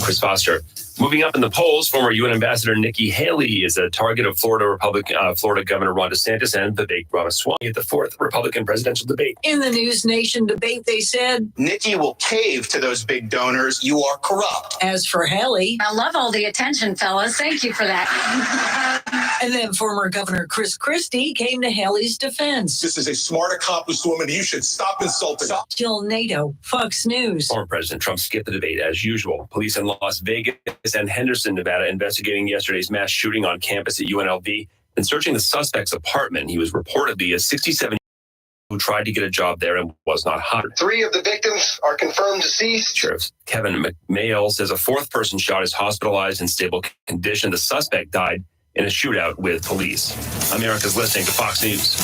Chris Foster. Moving up in the polls, former UN Ambassador Nikki Haley is a target of Florida Governor Ron DeSantis and Vivek Ramaswamy at the fourth Republican presidential debate. In the News Nation debate, they said, Nikki will cave to those big donors. You are corrupt. As for Haley, I love all the attention, fellas. Thank you for that. And then former Governor Chris Christie came to Haley's defense. This is a smart, accomplished woman. You should stop insulting her. Jill Nato, Fox News. Former President Trump skipped the debate as usual. Police in Las Vegas and Henderson, Nevada, investigating yesterday's mass shooting on campus at UNLV and searching the suspect's apartment. He was reportedly a 67-year-old who tried to get a job there and was not hired. 3 of the victims are confirmed deceased. Sheriff Kevin McMail says a fourth person shot is hospitalized in stable condition. The suspect died in a shootout with police. America's listening to Fox News.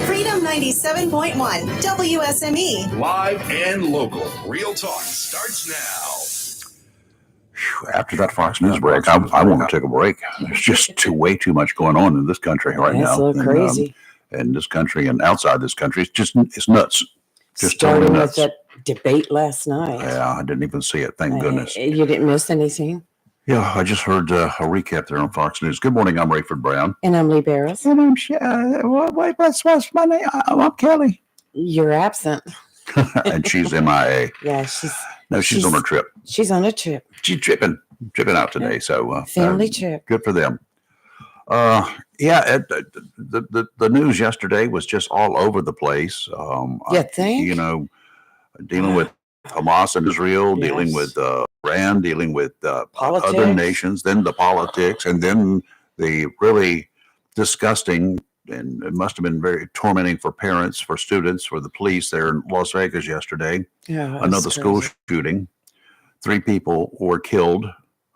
Freedom 97.1 WSME. Live and local. Real talk starts now. After that Fox News break, I want to take a break. There's just way too much going on in this country right now. That's a little crazy. In this country and outside this country, it's nuts. Just starting totally with nuts. that debate last night. Yeah, I didn't even see it. Thank goodness. You didn't miss anything? Yeah, I just heard a recap there on Fox News. Good morning, I'm Rayford Brown. And I'm Lee Barris. And I'm what's my name? I'm Kelly. You're absent. And she's MIA. Yeah, she's on her trip. She's on a trip. She's tripping out today. So family trip. Good for them. The news yesterday was just all over the place. You think? Dealing with Hamas and Israel, Yes. dealing with Iran, dealing with Politics. other nations, then the politics, and then the really disgusting, and it must have been very tormenting for parents, for students, for the police there in Las Vegas yesterday. Yeah, Another school shooting. 3 people were killed.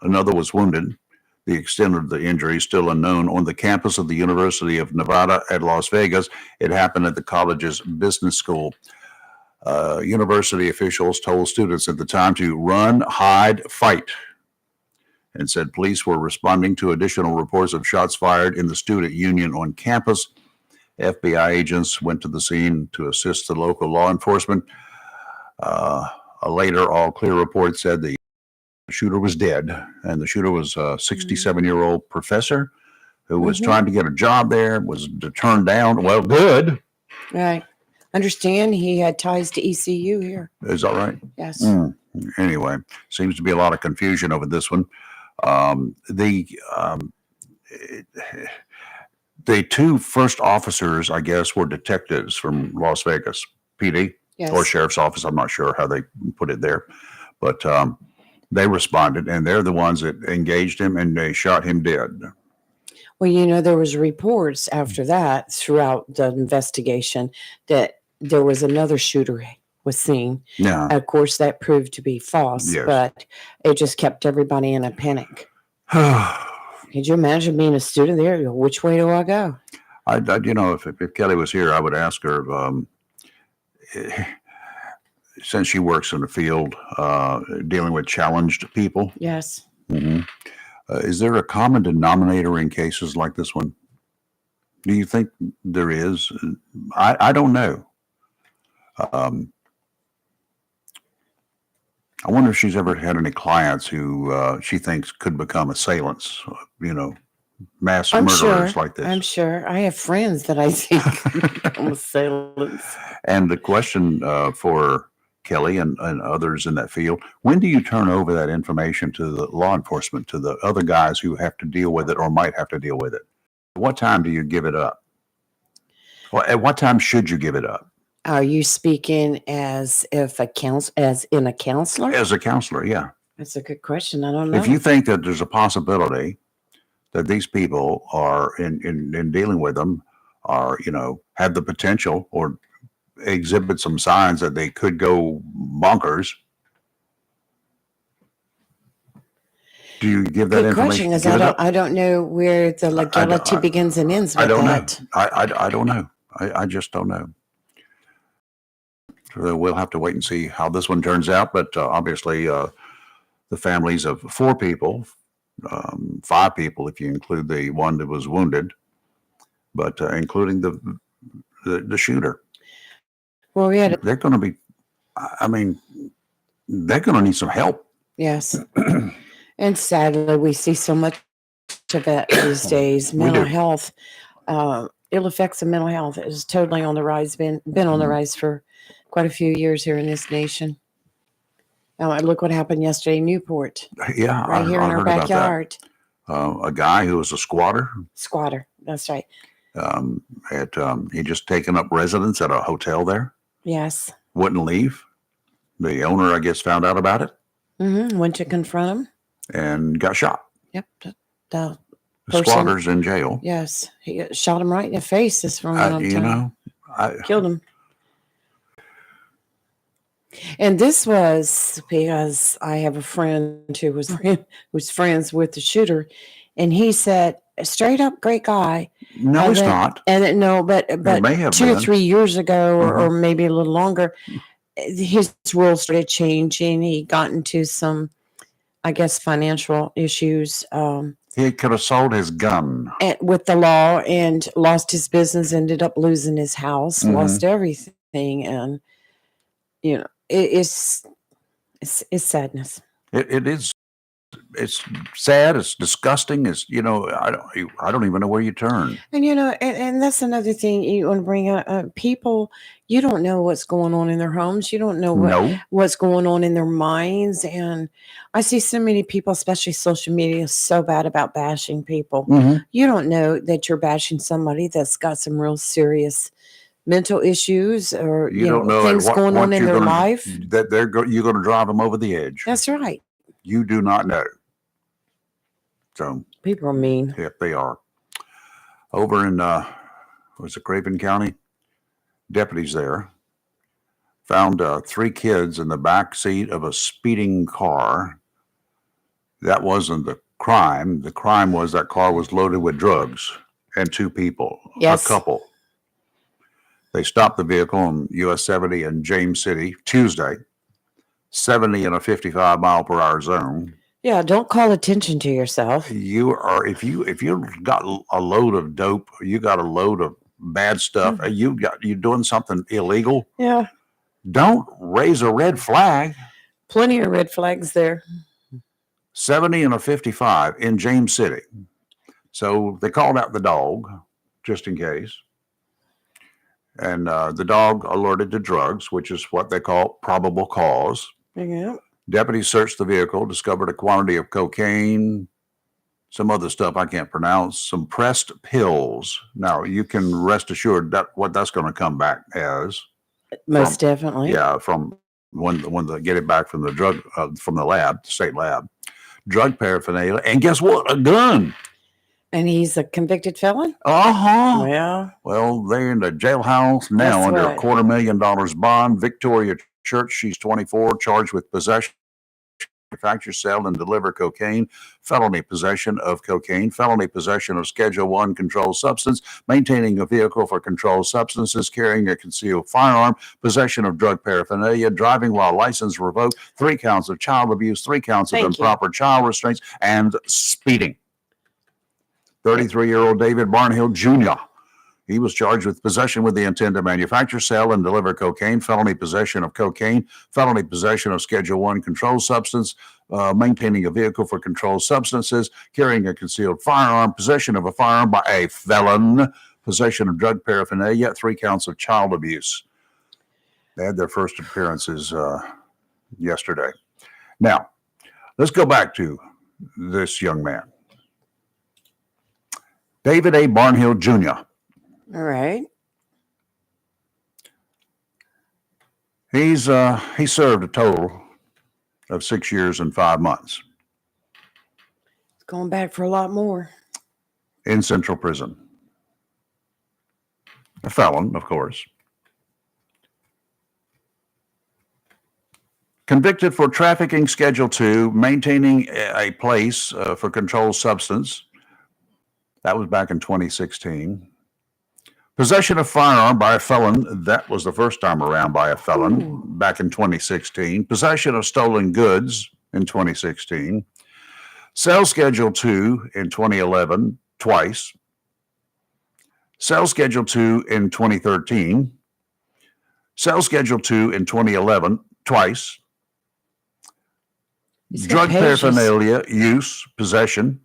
Another was wounded. The extent of the injury is still unknown. On the campus of the University of Nevada at Las Vegas, it happened at the college's business school. University officials told students at the time to run, hide, fight, and said police were responding to additional reports of shots fired in the student union on campus. FBI agents went to the scene to assist the local law enforcement. A later all-clear report said the shooter was dead, and the shooter was a 67-year-old professor who was trying to get a job there, was turned down. Well, good. Right. Understand he had ties to ECU here. Is that right? Yes. Anyway, seems to be a lot of confusion over this one. The 2 first officers, I guess, were detectives from Las Vegas PD or sheriff's office. I'm not sure how they put it there, but they responded, and they're the ones that engaged him, and they shot him dead. Well, there was reports after that throughout the investigation that there was another shooter was seen. Yeah. Of course, that proved to be false, Yes. but it just kept everybody in a panic. Could you imagine being a student there? Which way do I go? If Kelly was here, I would ask her, since she works in the field dealing with challenged people. Yes. Mm-hmm. Is there a common denominator in cases like this one? Do you think there is? I don't know. I wonder if she's ever had any clients who she thinks could become assailants, mass murderers like this. I'm sure. I have friends that I think become assailants. And the question for Kelly and others in that field, when do you turn over that information to the law enforcement, to the other guys who have to deal with it or might have to deal with it? At what time do you give it up? Well, at what time should you give it up? Are you speaking as in a counselor? As a counselor, yeah. That's a good question. I don't know. If you think that there's a possibility that these people are in dealing with them are, have the potential or exhibit some signs that they could go bonkers, do you give that Good information? question, because I don't know where the legality begins and ends with that. I don't know. I just don't know. So we'll have to wait and see how this one turns out. But obviously, the families of 4 people, 5 people, if you include the one that was wounded, but including the shooter. Well, we had, They're going to be, I mean, they're going to need some help. yes. And sadly, we see so much of it these days. We Mental do. health, ill effects of mental health is totally on the rise, been on the rise for quite a few years here in this nation. Look what happened yesterday in Newport, Yeah, right here I in our heard about that. backyard. A guy who was a squatter. Squatter, that's right. He just taken up residence at a hotel there. Yes. Wouldn't leave. The owner, I guess, found out about it Went to confront him. and got shot. Yep. The The person- squatter's in jail. Yes, he shot him right in the face this morning. You know, Killed him. And this was because I have a friend who was friends with the shooter, and he said, "Straight up, great guy." no, And it's then- not. And then, no, but may have 2 or been. 3 years ago, Mhm. or maybe a little longer, his rules started changing. He got into some, I guess, financial issues. He could have sold his gun. With the law, and lost his business, ended up losing his house, Mhm. lost everything. And, it's sadness. It is. It's sad. It's disgusting. It's I don't even know where you turn. And, and that's another thing you want to bring up. People, you don't know what's going on in their homes. You don't know No. what's going on in their minds. And I see so many people, especially social media, so bad about bashing people. Mhm. You don't know that you're bashing somebody that's got some real serious mental issues, or You don't know at things what going on point in you're their gonna- life. that you're going to drive them over the edge. That's right. You do not know. So, People are mean. yep, they are. Over in was it Craven County? Deputies there found 3 kids in the back seat of a speeding car. That wasn't the crime. The crime was that car was loaded with drugs and 2 people, Yes. a couple. They stopped the vehicle on US 70 in James City Tuesday, 70 in a 55-mile-per-hour zone. Yeah, don't call attention to yourself. You are if you got a load of dope, you got a load of bad stuff, you're doing something illegal. Yeah, Don't raise a red flag. plenty of red flags there. 70 and a 55 in James City. So they called out the dog just in case. And the dog alerted to drugs, which is what they call probable cause. Yeah. Deputies searched the vehicle, discovered a quantity of cocaine, some other stuff I can't pronounce, some pressed pills. Now, you can rest assured that what that's going to come back as. Most definitely. Yeah, from when they get it back from the drug from the lab, the state lab, drug paraphernalia, and guess what? A gun. And he's a convicted felon? Uh-huh. Yeah. Well, they're in the jailhouse now That's under right. a $250,000 bond. Victoria Church, she's 24, charged with possession, manufacture, sell, and deliver cocaine, felony possession of cocaine, felony possession of Schedule 1 controlled substance, maintaining a vehicle for controlled substances, carrying a concealed firearm, possession of drug paraphernalia, driving while license revoked, 3 counts of child abuse, 3 counts of Thank you. improper child restraints, and speeding. 33-year-old David Barnhill Jr. He was charged with possession with the intent to manufacture, sell, and deliver cocaine, felony possession of cocaine, felony possession of Schedule 1 controlled substance, maintaining a vehicle for controlled substances, carrying a concealed firearm, possession of a firearm by a felon, possession of drug paraphernalia, 3 counts of child abuse. They had their first appearances yesterday. Now, let's go back to this young man. David A. Barnhill Jr. All right. He served a total of 6 years and 5 months It's going back for a lot more. in Central Prison. A felon, of course. Convicted for trafficking Schedule 2, maintaining a place for controlled substance. That was back in 2016. Possession of firearm by a felon. That was the first time around by a felon back in 2016. Possession of stolen goods in 2016. Sell Schedule 2 in 2011, twice. Cell Schedule 2 in 2013. Cell Schedule 2 in 2011, twice. He's got Drug pages. paraphernalia, use, possession.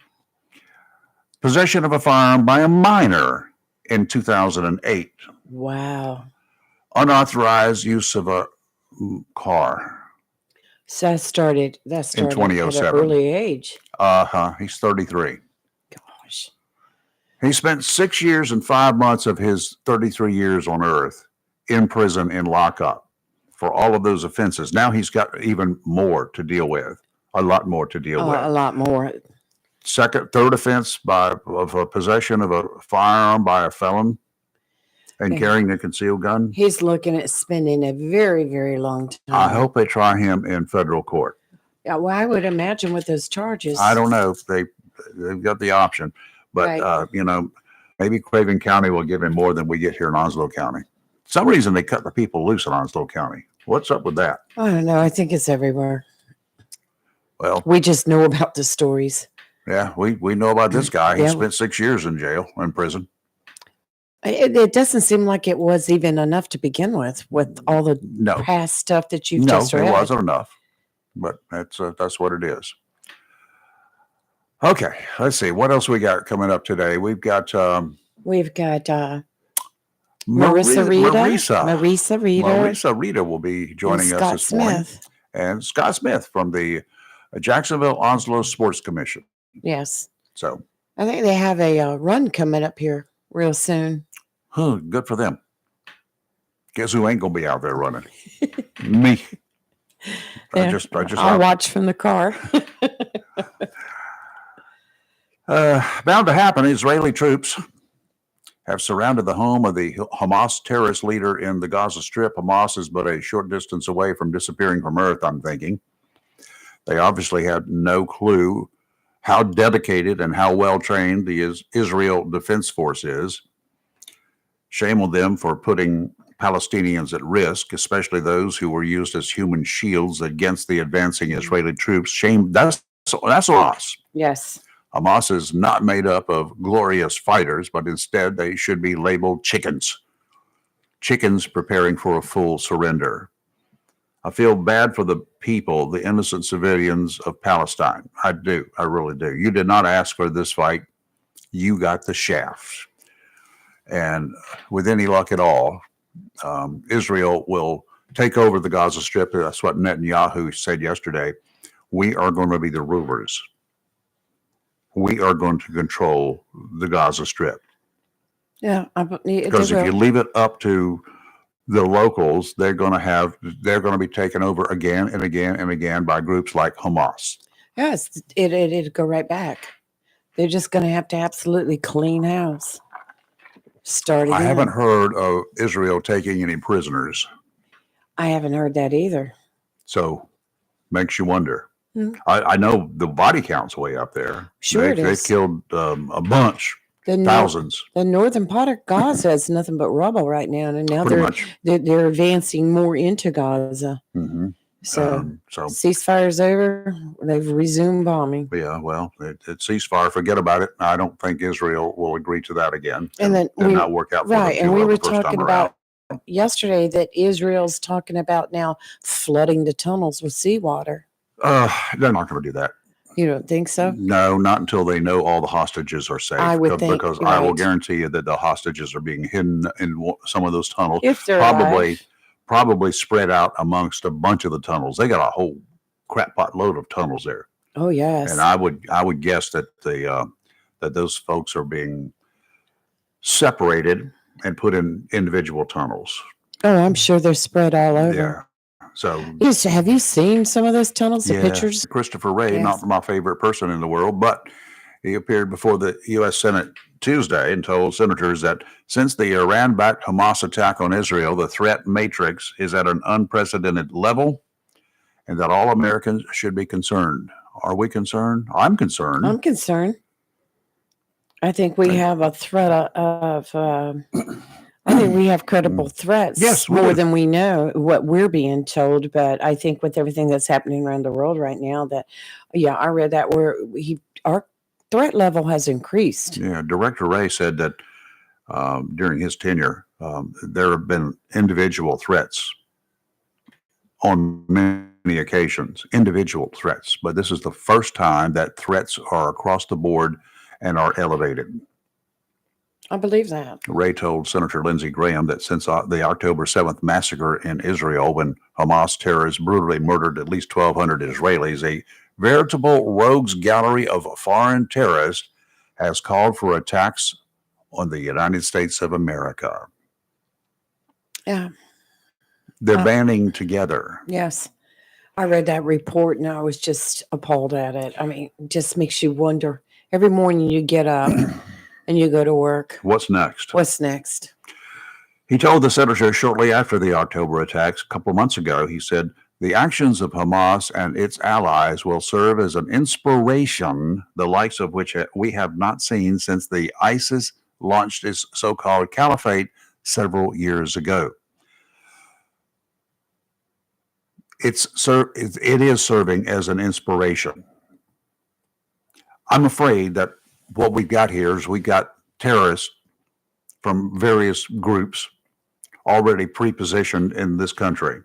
Possession of a firearm by a minor in 2008. Wow. Unauthorized use of a car. So that started at an 2007. early age. He's 33. Gosh. He spent 6 years and 5 months of his 33 years on Earth in prison in lockup for all of those offenses. Now he's got even more to deal with, a lot more to deal with. A lot more. Third offense of a possession of a firearm by a felon and Yeah. carrying a concealed gun. He's looking at spending a very, very long time. I hope they try him in federal court. Yeah, well, I would imagine with those charges. I don't know if they've got the option, but Right. maybe Craven County will give him more than we get here in Onslow County. Some reason they cut the people loose in Onslow County. What's up with that? I don't know. I think it's everywhere. Well, We just know about the stories. yeah, we know about this guy. He Yeah. spent 6 years in jail, in prison. It doesn't seem like it was even enough to begin with all the No, past stuff that you've no, just it read. wasn't enough. But that's what it is. Okay, let's see what else we got coming up today. We've got We've got Marissa Rita. Marissa Rita will be joining and us Scott this morning, Smith. and Scott Smith from the Jacksonville Onslow Sports Commission. Yes. So, I think they have a run coming up here real soon. good for them. Guess who ain't gonna be out there running? Me. Yeah, I I'll watch from the car. bound to happen. Israeli troops have surrounded the home of the Hamas terrorist leader in the Gaza Strip. Hamas is but a short distance away from disappearing from Earth, I'm thinking. They obviously had no clue how dedicated and how well trained the Israel Defense Force is. Shame on them for putting Palestinians at risk, especially those who were used as human shields against the advancing Israeli troops. Shame. That's a loss. Yes. Hamas is not made up of glorious fighters, but instead they should be labeled chickens. Chickens preparing for a full surrender. I feel bad for the people, the innocent civilians of Palestine. I do. I really do. You did not ask for this fight. You got the shaft. And with any luck at all, Israel will take over the Gaza Strip. That's what Netanyahu said yesterday. We are going to be the rulers. We are going to control the Gaza Strip. Yeah. Because if you leave it up to the locals, they're going to be taken over again and again and again by groups like Hamas. Yes, it'd go right back. They're just going to have to absolutely clean house. Start again. I haven't heard of Israel taking any prisoners, I haven't heard that either. so makes you wonder. Hmm. I know the body count's way up there. Sure it They've is. killed a bunch, The thousands, the northern part of Gaza is nothing but rubble right now, and now pretty much. they're advancing more into Gaza. Hmm. So So ceasefire's over. They've resumed bombing. yeah, well, it ceasefire. Forget about it. I don't think Israel will agree to that again. And then did we- not work out for them Right, too and we well were the first time talking around. about yesterday that Israel's talking about now flooding the tunnels with seawater. They're not going to do that. You don't think so? No, not until they know all the hostages are safe. I would think, because I will right. guarantee you that the hostages are being hidden in some of those tunnels, If they're probably alive. spread out amongst a bunch of the tunnels. They got a whole crap pot load of tunnels there, Oh yes. and I would guess that that those folks are being separated and put in individual tunnels. Oh, I'm sure they're spread all over. Yeah. So Yes, have you seen some of those tunnels? The yeah, pictures? Christopher Wray, Yes. not my favorite person in the world, but he appeared before the U.S. Senate Tuesday and told senators that since the Iran-backed Hamas attack on Israel, the threat matrix is at an unprecedented level and that all Americans should be concerned. Are we concerned? I'm concerned. I'm concerned. I think we have a threat of I think we have credible threats Yes, we more do. than we know what we're being told. But I think with everything that's happening around the world right now, that yeah, I read that where our threat level has increased. Yeah, Director Wray said that during his tenure, there have been individual threats on many occasions, individual threats, but this is the first time that threats are across the board and are elevated. I believe that. Ray told Senator Lindsey Graham that since the October 7th massacre in Israel, when Hamas terrorists brutally murdered at least 1,200 Israelis, a veritable rogues gallery of foreign terrorists has called for attacks on the United States of America. Yeah. They're banding together. Yes. I read that report and I was just appalled at it. I mean, it just makes you wonder. Every morning you get up and you go to work. What's next? What's next? He told the senator shortly after the October attacks, a couple of months ago, he said, the actions of Hamas and its allies will serve as an inspiration, the likes of which we have not seen since the ISIS launched its so-called caliphate several years ago. It is serving as an inspiration. I'm afraid that what we've got here is we've got terrorists from various groups already pre-positioned in this country.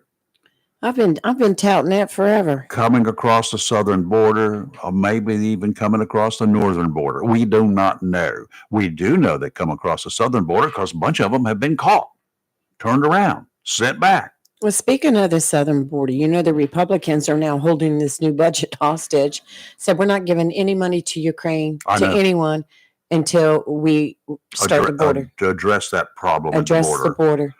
I've been touting that forever. Coming across the southern border, or maybe even coming across the northern border. We do not know. We do know they come across the southern border because a bunch of them have been caught, turned around, sent back. Well, speaking of the southern border, you know, the Republicans are now holding this new budget hostage. Said we're not giving any money to Ukraine, to anyone, until we start the border. To address that problem Address at the border.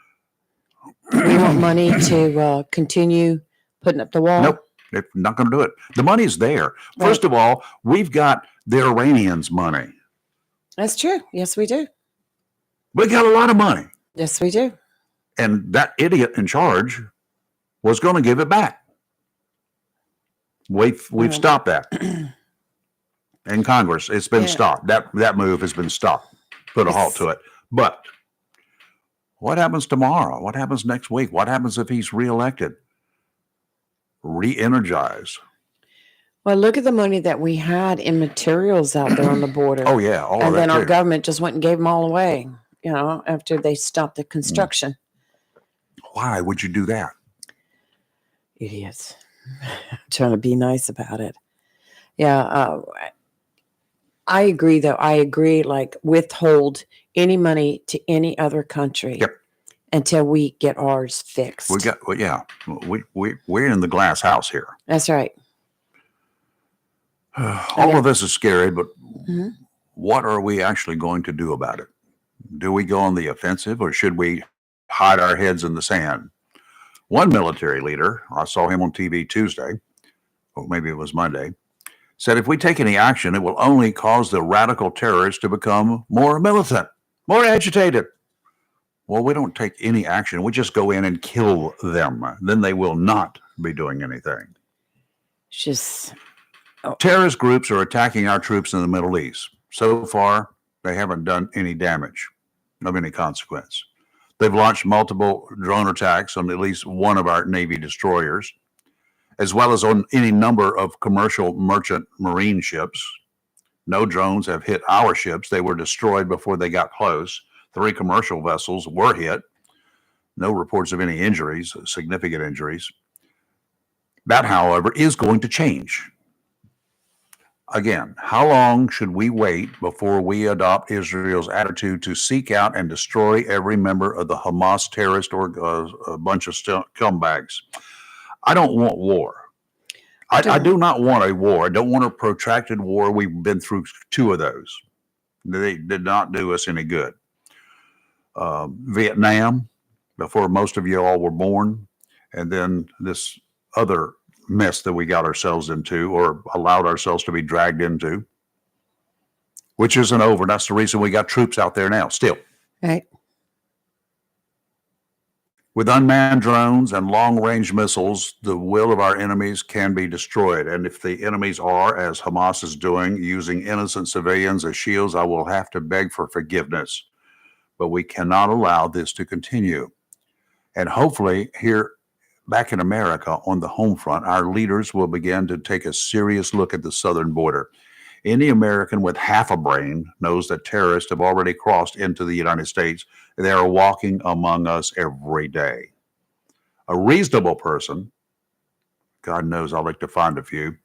We want money to continue putting up the wall. Nope, they're not going to do it. The money's there. First of all, we've got the Iranians' money. That's true. Yes, we do. We got a lot of money. Yes, we do. And that idiot in charge was going to give it back. We've stopped that. In Congress, it's been stopped. That move has been stopped. Put a halt to it. But what happens tomorrow? What happens next week? What happens if he's reelected? Re-energize. Well, look at the money that we had in materials out there on the border. Oh, yeah. All and of then that our too. government just went and gave them all away, you know, after they stopped the construction. Why would you do that? Idiots. Trying to be nice about it. Yeah. I agree, though. I agree, like, withhold any money to any other country until we get ours fixed. We're in the glass house here. That's right. All of this is scary, but what are we actually going to do about it? Do we go on the offensive, or should we hide our heads in the sand? One military leader, I saw him on TV Tuesday, or maybe it was Monday, said if we take any action, it will only cause the radical terrorists to become more militant, more agitated. Well, we don't take any action. We just go in and kill them. Then they will not be doing anything. Terrorist groups are attacking our troops in the Middle East. So far, they haven't done any damage of any consequence. They've launched multiple drone attacks on at least one of our Navy destroyers, as well as on any number of commercial merchant marine ships. No drones have hit our ships. They were destroyed before they got close. 3 commercial vessels were hit. No reports of any injuries, significant injuries. That, however, is going to change. Again, how long should we wait before we adopt Israel's attitude to seek out and destroy every member of the Hamas terrorist or a bunch of scumbags? I don't want war. I do not want a war. I don't want a protracted war. We've been through 2 of those. They did not do us any good. Vietnam, before most of you all were born, and then this other mess that we got ourselves into, or allowed ourselves to be dragged into, which isn't over. That's the reason we got troops out there now, still. Right. With unmanned drones and long-range missiles, the will of our enemies can be destroyed. And if the enemies are, as Hamas is doing, using innocent civilians as shields, I will have to beg for forgiveness. But we cannot allow this to continue. And hopefully, here back in America on the home front, our leaders will begin to take a serious look at the southern border. Any American with half a brain knows that terrorists have already crossed into the United States. They are walking among us every day. A reasonable person, God knows I'd like to find a few,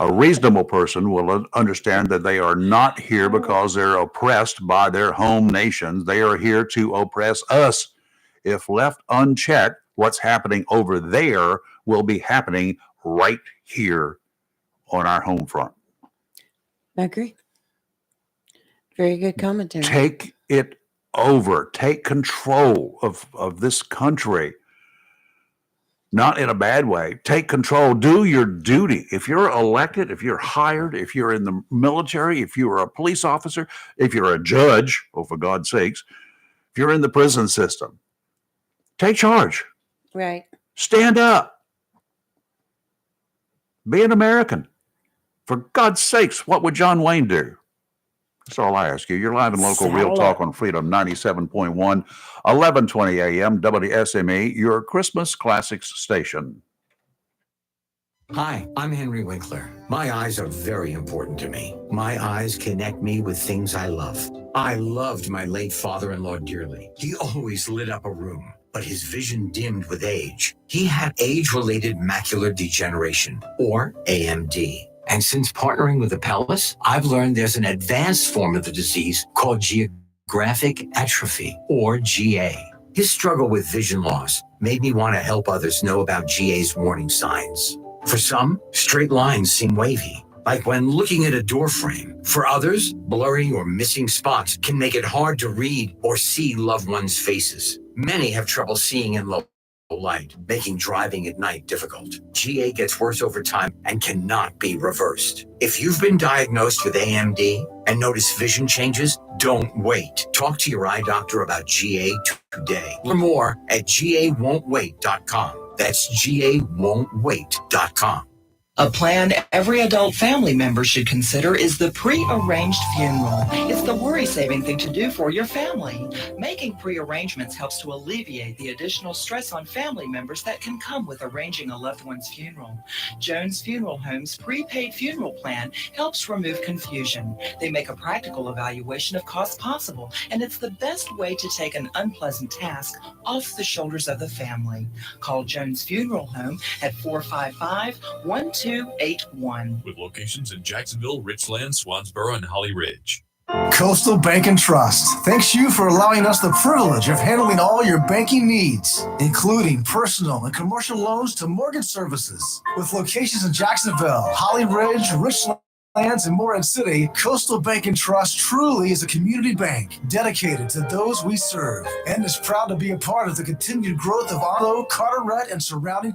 a reasonable person will understand that they are not here because they're oppressed by their home nations. They are here to oppress us. If left unchecked, what's happening over there will be happening right here on our home front. I agree. Very good commentary. Take it over. Take control of this country. Not in a bad way. Take control. Do your duty. If you're elected, if you're hired, if you're in the military, if you're a police officer, if you're a judge, oh, for God's sakes, if you're in the prison system, take charge. Right. Stand up. Be an American. For God's sakes, what would John Wayne do? That's all I ask you. You're live and local, Real Talk on Freedom 97.1, 1120 a.m. WSME, your Christmas Classics station. Hi, I'm Henry Winkler. My eyes are very important to me. My eyes connect me with things I love. I loved my late father-in-law dearly. He always lit up a room, but his vision dimmed with age. He had age-related macular degeneration, or AMD. And since partnering with Apellis, I've learned there's an advanced form of the disease called geographic atrophy, or GA. His struggle with vision loss made me want to help others know about GA's warning signs. For some, straight lines seem wavy, like when looking at a door frame. For others, blurry or missing spots can make it hard to read or see loved ones' faces. Many have trouble seeing in low light, making driving at night difficult. GA gets worse over time and cannot be reversed. If you've been diagnosed with AMD and notice vision changes, don't wait. Talk to your eye doctor about GA today. Learn more at GAWon'tWait.com. That's GAWon'tWait.com. A plan every adult family member should consider is the pre-arranged funeral. It's the worry-saving thing to do for your family. Making pre-arrangements helps to alleviate the additional stress on family members that can come with arranging a loved one's funeral. Jones Funeral Home's prepaid funeral plan helps remove confusion. They make a practical evaluation of costs possible, and it's the best way to take an unpleasant task off the shoulders of the family. Call Jones Funeral Home at 455-1281. With locations in Jacksonville, Richland, Swansboro, and Holly Ridge. Coastal Bank and Trust thanks you for allowing us the privilege of handling all your banking needs, including personal and commercial loans to mortgage services. With locations in Jacksonville, Holly Ridge, Richland, and Morehead City, Coastal Bank and Trust truly is a community bank dedicated to those we serve and is proud to be a part of the continued growth of Arlo, Carteret, and surrounding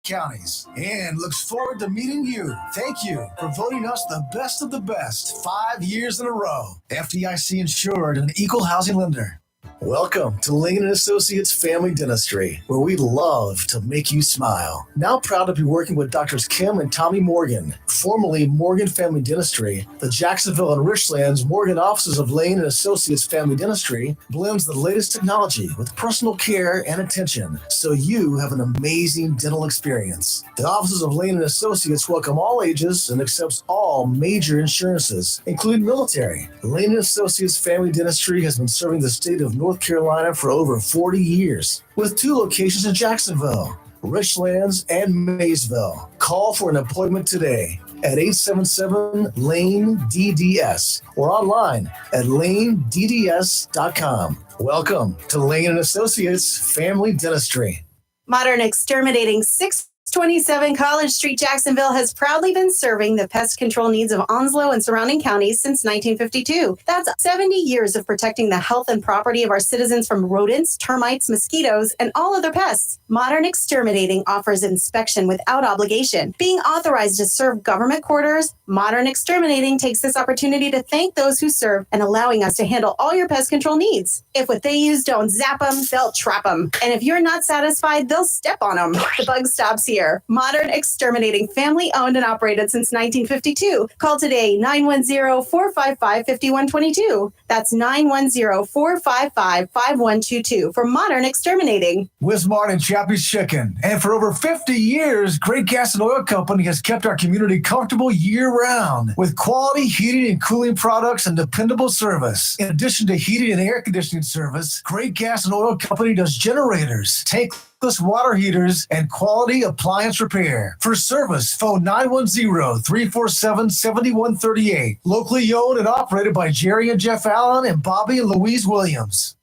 counties, and looks forward to meeting you. Thank you for voting us the best of the best 5 years in a row. FDIC insured and equal housing lender. Welcome to Lane & Associates Family Dentistry, where we love to make you smile. Now proud to be working with Drs. Kim and Tommy Morgan, formerly Morgan Family Dentistry. The Jacksonville and Richlands Morgan offices of Lane & Associates Family Dentistry blends the latest technology with personal care and attention, so you have an amazing dental experience. The offices of Lane & Associates welcome all ages and accepts all major insurances, including military. Lane & Associates Family Dentistry has been serving the state of North Carolina for over 40 years, with 2 locations in Jacksonville, Richlands, and Maysville. Call for an appointment today at 877-LANE-DDS or online at lanedds.com. Welcome to Lane & Associates Family Dentistry. Modern Exterminating 627 College Street, Jacksonville has proudly been serving the pest control needs of Onslow and surrounding counties since 1952. That's 70 years of protecting the health and property of our citizens from rodents, termites, mosquitoes, and all other pests. Modern Exterminating offers inspection without obligation. Being authorized to serve government quarters, Modern Exterminating takes this opportunity to thank those who serve and allowing us to handle all your pest control needs. If what they use don't zap them, they'll trap them. And if you're not satisfied, they'll step on them. The bug stops here here. Modern Exterminating, family owned and operated since 1952. Call today, 910-455-5122. That's 910-455-5122 for Modern Exterminating. Wismar and Chappie's Chicken. And for over 50 years, Great Gas and Oil Company has kept our community comfortable year-round with quality heating and cooling products and dependable service. In addition to heating and air conditioning service, Great Gas and Oil Company does generators, tankless water heaters, and quality appliance repair. For service, phone 910-347-7138. Locally owned and operated by Jerry and Jeff Allen and Bobby and Louise Williams.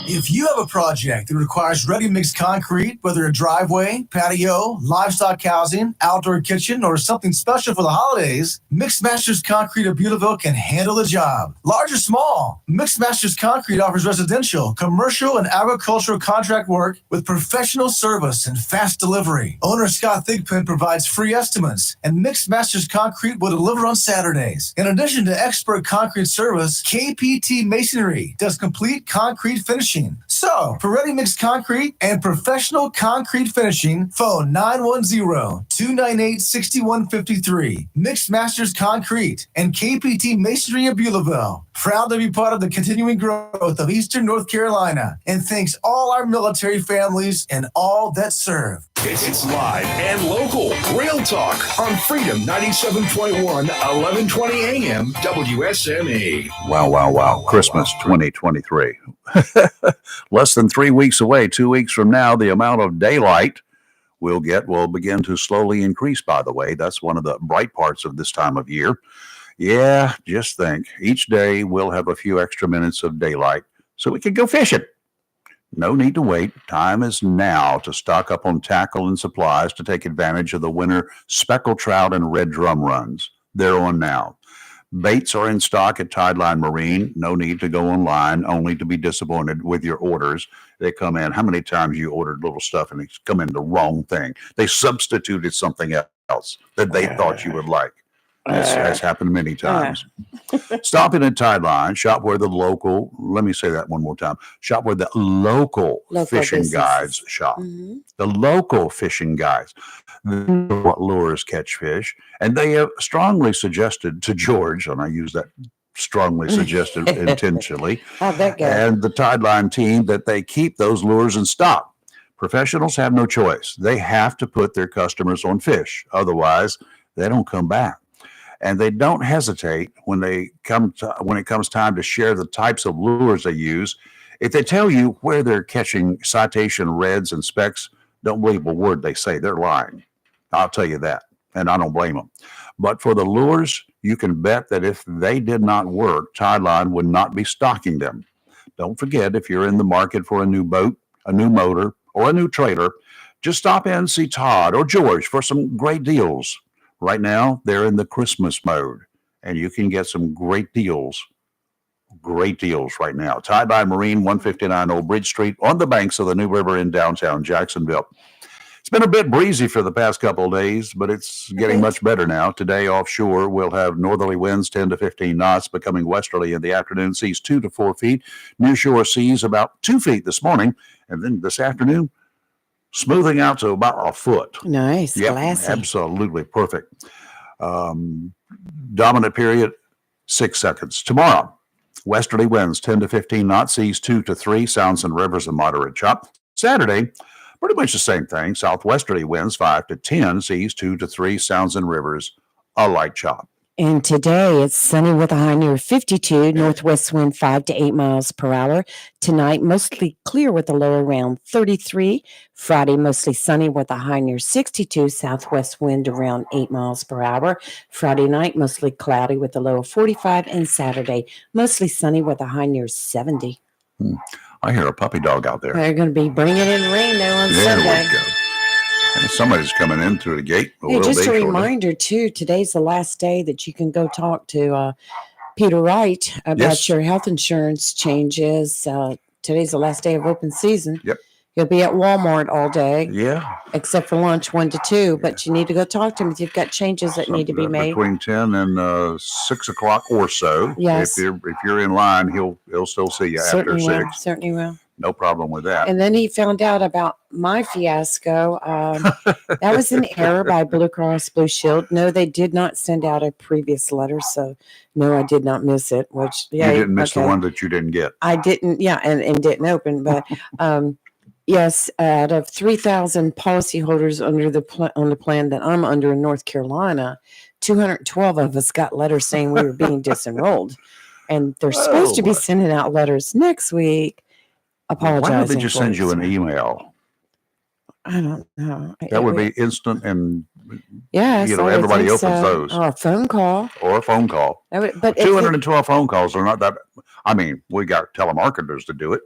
If you have a project that requires ready-mix concrete, whether a driveway, patio, livestock housing, outdoor kitchen, or something special for the holidays, Mixed Masters Concrete of Buteville can handle the job. Large or small, Mixed Masters Concrete offers residential, commercial, and agricultural contract work with professional service and fast delivery. Owner Scott Thigpen provides free estimates, and Mixed Masters Concrete will deliver on Saturdays. In addition to expert concrete service, KPT Masonry does complete concrete finishing. So, for ready-mix concrete and professional concrete finishing, phone 910-298-6153. Mixed Masters Concrete and KPT Masonry of Beulaville. Proud to be part of the continuing growth of Eastern North Carolina, and thanks all our military families and all that serve. It's live and local. Real talk on Freedom 97.1, 1120 AM, WSME. Wow, wow, wow. Christmas 2023. Less than 3 weeks away. 2 weeks from now, the amount of daylight we'll get will begin to slowly increase, by the way. That's one of the bright parts of this time of year. Yeah, just think. Each day we'll have a few extra minutes of daylight so we can go fishing. No need to wait. Time is now to stock up on tackle and supplies to take advantage of the winter speckled trout and red drum runs. They're on now. Baits are in stock at Tideline Marine. No need to go online, only to be disappointed with your orders. They come in. How many times you ordered little stuff and it's come in the wrong thing? They substituted something else that they thought you would like. This has happened many times. Stop in at Tideline. Shop where the local, let me say that one more time. Shop where the local fishing businesses. guides shop. The local fishing guides. What lures catch fish. And they have strongly suggested to George, and I use that strongly suggested intentionally, How'd that go? and the Tideline team, that they keep those lures in stock. Professionals have no choice. They have to put their customers on fish. Otherwise, they don't come back. And they don't hesitate when it comes time to share the types of lures they use. If they tell you where they're catching citation reds and specks, don't believe a word they say. They're lying. I'll tell you that, and I don't blame them. But for the lures, you can bet that if they did not work, Tideline would not be stocking them. Don't forget, if you're in the market for a new boat, a new motor, or a new trailer, just stop in and see Todd or George for some great deals. Right now, they're in the Christmas mode, and you can get some great deals right now. Tideline Marine, 159 Old Bridge Street, on the banks of the New River in downtown Jacksonville. It's been a bit breezy for the past couple of days, but it's getting much better now. Today, offshore, we'll have northerly winds 10 to 15 knots, becoming westerly in the afternoon, seas 2 to 4 feet. Nearshore seas about 2 feet this morning, and then this afternoon, smoothing out to about a foot. Nice, Yep, classy. absolutely perfect. Dominant period, 6 seconds. Tomorrow, westerly winds 10 to 15 knots, seas 2 to 3, sounds and rivers a moderate chop. Saturday, pretty much the same thing. Southwesterly winds 5 to 10, seas 2 to 3, sounds and rivers a light chop. And today it's sunny with a high near 52, northwest wind 5 to 8 miles per hour. Tonight, mostly clear with a low around 33. Friday, mostly sunny with a high near 62, southwest wind around 8 miles per hour. Friday night, mostly cloudy with a low of 45. And Saturday, mostly sunny with a high near 70. I hear a puppy dog out there. They're going to be bringing in rain now on There Sunday. we go. And somebody's coming in through the gate. Yeah, just a reminder, too, today's the last day that you can go talk to Peter Wright about Yes. your health insurance changes. Today's the last day of open season. Yep. You'll be at Walmart all day, Yeah. except for lunch 1 to 2, but you need to go talk to him if you've got changes that need to be made. Between 10 and 6 o'clock or so. Yes. If you're in line, he'll still see you Certainly after will. 6. Certainly will. No problem with that. And then he found out about my fiasco. That was an error by Blue Cross Blue Shield. No, they did not send out a previous letter. So, no, I did not miss it, which, You didn't miss the one that you didn't get. I didn't, yeah, and didn't open. But yes, out of 3,000 policyholders under on the plan that I'm under in North Carolina, 212 of us got letters saying we were being disenrolled. And they're supposed to be sending out letters next week apologizing. Why don't they just for send it. you an email? I don't know. That would be instant, and yes, you know, I would everybody think opens so. those. Or a phone call. Or a phone call. But 212 phone calls are not that. I mean, we got telemarketers to do it.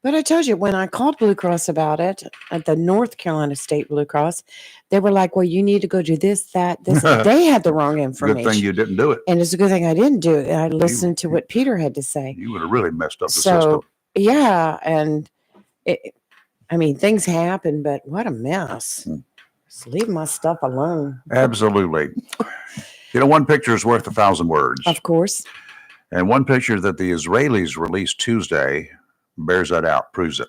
But I told you, when I called Blue Cross about it at the North Carolina State Blue Cross, they were like, well, you need to go do this, that, this. They had the wrong information. Good thing you didn't do it. And it's a good thing I didn't do it. I listened to what Peter had to say. You would have really messed up the So, system. yeah. And I mean, things happen, but what a mess. Just leave my stuff alone. Absolutely. You know, one picture is worth 1,000 words. Of course. And one picture that the Israelis released Tuesday bears that out, proves it.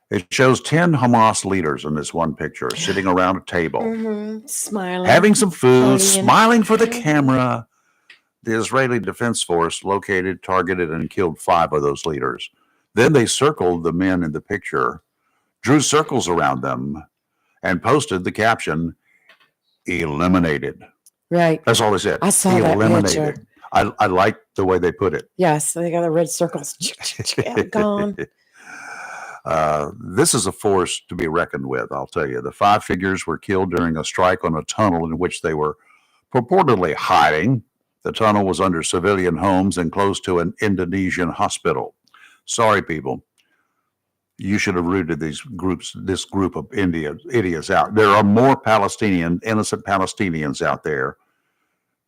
It shows 10 Hamas leaders in this one picture sitting around a table, Smiling. having some food, Partying. smiling for the camera. The Israeli Defense Force located, targeted, and killed 5 of those leaders. Then they circled the men in the picture, drew circles around them, and posted the caption, eliminated. Right. That's all they said. I saw that picture. I like the way they put it. Yes, they got the red circles. Gone. This is a force to be reckoned with, I'll tell you. The 5 figures were killed during a strike on a tunnel in which they were purportedly hiding. The tunnel was under civilian homes and close to an Indonesian hospital. Sorry, people. You should have rooted this group of idiots out. There are more innocent Palestinians out there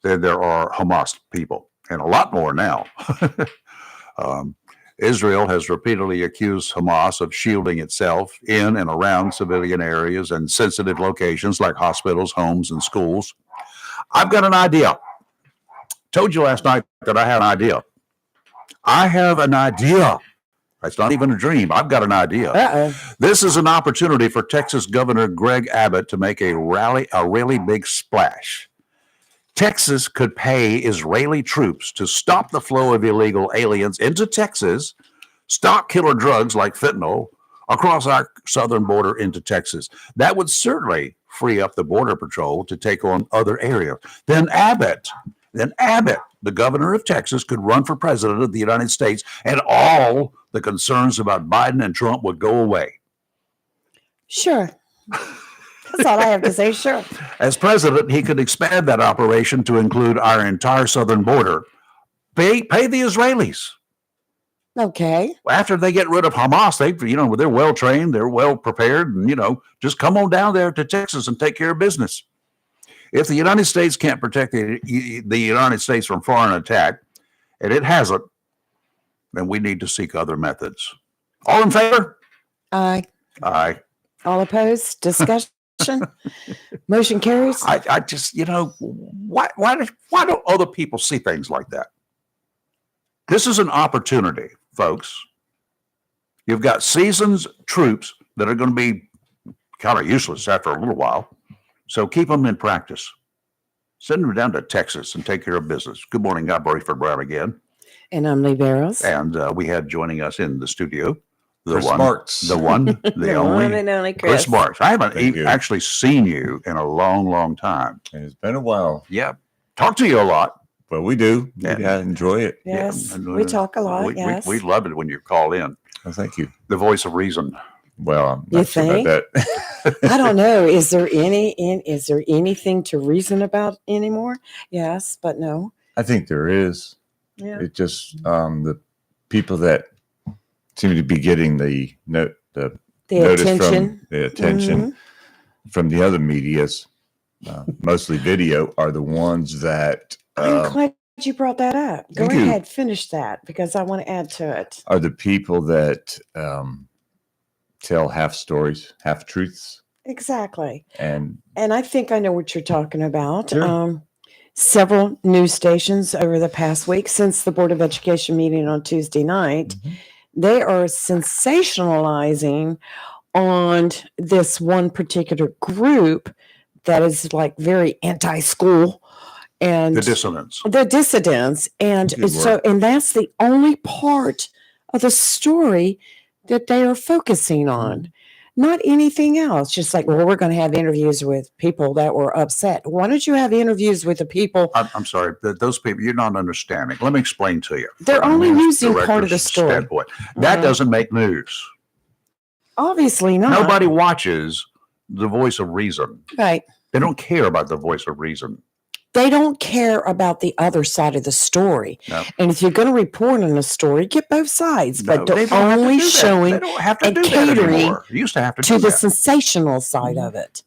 than there are Hamas people, and a lot more now. Israel has repeatedly accused Hamas of shielding itself in and around civilian areas and sensitive locations like hospitals, homes, and schools. I've got an idea. Told you last night that I had an idea. I have an idea. It's not even a dream. I've got an idea. This is an opportunity for Texas Governor Greg Abbott to make a really big splash. Texas could pay Israeli troops to stop the flow of illegal aliens into Texas, stop killer drugs like fentanyl across our southern border into Texas. That would certainly free up the Border Patrol to take on other areas. Then Abbott, the governor of Texas, could run for president of the United States, and all the concerns about Biden and Trump would go away. Sure. That's all I have to say. Sure. As president, he could expand that operation to include our entire southern border. Pay the Israelis. Okay. After they get rid of Hamas, they're well trained, they're well prepared, and just come on down there to Texas and take care of business. If the United States can't protect the United States from foreign attack, and it hasn't, then we need to seek other methods. All in favor? Aye. Aye. All opposed? Discussion? Motion carries. I just, why don't other people see things like that? This is an opportunity, folks. You've got seasoned troops that are going to be kind of useless after a little while. So keep them in practice. Send them down to Texas and take care of business. Good morning. I'm Brayford Brown again. And I'm Lee Barrows. And we had joining us in the studio Chris Marks. The only Chris Marks. I haven't actually seen you in a long, long time. It's been a while. Yeah. Talk to you a lot. But we do. Yeah. I enjoy it. Yes. We talk a lot. Yes. We love it when you call in. Oh, thank you. The voice of reason. Well, I'm not sure about that. I don't know. Is there anything to reason about anymore? Yes, but no. I think there is. Yeah. It just the people that seem to be getting the notice attention. from the attention from the other medias, mostly video, are the ones that I'm glad you brought that up. Go ahead, finish that because I want to add to it. Are the people that tell half stories, half truths. Exactly. And I think I know what you're talking about. Sure. Several news stations over the past week since the Board of Education meeting on Tuesday night They are sensationalizing on this one particular group that is like very anti-school and The dissonance. the dissidents. And Good so, word. and that's the only part of the story that they are focusing on, not anything else. Just like, well, we're going to have interviews with people that were upset. Why don't you have interviews with the people? I'm sorry, those people, you're not understanding. Let me explain to you. They're From a only news using part of the director's story. standpoint. That Mhm. doesn't make news. Obviously not. Nobody watches the voice of reason. Right. They don't care about the voice of reason. They don't care about the other side of the story. No. And if you're going to report on a story, get both sides, No, but they they're don't have to only do that. showing They don't have to and do that catering anymore. You used to have to to do the that. sensational side of it.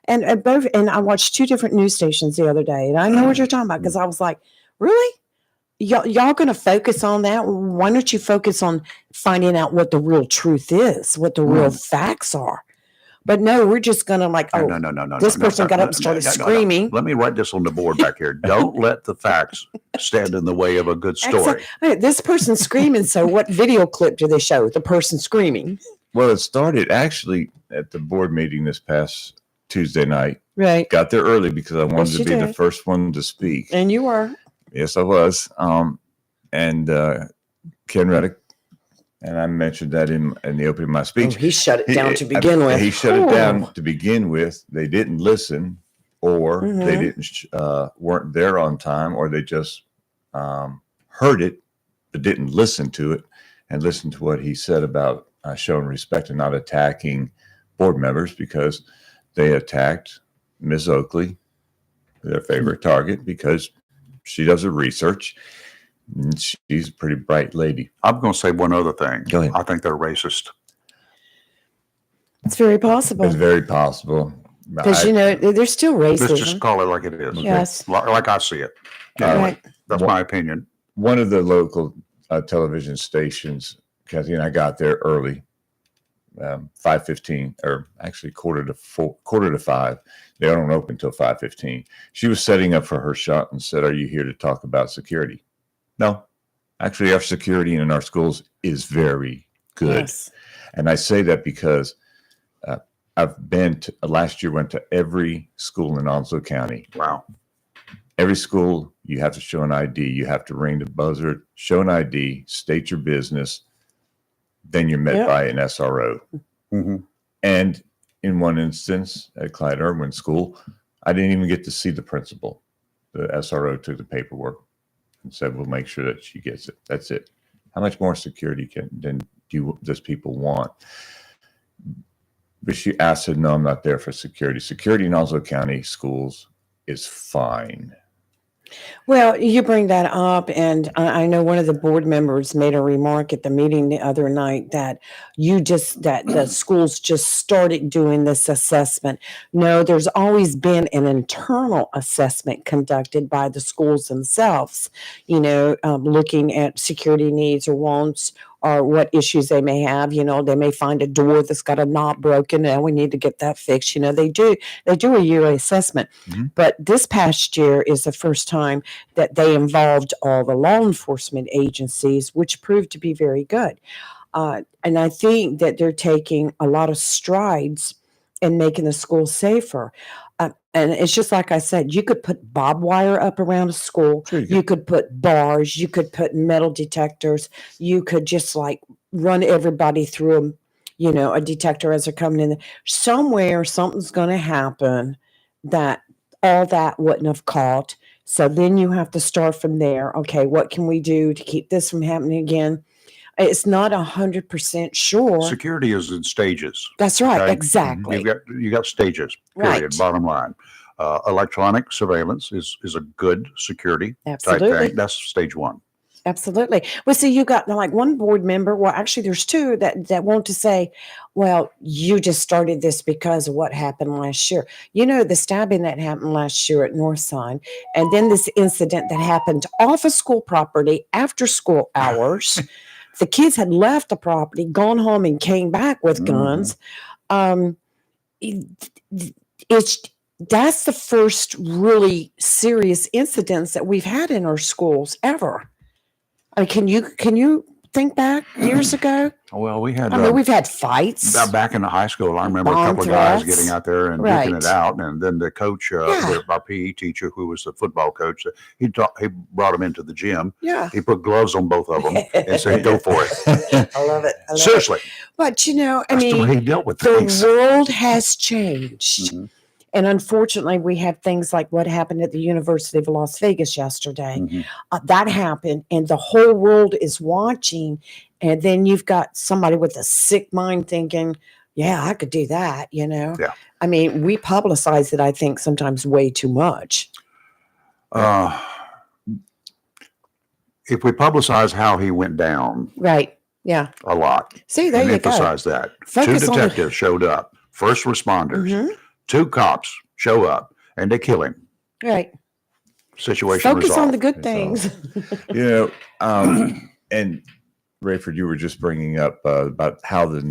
And both, and I watched two different news stations the other day, and I know what you're talking about because I was like, really? Y'all going to focus on that? Why don't you focus on finding out what the real truth is, what the real facts are? But no, we're just going to like, oh, No. this person got up and started screaming. Let me write this on the board back here. Don't let the facts stand in the way of a good story. Hey, this person's screaming. So what video clip do they show? The person screaming. Well, it started actually at the board meeting this past Tuesday night. Right. Got there early because I wanted Yes, to you be the did. first one to speak. And you were. Yes, I was. And Ken Reddick, and I mentioned that in the opening of my speech. Oh, he shut it down to begin with. He shut it Oh. down to begin with. They didn't listen, or they Mhm. didn't weren't there on time, or they just heard it but didn't listen to it and listen to what he said about showing respect and not attacking board members, because they attacked Ms. Oakley, their favorite target, because she does her research. And she's a pretty bright lady. I'm going to say one other thing. Go ahead. I think they're racist. It's very possible. It's very possible. Because, you know, there's still Let's just racism. call it like it is. Yes. Like I see it. Right. That's my opinion. One of the local television stations, Kathy and I got there early, 5:15, or actually quarter to 5. They don't open until 5:15. She was setting up for her shot and said, "Are you here to talk about security?" No, actually, our security in our schools is very good. Yes. And I say that because I've been to, last year, went to every school in Onslow County. Wow. Every school, you have to show an ID. You have to ring the buzzer, show an ID, state your business. Then you're met Yep. by an SRO. Mm-hmm. And in one instance at Clyde Irwin School, I didn't even get to see the principal. The SRO took the paperwork and said, "We'll make sure that she gets it." That's it. How much more security does people want? But she asked, said, "No, I'm not there for security. Security in Onslow County schools is fine." Well, you bring that up, and I know one of the board members made a remark at the meeting the other night that that the schools just started doing this assessment. No, there's always been an internal assessment conducted by the schools themselves, looking at security needs or wants or what issues they may have. They may find a door that's got a knob broken and we need to get that fixed. They do a yearly assessment. Mm-hmm. But this past year is the first time that they involved all the law enforcement agencies, which proved to be very good. And I think that they're taking a lot of strides in making the school safer. And it's just like I said, you could put barbed wire up around a school. Sure You could put bars. You could put metal detectors. You could just like run everybody through a detector as they're coming in. Somewhere something's going to happen that all that wouldn't have caught. So then you have to start from there. Okay, what can we do to keep this from happening again? It's not 100% sure. Security is in stages. That's right. Okay? Exactly. You got stages. Period. Right. Bottom line. Electronic surveillance is a good security type Absolutely. thing. That's stage one. Absolutely. Well, see, you got like one board member. Well, actually, there's two that want to say, well, you just started this because of what happened last year. The stabbing that happened last year at Northside, and then this incident that happened off of school property after school hours. The kids had left the property, gone home, and came back with guns. That's the first really serious incidents that we've had in our schools ever. I mean, can you think back years ago. Well, we had. I mean, we've had fights. Back in the high school, I remember a Bomb couple of guys threats. getting out there and Right. duking it out, and then the coach, our PE teacher, who was the football coach, he brought him into the gym. Yeah. He put gloves on both of them and said, "Go for it." I love it. Seriously, But I that's the way mean, he dealt with the things. world has changed. Mhm. And unfortunately, we have things like what happened at the University of Las Vegas yesterday. Mhm. That happened, and the whole world is watching. And then you've got somebody with a sick mind thinking, yeah, I could do that, Yeah. I mean, we publicize it, I think, sometimes way too much. If we publicize how he went down Right. Yeah. a lot, See, there and you go. emphasize that. Focus Two on the- detectives showed up, first responders, Mhm. 2 cops show up, and they kill him. Right. Situation Focus resolved. on the good things. And Rayford, you were just bringing up about how the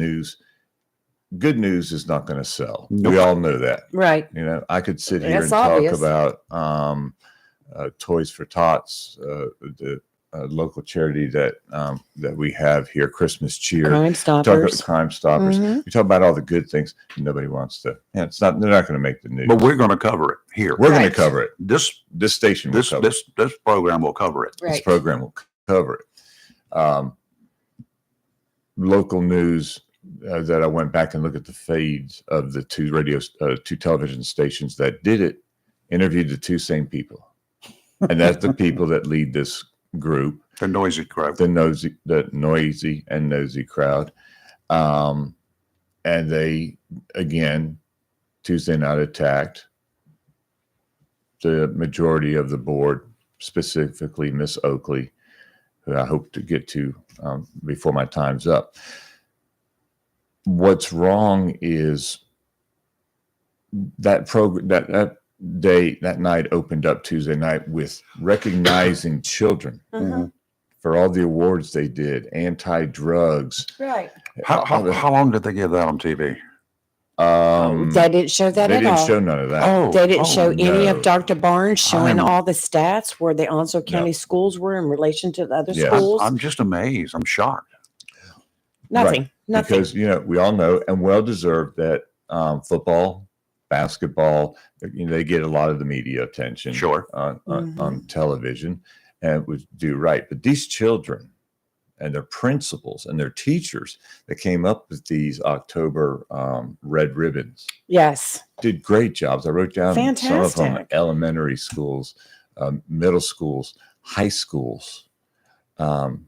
good news is not going to sell. Nope. We all know that. Right. I could sit here That's and obvious. talk about Toys for Tots, the local charity that we have here, Christmas Cheer. Crime Talk about Stoppers. Crime Stoppers. Mhm. We talk about all the good things. Nobody wants to. It's not. They're not going to make the news. But we're going to cover it here. We're going Right. to cover it. This This station. Will cover it. this program will cover it. This Right. program will cover it. Local news that I went back and looked at the feeds of the two television stations that did it, interviewed the 2 same people, and that's the people that lead this group, The noisy crowd. the noisy and nosy crowd, and they again Tuesday night attacked the majority of the board, specifically Miss Oakley, who I hope to get to before my time's up. What's wrong is that program that night opened up Tuesday night with recognizing children Mhm. for all the awards they did, anti-drugs. Right. How long did they give that on TV? They didn't show that They at didn't all. show none of that. Oh, They didn't show any no. of Dr. Barnes showing I'm- all the stats where the Onslow County schools were in relation to the other Yeah. schools. I'm just amazed. I'm shocked. Nothing. Right. Nothing. Because we all know and well deserved that football, basketball, they get a lot of the media attention Sure. on television, and would do right. But these children and their principals and their teachers that came up with these October red ribbons Yes. did great jobs. I wrote down some of them: Fantastic. elementary schools, middle schools, high schools. None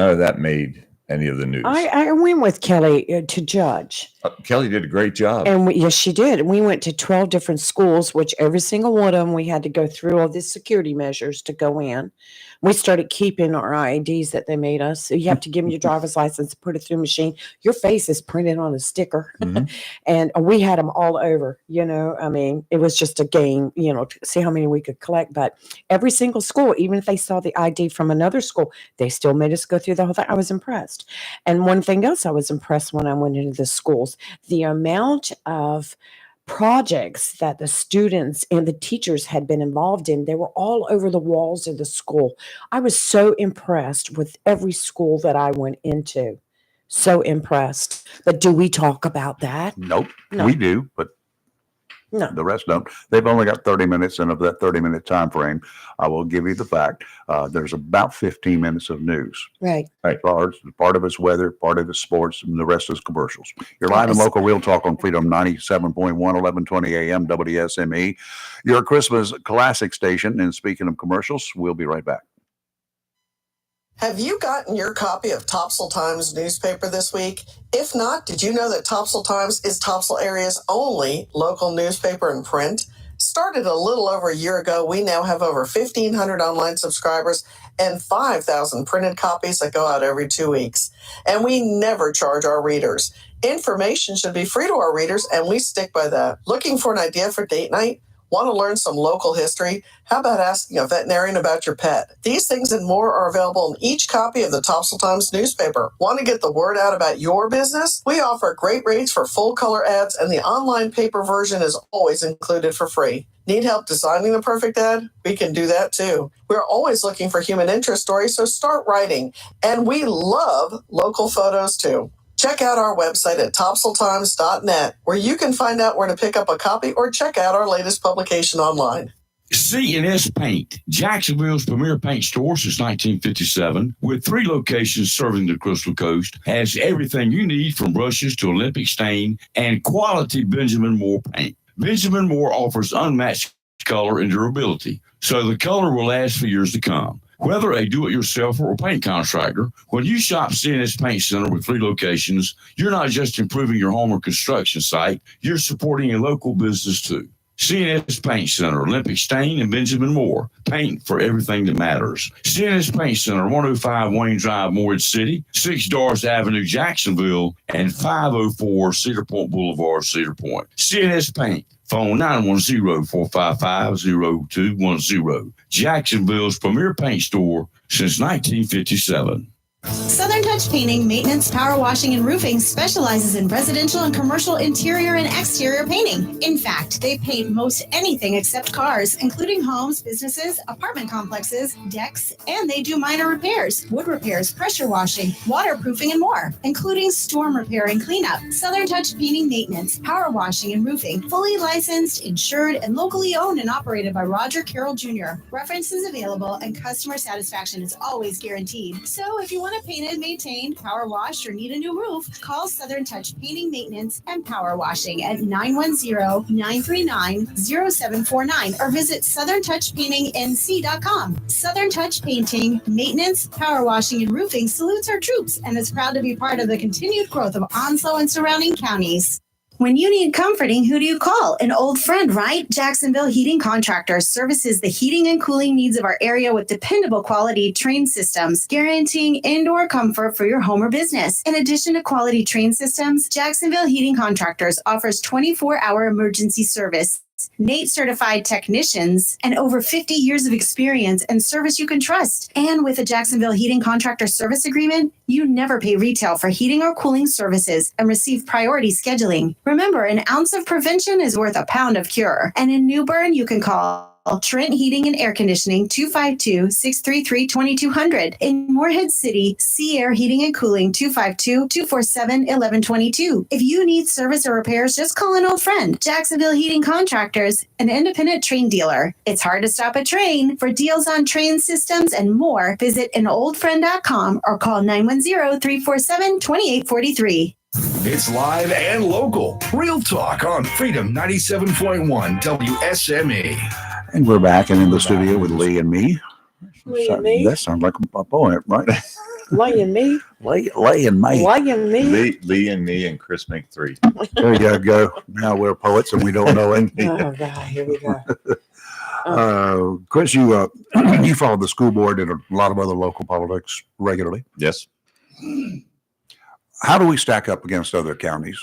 of that made any of the news. I went with Kelly to judge. Kelly did a great job. And yes, she did. We went to 12 different schools, which every single one of them, we had to go through all these security measures to go in. We started keeping our IDs that they made us. So you have to give them your driver's license, put it through a machine. Your face is printed on a sticker. Mhm. And we had them all over, I mean, it was just a game, to see how many we could collect. But every single school, even if they saw the ID from another school, they still made us go through the whole thing. I was impressed. And one thing else I was impressed when I went into the schools, the amount of projects that the students and the teachers had been involved in. They were all over the walls of the school. I was so impressed with every school that I went into. So impressed. But do we talk about that? Nope. No. We do, but No. the rest don't. They've only got 30 minutes, and of that 30-minute time frame, I will give you the fact. There's about 15 minutes of news. Right. Part of it's weather, part of it's sports, and the rest is commercials. You're live and local Real Talk on Freedom 97.1, 1120 AM WSME. Your Christmas classic station. And speaking of commercials, we'll be right back. Have you gotten your copy of Topsail Times newspaper this week? If not, did you know that Topsail Times is Topsail area's only local newspaper in print? Started a little over a year ago, we now have over 1,500 online subscribers and 5,000 printed copies that go out every 2 weeks. And we never charge our readers. Information should be free to our readers, and we stick by that. Looking for an idea for date night? Want to learn some local history? How about asking a veterinarian about your pet? These things and more are available in each copy of the Topsail Times newspaper. Want to get the word out about your business? We offer great rates for full color ads, and the online paper version is always included for free. Need help designing the perfect ad? We can do that too. We're always looking for human interest stories, so start writing. And we love local photos too. Check out our website at topsailtimes.net, where you can find out where to pick up a copy or check out our latest publication online. C&S Paint, Jacksonville's premier paint store since 1957, with 3 locations serving the Crystal Coast, has everything you need from brushes to Olympic stain and quality Benjamin Moore paint. Benjamin Moore offers unmatched color and durability, so the color will last for years to come. Whether a do-it-yourselfer or paint contractor, when you shop C&S Paint Center with 3 locations, you're not just improving your home or construction site, you're supporting a local business too. C&S Paint Center, Olympic Stain, and Benjamin Moore. Paint for everything that matters. C&S Paint Center, 105 Wayne Drive, Morehead City, 6 Dars Avenue, Jacksonville, and 504 Cedar Point Boulevard, Cedar Point. C&S Paint. Phone 910-455-0210. Jacksonville's premier paint store since 1957. Southern Touch Painting, Maintenance, Power Washing, and Roofing specializes in residential and commercial interior and exterior painting. In fact, they paint most anything except cars, including homes, businesses, apartment complexes, decks, and they do minor repairs, wood repairs, pressure washing, waterproofing, and more, including storm repair and cleanup. Southern Touch Painting, Maintenance, Power Washing, and Roofing, fully licensed, insured, and locally owned and operated by Roger Carroll Jr. References available and customer satisfaction is always guaranteed. So if you want to painted, maintained, power washed, or need a new roof, call Southern Touch Painting, Maintenance, and Power Washing at 910-939-0749 or visit southerntouchpaintingnc.com. Southern Touch Painting, Maintenance, Power Washing, and Roofing salutes our troops and is proud to be part of the continued growth of Onslow and surrounding counties. When you need comforting, who do you call? An old friend, right? Jacksonville Heating Contractors services the heating and cooling needs of our area with dependable quality train systems, guaranteeing indoor comfort for your home or business. In addition to quality train systems, Jacksonville Heating Contractors offers 24-hour emergency service, NATE certified technicians, and over 50 years of experience and service you can trust. And with a Jacksonville Heating Contractor Service Agreement, you never pay retail for heating or cooling services and receive priority scheduling. Remember, an ounce of prevention is worth a pound of cure. And in New Bern, you can call Trent Heating and Air Conditioning 252-633-2200. In Morehead City, Sea Air Heating and Cooling 252-247-1122. If you need service or repairs, just call an old friend. Jacksonville Heating Contractors, an independent train dealer. It's hard to stop a train. For deals on train systems and more, visit anoldfriend.com or call 910-347-2843. It's live and local. Real Talk on Freedom 97.1 WSME. And we're back and in the studio with Lee and me. Lee and me? That sounds like a poem, right? Lee and me? Lee and me. Lee and me? Lee and me and Chris make 3. There you go. Now we're poets and we don't know anything. Oh, God, here we go. Chris, you you follow the school board and a lot of other local politics regularly. Yes. How do we stack up against other counties?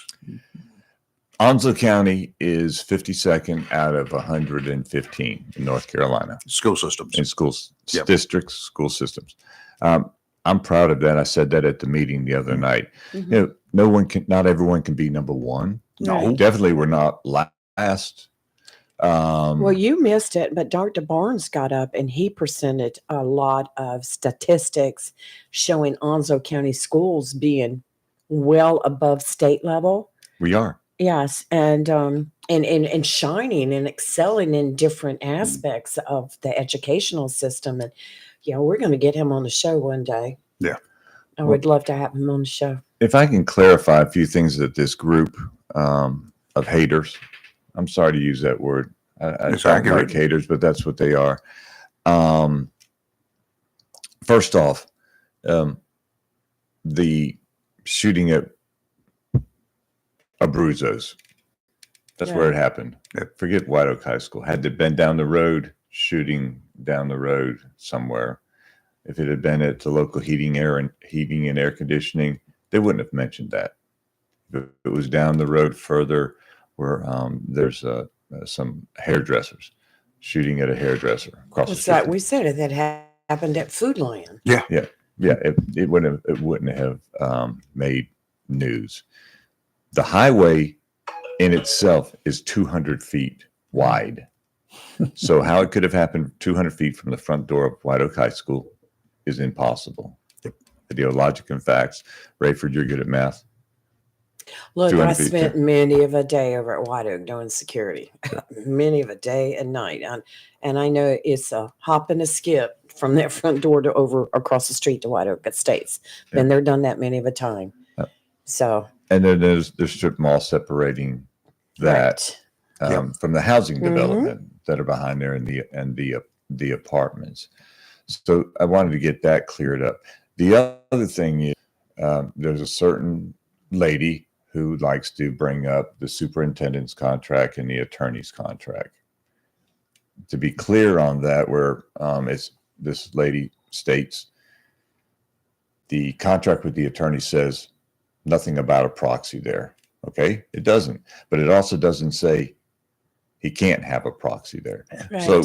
Onslow County is 52nd out of 115 in North Carolina. School systems. In schools, districts, school systems. I'm proud of that. I said that at the meeting the other night. You know, not everyone can be number one. No. Definitely we're not last. Well, you missed it, but Dr. Barnes got up and he presented a lot of statistics showing Onslow County schools being well above state level. We are. Yes, and shining and excelling in different aspects of the educational system. And we're going to get him on the show one day. Yeah, I would love to have him on the show. If I can clarify a few things that this group of haters, I'm sorry to use that word. I don't like haters, but that's what they are. First off, the shooting at Abruzzo's. That's where it happened. Forget White Oak High School. Had it been down the road, shooting down the road somewhere. If it had been at the local heating and air conditioning, they wouldn't have mentioned that. If it was down the road further where there's some hairdressers shooting at a hairdresser across the What's street. that? We said it. That happened at Food Lion. Yeah. It wouldn't have made news. The highway in itself is 200 feet wide. So how it could have happened 200 feet from the front door of White Oak High School is impossible. Video, logic, and facts. Rayford, you're good at math. Look, 200 I feet, spent many of a day over at White Oak doing security, many of a day and night. And I know it's a hop and a skip from that front door to over across the street to White Oak Estates. Been there, done that many of a time. So. And then there's the strip mall separating that from the housing development that are behind there and the apartments. So I wanted to get that cleared up. The other thing is there's a certain lady who likes to bring up the superintendent's contract and the attorney's contract. To be clear on that, where this lady states the contract with the attorney says nothing about a proxy there. Okay, it doesn't, but it also doesn't say he can't have a proxy there. Right. So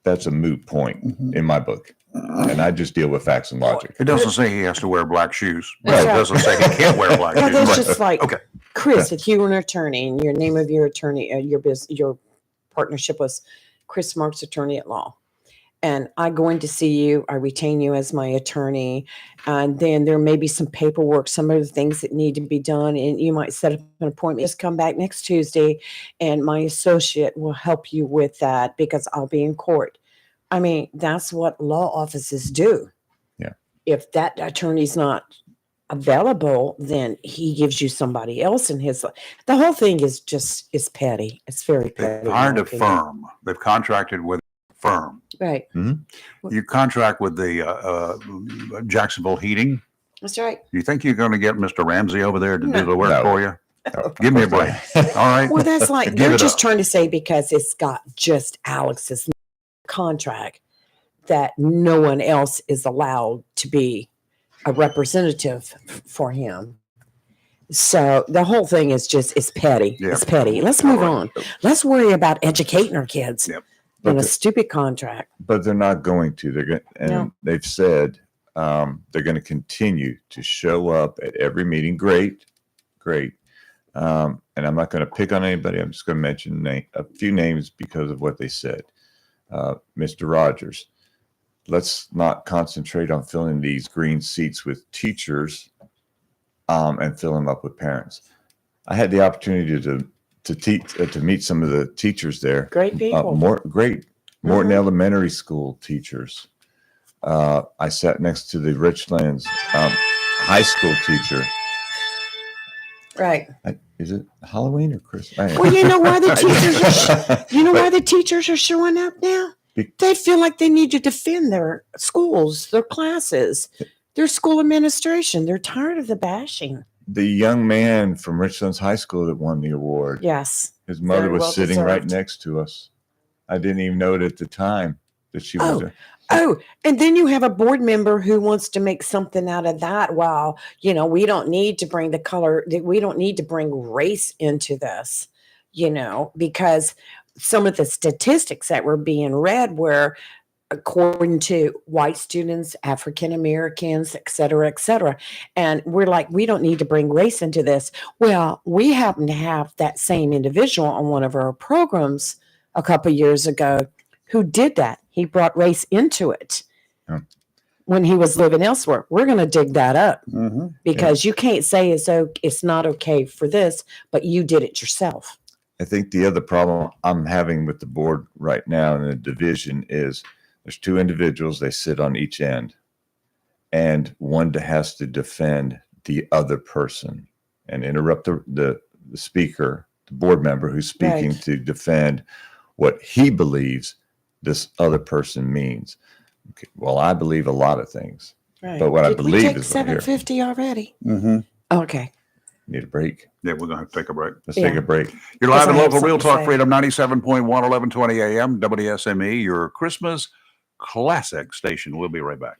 that's a moot point in my book. And I just deal with facts and logic. It doesn't say he has to wear black shoes. That's It right. doesn't say he can't wear black Well, shoes. that's just like, Okay. Chris, if you were an attorney and your name of your attorney, your partnership was Chris Marks, attorney at law. And I go in to see you, I retain you as my attorney. And then there may be some paperwork, some of the things that need to be done. And you might set up an appointment. Just come back next Tuesday and my associate will help you with that because I'll be in court. I mean, that's what law offices do. Yeah. If that attorney's not available, then he gives you somebody else in his. The whole thing is petty. It's very petty. They've hired a firm. They've contracted with a firm. Right. You contract with the Jacksonville Heating. That's right. You think you're going to get Mr. Ramsey over there to do the work No. for you? Give me a break. All right. Well, that's like Give they're it just up. trying to say because it's got just Alex's contract that no one else is allowed to be a representative for him. So the whole thing is it's petty. Yeah. It's petty. Let's move on. Let's worry about educating our kids in a stupid contract. But they're not going to. They're going, and No. they've said they're going to continue to show up at every meeting. Great. And I'm not going to pick on anybody. I'm just going to mention a few names because of what they said. Mr. Rogers, let's not concentrate on filling these green seats with teachers and fill them up with parents. I had the opportunity to meet some of the teachers there. Great people. Morton Elementary School teachers. I sat next to the Richlands high school teacher. Right. Is it Halloween or Christmas? Well, you know why the teachers are showing up now? They feel like they need to defend their schools, their classes, their school administration. They're tired of the bashing. The young man from Richlands High School that won the award. Yes. His mother Very was well sitting right deserved. next to us. I didn't even know it at the time that she was there. Oh, and then you have a board member who wants to make something out of that. Well, we don't need to bring we don't need to bring race into this, because some of the statistics that were being read were according to white students, African Americans, et cetera, et cetera. And we're like, we don't need to bring race into this. Well, we happen to have that same individual on one of our programs a couple of years ago who did that. He brought race into it when he was living elsewhere. We're going to dig that up because you can't say it's not okay for this, but you did it yourself. I think the other problem I'm having with the board right now in the division is there's two individuals, they sit on each end, and one has to defend the other person and interrupt the speaker, the board member who's speaking Right. to defend what he believes this other person means. Okay, well, I believe a lot of things, Right. but what I Did we believe take is what I hear. 750 already? Mm-hmm. Okay. Need a break. Yeah, we're going to have to take a break. Let's take a break. You're Because live and I have local, Real something to Talk say. Freedom 97.1, 1120 AM, WSME, your Christmas classic station. We'll be right back.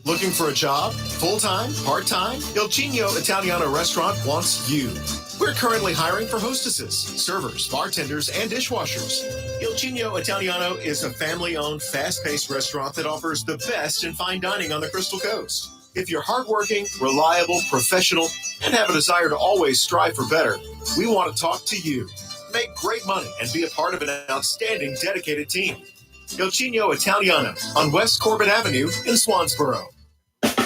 Looking for a job? Full-time? Part-time? Il Cigno Italiano Restaurant wants you. We're currently hiring for hostesses, servers, bartenders, and dishwashers. Il Cigno Italiano is a family-owned, fast-paced restaurant that offers the best in fine dining on the Crystal Coast. If you're hardworking, reliable, professional, and have a desire to always strive for better, we want to talk to you. Make great money and be a part of an outstanding, dedicated team. Il Cigno Italiano on West Corbett Avenue in Swansboro.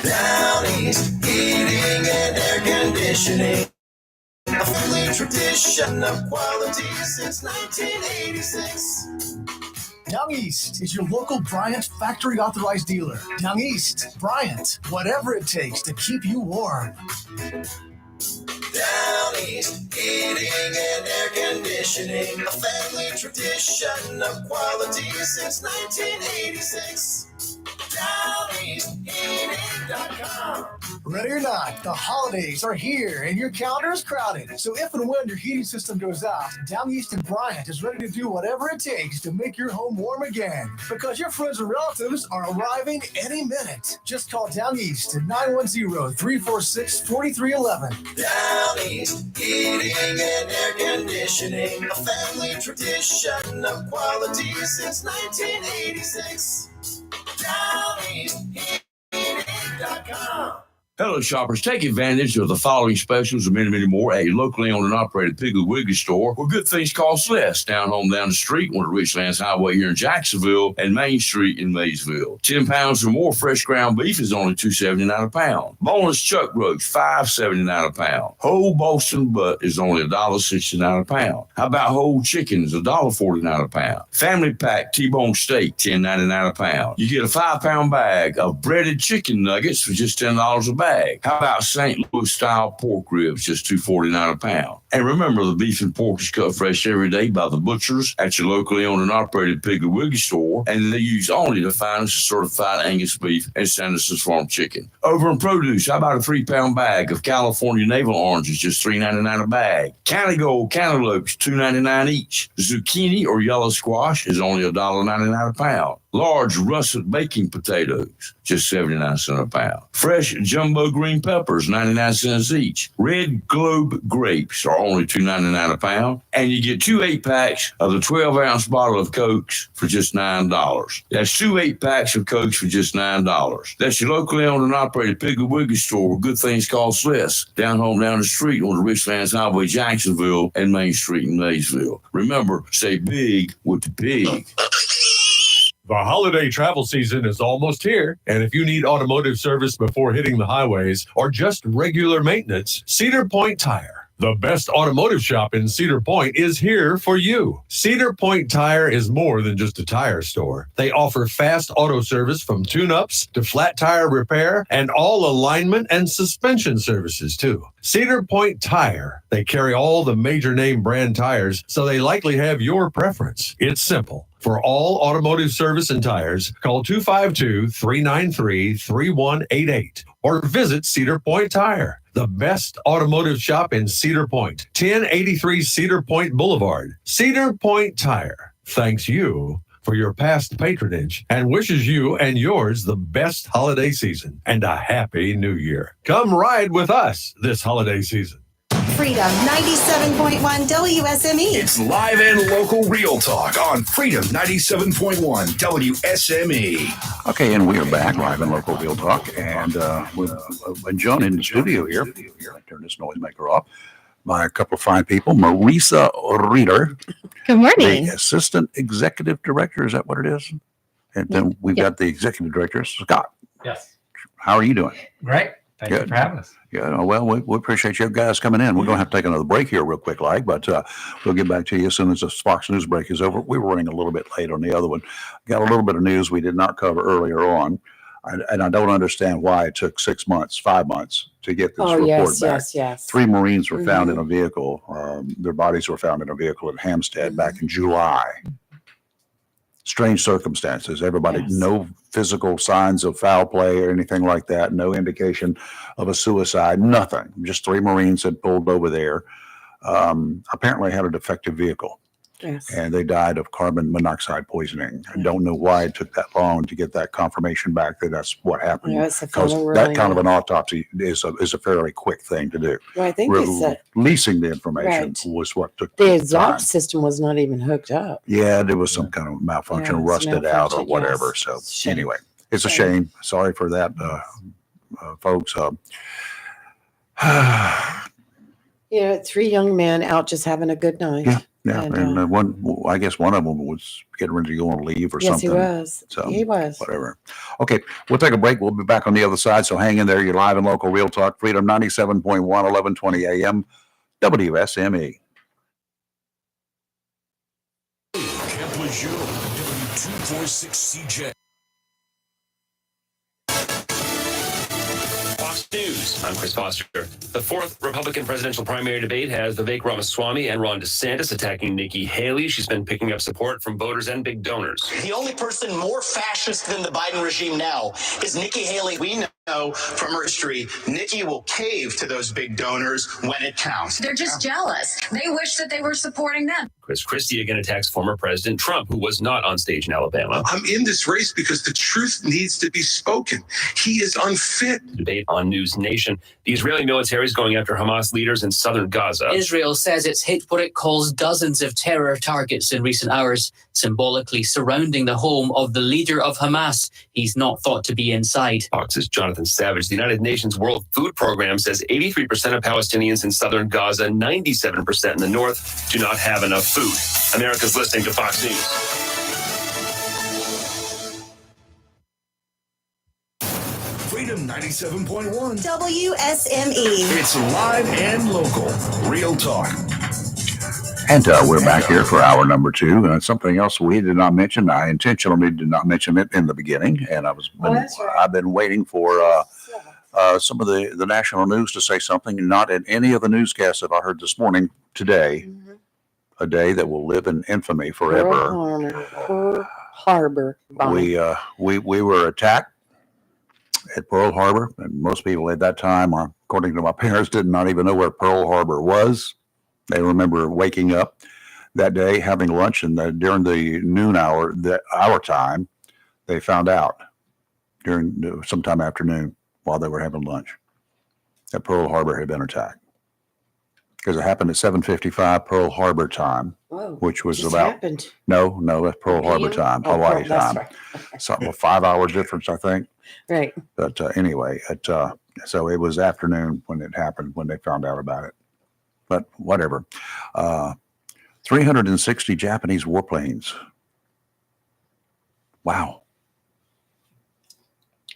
Down East, heating and air conditioning. A family tradition of quality since 1986. Down East is your local Bryant factory authorized dealer. Down East, Bryant, whatever it takes to keep you warm. Down East, heating and air conditioning. A family tradition of quality since 1986. DownEastHeating.com. Ready or not, the holidays are here and your calendar is crowded. So if and when your heating system goes out, Down East and Bryant is ready to do whatever it takes to make your home warm again. Because your friends and relatives are arriving any minute. Just call Down East at 910-346-4311. Down East, heating and air conditioning. A family tradition of quality since 1986. DownEastHeating.com. Hello, shoppers. Take advantage of the following specials and many, many more at your locally owned and operated Piggly Wiggly store, where good things cost less. Down home, down the street, on the Richlands Highway here in Jacksonville, and Main Street in Maysville. 10 pounds or more fresh ground beef is only $2.79 a pound. Boneless chuck roast, $5.79 a pound. Whole Boston butt is only $1.69 a pound. How about whole chickens, $1.49 a pound. Family pack T-bone steak, $10.99 a pound. You get a 5-pound bag of breaded chicken nuggets for just $10 a bag. How about St. Louis style pork ribs, just $2.49 a pound? And remember, the beef and pork is cut fresh every day by the butchers at your locally owned and operated Piggly Wiggly store, and they use only the finest certified Angus beef and Sanderson's Farm chicken. Over in produce, how about a 3-pound bag of California navel oranges, just $3.99 a bag? County Gold cantaloupes, $2.99 each. Zucchini or yellow squash is only $1.99 a pound. Large russet baking potatoes, just 79 cents a pound. Fresh jumbo green peppers, 99 cents each. Red Globe grapes are only $2.99 a pound. And you get 2 8-packs of the 12-ounce bottle of Cokes for just $9. That's 2 8-packs of Cokes for just $9. That's your locally owned and operated Piggly Wiggly store where good things cost less. Down home, down the street on the Richlands Highway, Jacksonville, and Main Street in Maysville. Remember, say big with the pig. The holiday travel season is almost here, and if you need automotive service before hitting the highways or just regular maintenance, Cedar Point Tire, the best automotive shop in Cedar Point, is here for you. Cedar Point Tire is more than just a tire store. They offer fast auto service from tune-ups to flat tire repair and all alignment and suspension services too. Cedar Point Tire, they carry all the major name brand tires, so they likely have your preference. It's simple. For all automotive service and tires, call 252-393-3188 or visit Cedar Point Tire, the best automotive shop in Cedar Point, 1083 Cedar Point Boulevard. Cedar Point Tire thanks you for your past patronage and wishes you and yours the best holiday season and a happy new year. Come ride with us this holiday season. Freedom 97.1 WSME. It's live and local real talk on Freedom 97.1 WSME. Okay, and we are back live in local real talk, and with Joan in the studio here. I turn this noisemaker off. By a couple of fine people, Marisa Reeder. Good morning. The Assistant Executive Director, is that what it is? And then we've got the Executive Director, Scott. Yes. How are you doing? Great. Thank you for having us. Yeah, well, we appreciate you guys coming in. We're going to have to take another break here real quick, but we'll get back to you as soon as the Fox News break is over. We were running a little bit late on the other one. Got a little bit of news we did not cover earlier on, and I don't understand why it took 5 months to get this report back. Yes. 3 Marines were found in a vehicle. Their bodies were found in a vehicle in Hampstead back in July. Strange circumstances. Everybody, no physical signs of foul play or anything like that. No indication of a suicide. Nothing. Just 3 Marines had pulled over there. Apparently had a defective vehicle. Yes. and they died of carbon monoxide poisoning. I don't know why it took that long to get that confirmation back that that's what happened. Yeah, it's a Because final that ruling, kind of yeah. an autopsy is a fairly quick thing to do. Well, I think it's that Releasing the information Right. was what took the time. exhaust system was not even hooked up. Yeah, there was some kind of malfunction, Yeah, it's rusted out or malfunction, whatever. yes. So Shame. anyway, it's a Shame. shame. Sorry for that, folks. Yeah, 3 young men out just having a good night. Yeah, and I guess one of them was getting ready to go on leave or Yes, something. he was. So He was. whatever. Okay, we'll take a break. We'll be back on the other side. So hang in there. You're live and local, Real Talk, Freedom 97.1, 1120 AM, WSME. Camp Lejeune, W246 CJ. Fox News. I'm Chris Foster. The fourth Republican presidential primary debate has Vivek Ramaswamy and Ron DeSantis attacking Nikki Haley. She's been picking up support from voters and big donors. The only person more fascist than the Biden regime now is Nikki Haley. We know from her history, Nikki will cave to those big donors when it counts. They're just jealous. They wish that they were supporting them. Chris Christie again attacks former President Trump, who was not on stage in Alabama. I'm in this race because the truth needs to be spoken. He is unfit. Debate on News Nation. The Israeli military is going after Hamas leaders in southern Gaza. Israel says it's hit what it calls dozens of terror targets in recent hours, symbolically surrounding the home of the leader of Hamas. He's not thought to be inside. Fox's Jonathan Savage. The United Nations World Food Program says 83% of Palestinians in southern Gaza, 97% in the north, do not have enough food. America's listening to Fox News. Freedom 97.1. WSME. It's live and local. Real Talk. And we're back here for hour number 2. And something else we did not mention. I intentionally did not mention it in the beginning. And I've been waiting for some of the national news to say something. Not in any of the newscasts that I heard this morning today. A day that will live in infamy forever. Pearl Harbor bombing. We were attacked at Pearl Harbor, and most people at that time, according to my parents, did not even know where Pearl Harbor was. They remember waking up that day, having lunch, and during the noon hour, our time, they found out during sometime afternoon while they were having lunch that Pearl Harbor had been attacked. Because it happened at 7:55 Pearl Harbor time, which was about happened. No, that's Pearl Harbor time, Hawaii that's time. right. Something 5 hours difference, I think. Right. But anyway, so it was afternoon when it happened, when they found out about it. But whatever. 360 Japanese warplanes. Wow.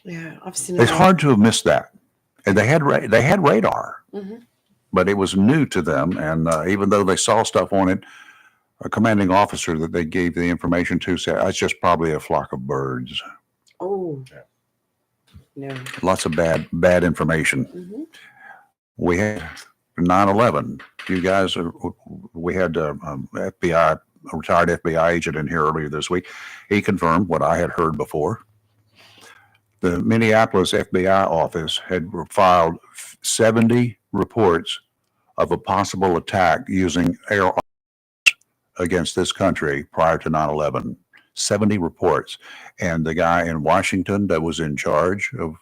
Yeah, I've seen It's hard to have missed that. And they had radar. Mm-hmm. But it was new to them. And even though they saw stuff on it, a commanding officer that they gave the information to said, it's just probably a flock of birds. Oh, no. Lots of bad information. Mm-hmm. We had 9/11. You guys, we had FBI, a retired FBI agent in here earlier this week. He confirmed what I had heard before. The Minneapolis FBI office had filed 70 reports of a possible attack using air arms against this country prior to 9/11. 70 reports. And the guy in Washington that was in charge of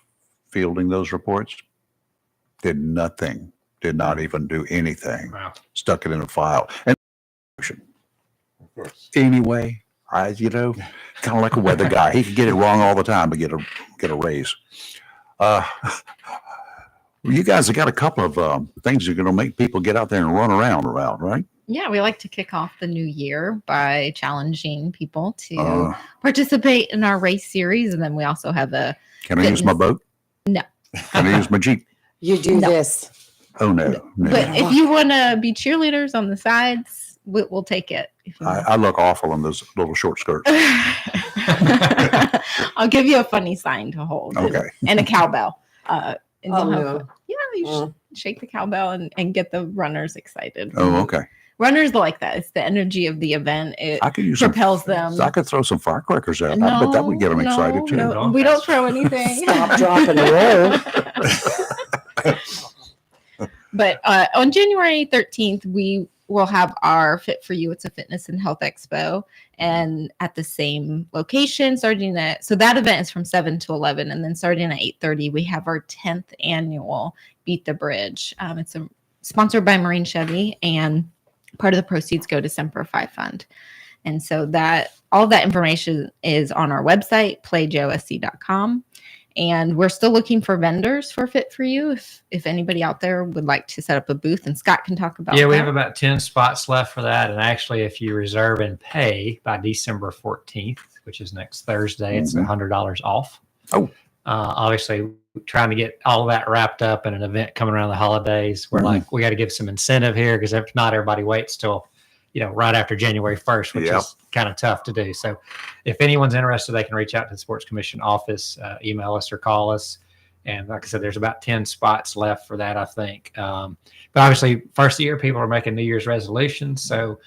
fielding those reports did nothing, did not even do anything. Wow. Stuck it in a file. And Of course. anyway, kind of like a weather guy. He could get it wrong all the time, but get a raise. You guys have got a couple of things you're going to make people get out there and run around, right? Yeah, we like to kick off the new year by challenging people to participate in our race series. And then we also have a Can I use my boat? No. Can I use my Jeep? You do this. Oh, no. But if you want to be cheerleaders on the sides, we'll take it. I look awful in those little short skirts. I'll give you a funny sign to hold. Okay. And a cowbell. And you'll have, no. you should shake the cowbell and get the runners excited. Oh, okay. Runners like that. It's the energy of the event. It I could use propels them. I could throw some firecrackers out. I bet that would get them excited too. No, we don't throw anything. Stop, drop, and roll. But on January 13th, we we'll have our Fit for You. It's a fitness and health expo, and at the same location, starting at, so that event is from 7 to 11, and then starting at 8:30, we have our 10th annual Beat the Bridge. It's sponsored by Marine Chevy, and part of the proceeds go to Semper Fi Fund. And so that all that information is on our website, playjosc.com. And we're still looking for vendors for Fit for You. If anybody out there would like to set up a booth, and Scott can talk about Yeah, we that. have about 10 spots left for that. And actually, if you reserve and pay by December 14th, which is next Thursday, it's $100 off. Oh. Obviously, trying to get all of that wrapped up in an event coming around the holidays. We're like, we got to give some incentive here, because if not, everybody waits till, right after January 1st, which is kind of tough to do. So if anyone's interested, they can reach out to the Sports Commission office, email us or call us. And like I said, there's about 10 spots left for that, I think. But obviously, first of the year, people are making New Year's resolutions. So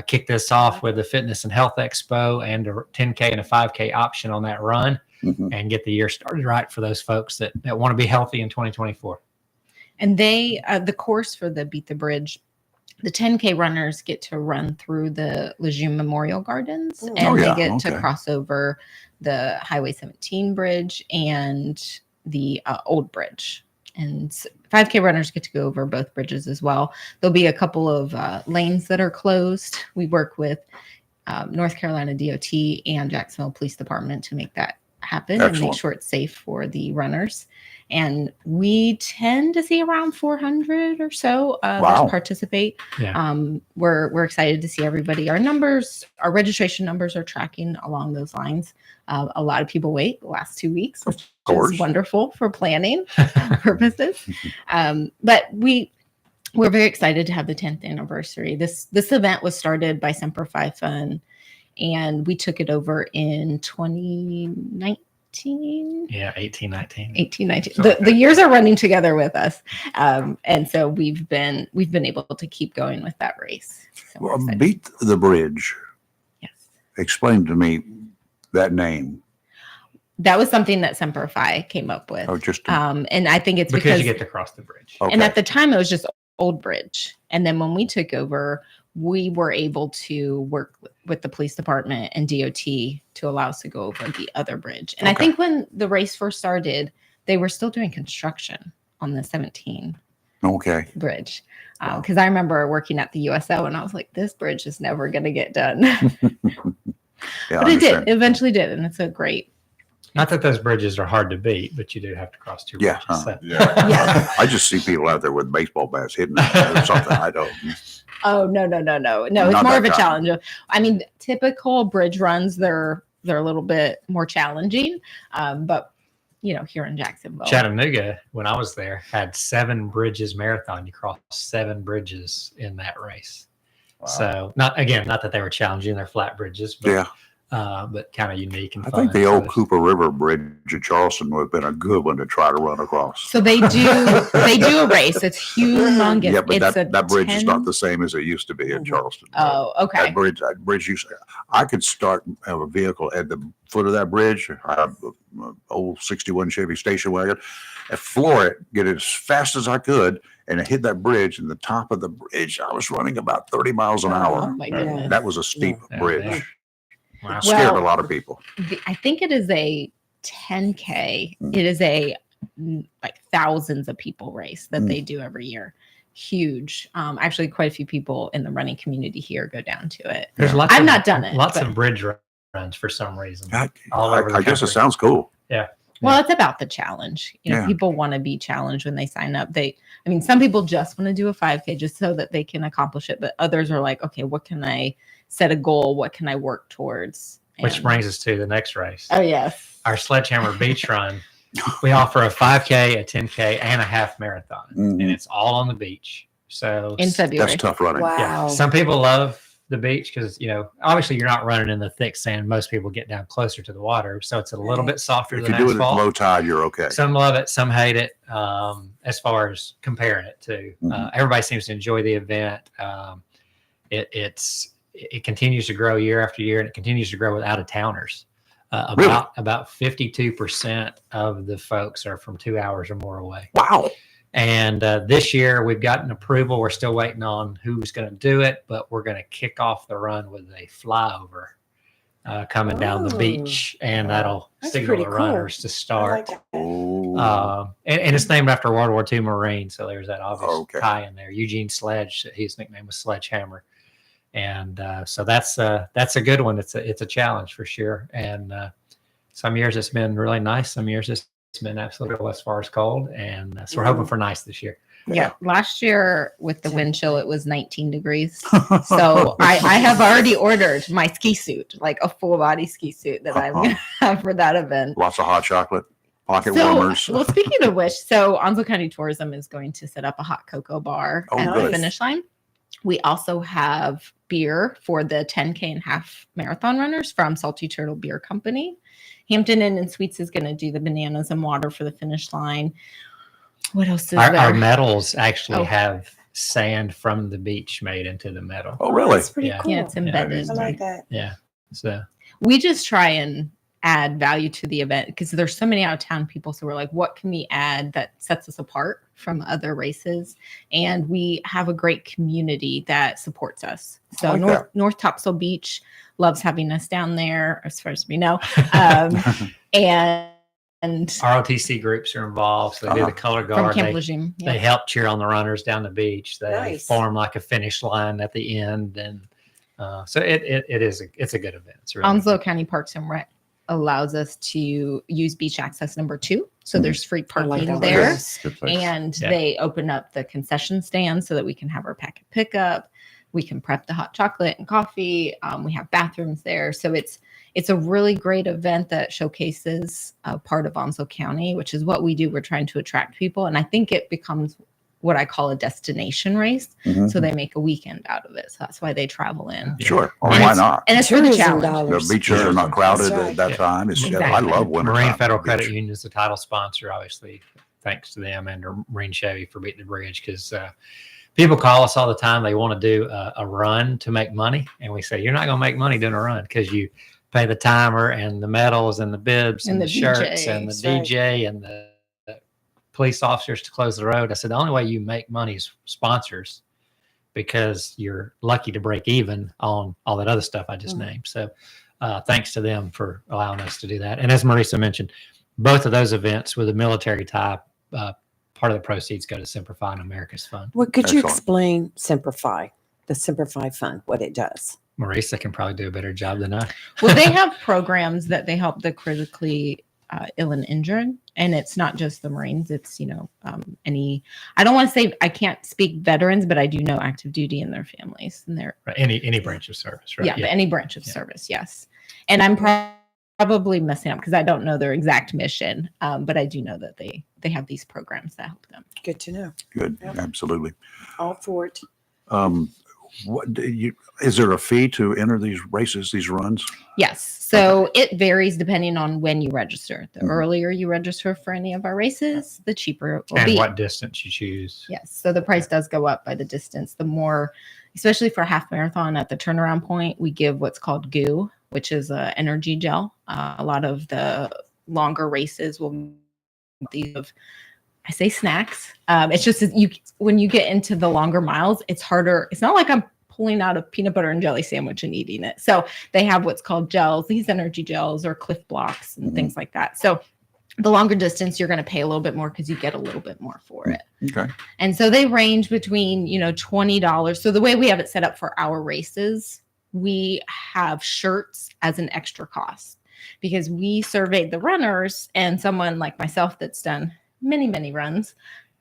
kick this off with the Fitness and Health Expo and a 10K and a 5K option on that run, and get the year started right for those folks that want to be healthy in 2024. And they, the course for the Beat the Bridge, the 10K runners get to run through the Lejeune Memorial Gardens, and they get to cross over the Highway 17 bridge and the Old Bridge. And 5K runners get to go over both bridges as well. There'll be a couple of lanes that are closed. We work with North Carolina DOT and Jacksonville Police Department to make that happen and make sure it's safe for the runners. And we tend to see around 400 or so that participate. Yeah. We're excited to see everybody. Our registration numbers are tracking along those lines. A lot of people wait the last 2 weeks, which is wonderful for planning purposes. But we're very excited to have the 10th anniversary. This event was started by Semper Fi Fund, and we took it over in 2019. 18, 19. The years are running together with us, and so we've been able to keep going with that race. So Beat the Bridge. Yes. Explain to me that name. That was something that Semper Fi came up with. And I think it's because you get to cross the bridge. And at the time, it was just Old Bridge, and then when we took over, we were able to work with the police department and DOT to allow us to go over the other bridge. And I think when the race first started, they were still doing construction on the 17 bridge. Because I remember working at the USO, and I was like, this bridge is never going to get done. But it did. It eventually did. And it's a great. Not that those bridges are hard to beat, but you do have to cross two bridges. So. I just see people out there with baseball bats hitting it or something. I don't. Oh, no. It's more of a challenge. I mean, typical bridge runs, they're a little bit more challenging. But, here in Jacksonville. Chattanooga, when I was there, had 7 bridges marathon. You crossed 7 bridges in that race. Wow. So not that they were challenging, they're flat bridges, but but kind of unique and fun. I think the old Cooper River Bridge at Charleston would have been a good one to try to run across. So they do a race. It's humongous. Yeah, but that bridge is not the same as it used to be at Charleston. Oh, okay. That bridge I could have a vehicle at the foot of that bridge. I have an old 61 Chevy station wagon, and floor it, get it as fast as I could, and I hit that bridge. And the top of the bridge, I was running about 30 miles an hour. Oh my goodness. That was a steep bridge. Yeah. Wow. Scared a lot of people. I think it is a 10K. It is a thousands of people race that they do every year. Huge. Actually, quite a few people in the running community here go down to it. I've not done it. Lots of bridge runs for some reason. I guess it sounds cool. Yeah. Well, it's about the challenge. People want to be challenged when they sign up. Some people just want to do a 5K just so that they can accomplish it. But others are like, okay, what can I set a goal? What can I work towards? Which brings us to the next race. Oh, yes. Our Sledgehammer Beach Run. We offer a 5K, a 10K, and a half marathon. And it's all on the beach. So in February. That's tough running. Wow. Yeah. Some people love the beach because, obviously you're not running in the thick sand. Most people get down closer to the water. So it's a little bit softer than asphalt. If you do it at low tide, you're okay. Some love it. Some hate it. As far as comparing it to, everybody seems to enjoy the event. It continues to grow year after year, and it continues to grow with out-of-towners. About 52% of the folks are from 2 hours or more away. Wow. And this year we've gotten approval. We're still waiting on who's going to do it, but we're going to kick off the run with a flyover coming down the beach, and that'll signal the runners to start. And it's named after a World War II Marine, so there's that obvious tie in there. Eugene Sledge, his nickname was Sledgehammer, and so that's a good one. It's a challenge for sure. And some years it's been really nice. Some years it's been absolutely as far as cold, and so we're hoping for nice this year. Yeah, last year with the wind chill, it was 19 degrees. So I have already ordered my ski suit, like a full body ski suit that I'm going to have for that event. Lots of hot chocolate, pocket warmers. Well, speaking of which, so Onslow County Tourism is going to set up a hot cocoa bar at the finish line. We also have beer for the 10K and half marathon runners from Salty Turtle Beer Company. Hampton Inn and Suites is going to do the bananas and water for the finish line. What else is there? Our medals actually have sand from the beach made into the medal. Oh, really? That's pretty cool. Yeah, it's embedded. I like that. Yeah. So we just try and add value to the event because there's so many out of town people. So we're like, what can we add that sets us apart from other races? And we have a great community that supports us. So North Topsail Beach loves having us down there, as far as we know. And ROTC groups are involved. So they do the color guard. From Camp Lejeune, They help cheer on the runners down the beach. They form like a finish line at the end, and so it's a good event. It's really Onslow County Parks and Rec allows us to use beach access number 2. So there's free parking there, and they open up the concession stand so that we can have our packet pickup. We can prep the hot chocolate and coffee. We have bathrooms there, so it's a really great event that showcases a part of Onslow County, which is what we do. We're trying to attract people. And I think it becomes what I call a destination race. Mm-hmm. So they make a weekend out of it. So that's why they travel in. Sure. Or why not? And it's for the challenge. The beaches are not crowded at that time. It's I love winter. Marine Federal Credit Union is the title sponsor, obviously. Thanks to them and Marine Chevy for beating the bridge, because people call us all the time. They want to do a run to make money. And we say, you're not going to make money doing a run because you pay the timer and the medals and the bibs and the shirts DJ, and the DJ and the police officers to close the road. I said, the only way you make money is sponsors, because you're lucky to break even on all that other stuff I just named. So thanks to them for allowing us to do that. And as Marisa mentioned, both of those events with a military tie, part of the proceeds go to Simplify and America's Fund. Well, could you explain Simplify, the Simplify Fund, what it does? Marisa can probably do a better job than I. Well, they have programs that they help the critically ill and injured, and it's not just the Marines. It's any. I don't want to say, I can't speak veterans, but I do know active duty and their families and their any branch of service, right? Yeah, but any branch of service, yes. And I'm probably messing up because I don't know their exact mission, but I do know that they have these programs that help them. Good to know. Good, absolutely. All for it. Is there a fee to enter these races, these runs? Yes. So it varies depending on when you register. The earlier you register for any of our races, the cheaper it will be. And what distance you choose. Yes. So the price does go up by the distance. The more, especially for a half marathon at the turnaround point, we give what's called GOO, which is an energy gel. A lot of the longer races will these of, I say snacks. It's just when you get into the longer miles, it's harder. It's not like I'm pulling out a peanut butter and jelly sandwich and eating it. So they have what's called gels, these energy gels or Cliff Blocks and things like that. So the longer distance, you're going to pay a little bit more because you get a little bit more for it. Okay. And so they range between, $20. So the way we have it set up for our races, we have shirts as an extra cost because we surveyed the runners, and someone like myself that's done many, many runs,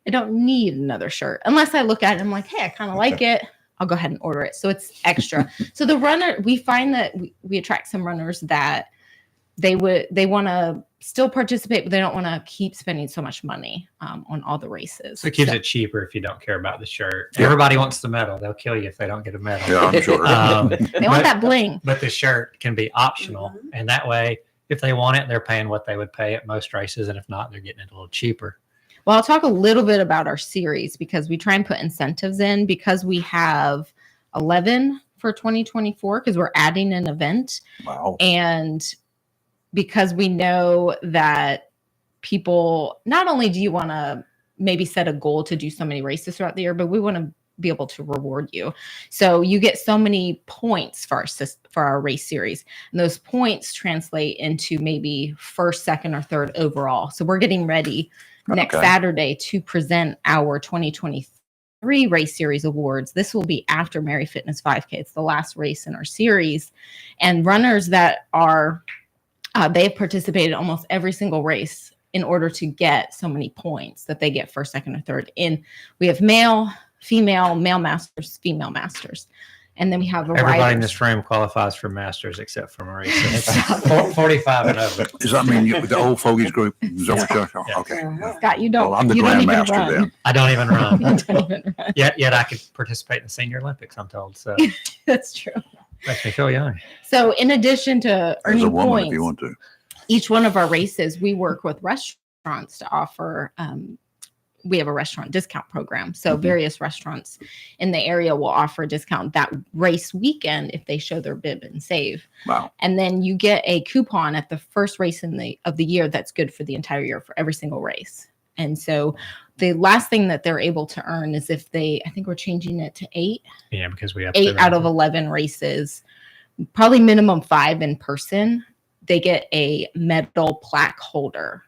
I don't need another shirt unless I look at it and I'm like, hey, I kind of like it. I'll go ahead and order it. So it's extra. So the runner, we find that we attract some runners that they want to still participate, but they don't want to keep spending so much money on all the races. So it keeps it cheaper if you don't care about the shirt. Yeah. Everybody wants the medal. They'll kill you if they don't get a medal. Yeah, I'm sure. They want that bling. But the shirt can be optional. And that way, if they want it, they're paying what they would pay at most races. And if not, they're getting it a little cheaper. Well, I'll talk a little bit about our series because we try and put incentives in because we have 11 for 2024 because we're adding an event. Wow. And because we know that people, not only do you want to maybe set a goal to do so many races throughout the year, but we want to be able to reward you. So you get so many points for our race series, and those points translate into maybe first, second, or third overall. So we're getting ready next Saturday to present our 2023 race series awards. This will be after Mary Fitness 5K. It's the last race in our series, and runners that are they have participated in almost every single race in order to get so many points that they get first, second, or third. And we have male, female, male masters, female masters. And then we have everybody in this room qualifies for masters except for Marie. So it's 45 and over. Does that mean the old fogies group? Is that what you're, okay. Scott, you don't. Well, I'm the you don't even grandmaster run. then. I don't even run. You don't even run. Yet I could participate in the Senior Olympics, I'm told. So That's true. makes me feel young. So in addition to As a earning woman, points, if you want to. each one of our races, we work with restaurants to offer. We have a restaurant discount program. So various restaurants in the area will offer a discount that race weekend if they show their bib and save. Wow. And then you get a coupon at the first race of the year that's good for the entire year for every single race. And so the last thing that they're able to earn is if I think we're changing it to 8. Yeah, because we have 8 out of 11 races, probably minimum 5 in person, they get a medal plaque holder.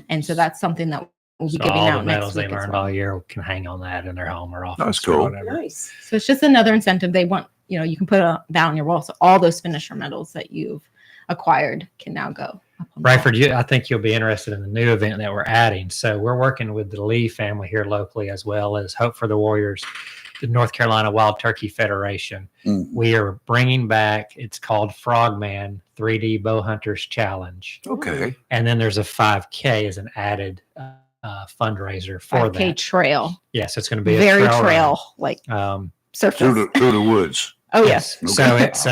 And so that's something that we'll be So giving all out the next medals they week as learned well. all year can hang on that in their home or office. That's or cool. whatever. Nice. So it's just another incentive. They want, you can put that on your wall. So all those finisher medals that you've acquired can now go up on the wall. Rayford, I think you'll be interested in the new event that we're adding. So we're working with the Lee family here locally, as well as Hope for the Warriors, the North Carolina Wild Turkey Federation. We are bringing back, it's called Frogman 3D Bow Hunters Challenge. Okay. And then there's a 5K as an added fundraiser for 5K that. trail. Yes, it's going to be a Very trail trail, run. like surface. Through the woods. Oh, yes. So it's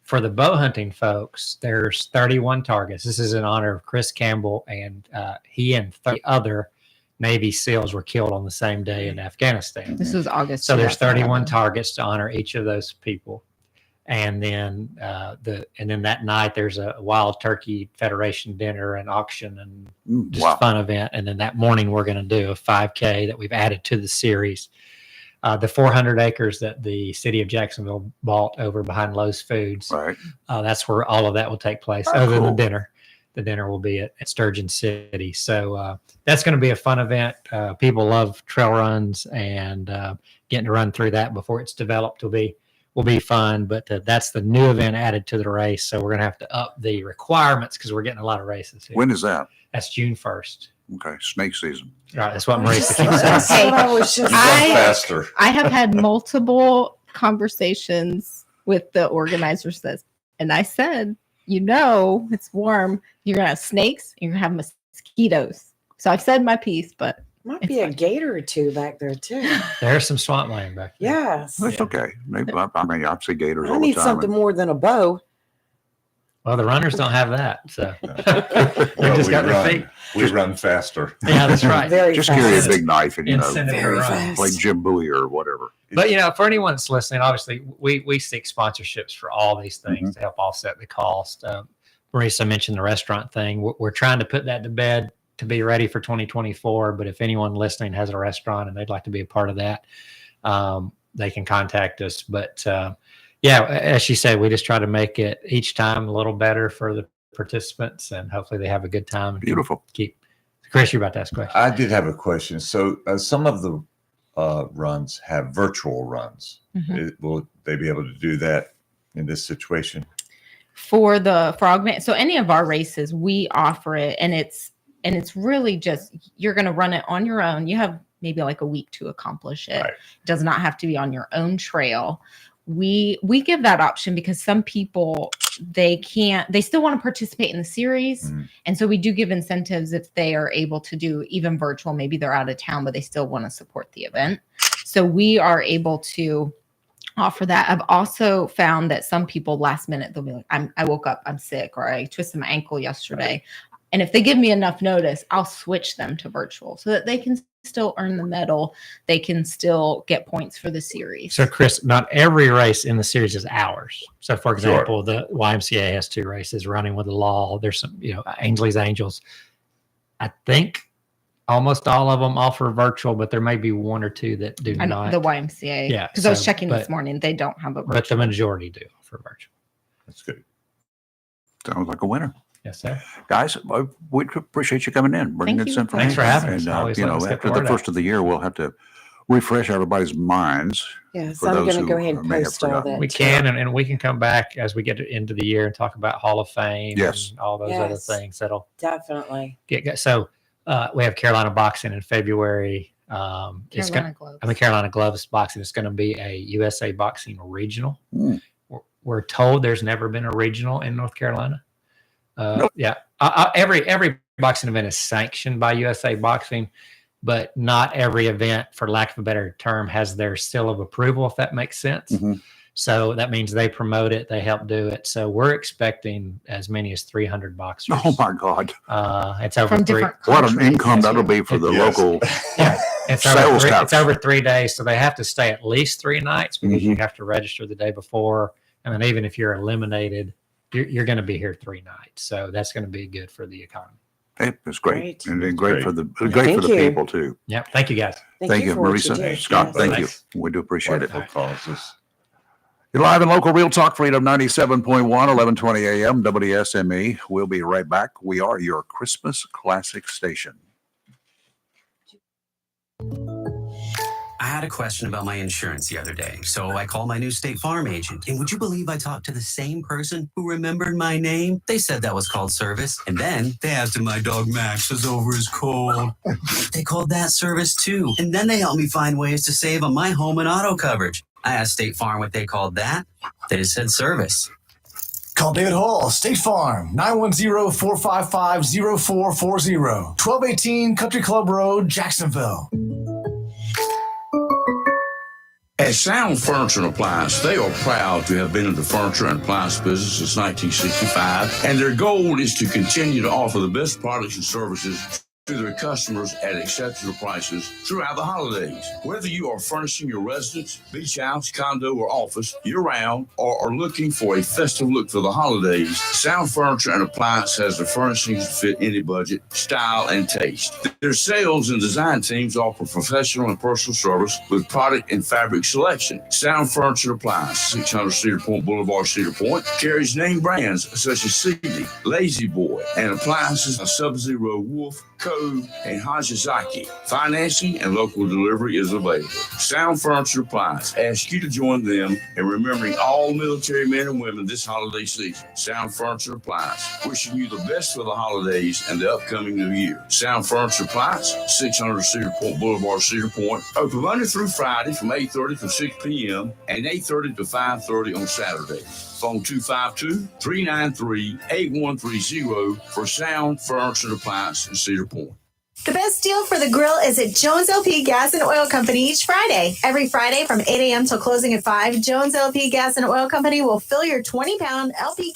for the bow hunting folks, there's 31 targets. This is in honor of Chris Campbell, and he and 30 other Navy SEALs were killed on the same day in Afghanistan. This was August. So there's 31 2011. targets to honor each of those people. And then that night there's a Wild Turkey Federation dinner and auction and just wow. fun event. And then that morning we're going to do a 5K that we've added to the series. The 400 acres that the city of Jacksonville bought over behind Lowe's Foods. Right. That's where all of that will take place. Oh, other than cool. the dinner. The dinner will be at Sturgeon City. So that's going to be a fun event. People love trail runs, and getting to run through that before it's developed will be fun. But that's the new event added to the race. So we're going to have to up the requirements because we're getting a lot of races here. When is that? That's June 1st. Okay. Snake season. All right, that's what Marisa keeps That's saying. what I was just Faster. I have had multiple conversations with the organizers this, and I said, it's warm. You're gonna have snakes. You're gonna have mosquitoes. So I've said my piece, but Might be a gator or two back there too. There's some swamp land back there. Yes. That's okay. Maybe, I mean, I see gators I all the need time. something more than a bow. Well, the runners don't have that. So they Well, just got their run. feet. We run faster. Yeah, that's right. Very Just fast. carry a big knife and, Incentive Very to run. fast. play Jim Bowie or whatever. But for anyone that's listening, obviously we seek sponsorships for all these things to help offset the cost. Marisa mentioned the restaurant thing. We're trying to put that to bed to be ready for 2024. But if anyone listening has a restaurant and they'd like to be a part of that, they can contact us. But as she said, we just try to make it each time a little better for the participants, and hopefully they have a good time. And Beautiful. Chris, you're about to ask a question. I did have a question. So some of the runs have virtual runs. Will they be able to do that in this situation? for the Frogman, so any of our races, we offer it, and it's really just, you're going to run it on your own. You have maybe like a week to accomplish it. Right. It does not have to be on your own trail. We give that option because some people, they still want to participate in the series. Mm-hmm. And so we do give incentives if they are able to do even virtual. Maybe they're out of town, but they still want to support the event. So we are able to offer that. I've also found that some people last minute, they'll be like, I woke up, I'm sick, or I twisted my ankle yesterday. Right. And if they give me enough notice, I'll switch them to virtual so that they can still earn the medal. They can still get points for the series. So, Chris, not every race in the series is ours. So, for example, the YMCA has 2 races, Running with the Law. There's some, Ainsley's Angels. I think Almost all of them offer virtual, but there may be one or two that do I know not. the YMCA. Yeah, because I was so- checking this but- morning. They don't have a virtual. But the majority do offer virtual. That's good. Sounds like a winner. Yes, sir. Guys, we appreciate you coming in, bringing Thank this you. information. Thanks for having us. And, Always you let know, us get after the the word first out. of the year, we'll have to refresh everybody's minds. Yes, for I'm those going to who go ahead and may have post all forgotten. that. We can, and we can come back as we get into the year and talk about Hall of Fame Yes. and all those other Yes. things that'll Definitely. get. So we have Carolina Boxing in February. It's Carolina going. Gloves. I mean, Carolina Gloves Boxing is going to be a USA Boxing regional. Mm. We're told there's never been a regional in North Carolina. Nope. Yeah, every boxing event is sanctioned by USA Boxing, but not every event, for lack of a better term, has their seal of approval, if that makes sense. Mhm. So that means they promote it, they help do it. So we're expecting as many as 300 boxers. Oh my God. It's over From three. different What an countries. income that'll be for the Yes. local. Yeah, it's over, Sales three, tax. it's over 3 days. So they have to stay at least 3 nights because Mm-hmm. you have to register the day before. And then even if you're eliminated, you're going to be here 3 nights. So that's going to be good for the economy. It was great. Great. And then great Great. for the Thank for the you. people too. Yep. Thank you, guys. Thank you, for what Marisa. do. Scott, Yes. thank Thanks. you. We do appreciate it. Wonderful causes. You're live and local, Real Talk Freedom 97.1, 1120 AM, WSME. We'll be right back. We are your Christmas classic station. I had a question about my insurance the other day, so I called my new State Farm agent. And would you believe I talked to the same person who remembered my name? They said that was called service. And then they asked if my dog Max was over his cold. They called that service too. And then they helped me find ways to save on my home and auto coverage. I asked State Farm what they called that. They just said service. Call David Hall, State Farm, 910-455-0440, 1218 Country Club Road, Jacksonville. At Sound Furniture and Appliance, they are proud to have been in the furniture and appliance business since 1965, and their goal is to continue to offer the best products and services to their customers at exceptional prices throughout the holidays. Whether you are furnishing your residence, beach house, condo, or office year-round, or are looking for a festive look for the holidays, Sound Furniture and Appliance has the furnishings to fit any budget, style, and taste. Their sales and design teams offer professional and personal service with product and fabric selection. Sound Furniture and Appliance, 600 Cedar Point Boulevard, Cedar Point, carries name brands such as Sealy, Lazy Boy, and appliances of Sub-Zero, Wolf, Code, and Hajizaki. Financing and local delivery is available. Sound Furniture Appliance asks you to join them in remembering all military men and women this holiday season. Sound Furniture Appliance, wishing you the best for the holidays and the upcoming new year. Sound Furniture Appliance, 600 Cedar Point Boulevard, Cedar Point, open Monday through Friday from 8:30 to 6 p.m. and 8:30 to 5:30 on Saturday. Phone 252-393-8130 for Sound Furniture and Appliance in Cedar Point. The best deal for the grill is at Jones LP Gas and Oil Company each Friday. Every Friday from 8 a.m. till closing at 5, Jones LP Gas and Oil Company will fill your 20-pound LP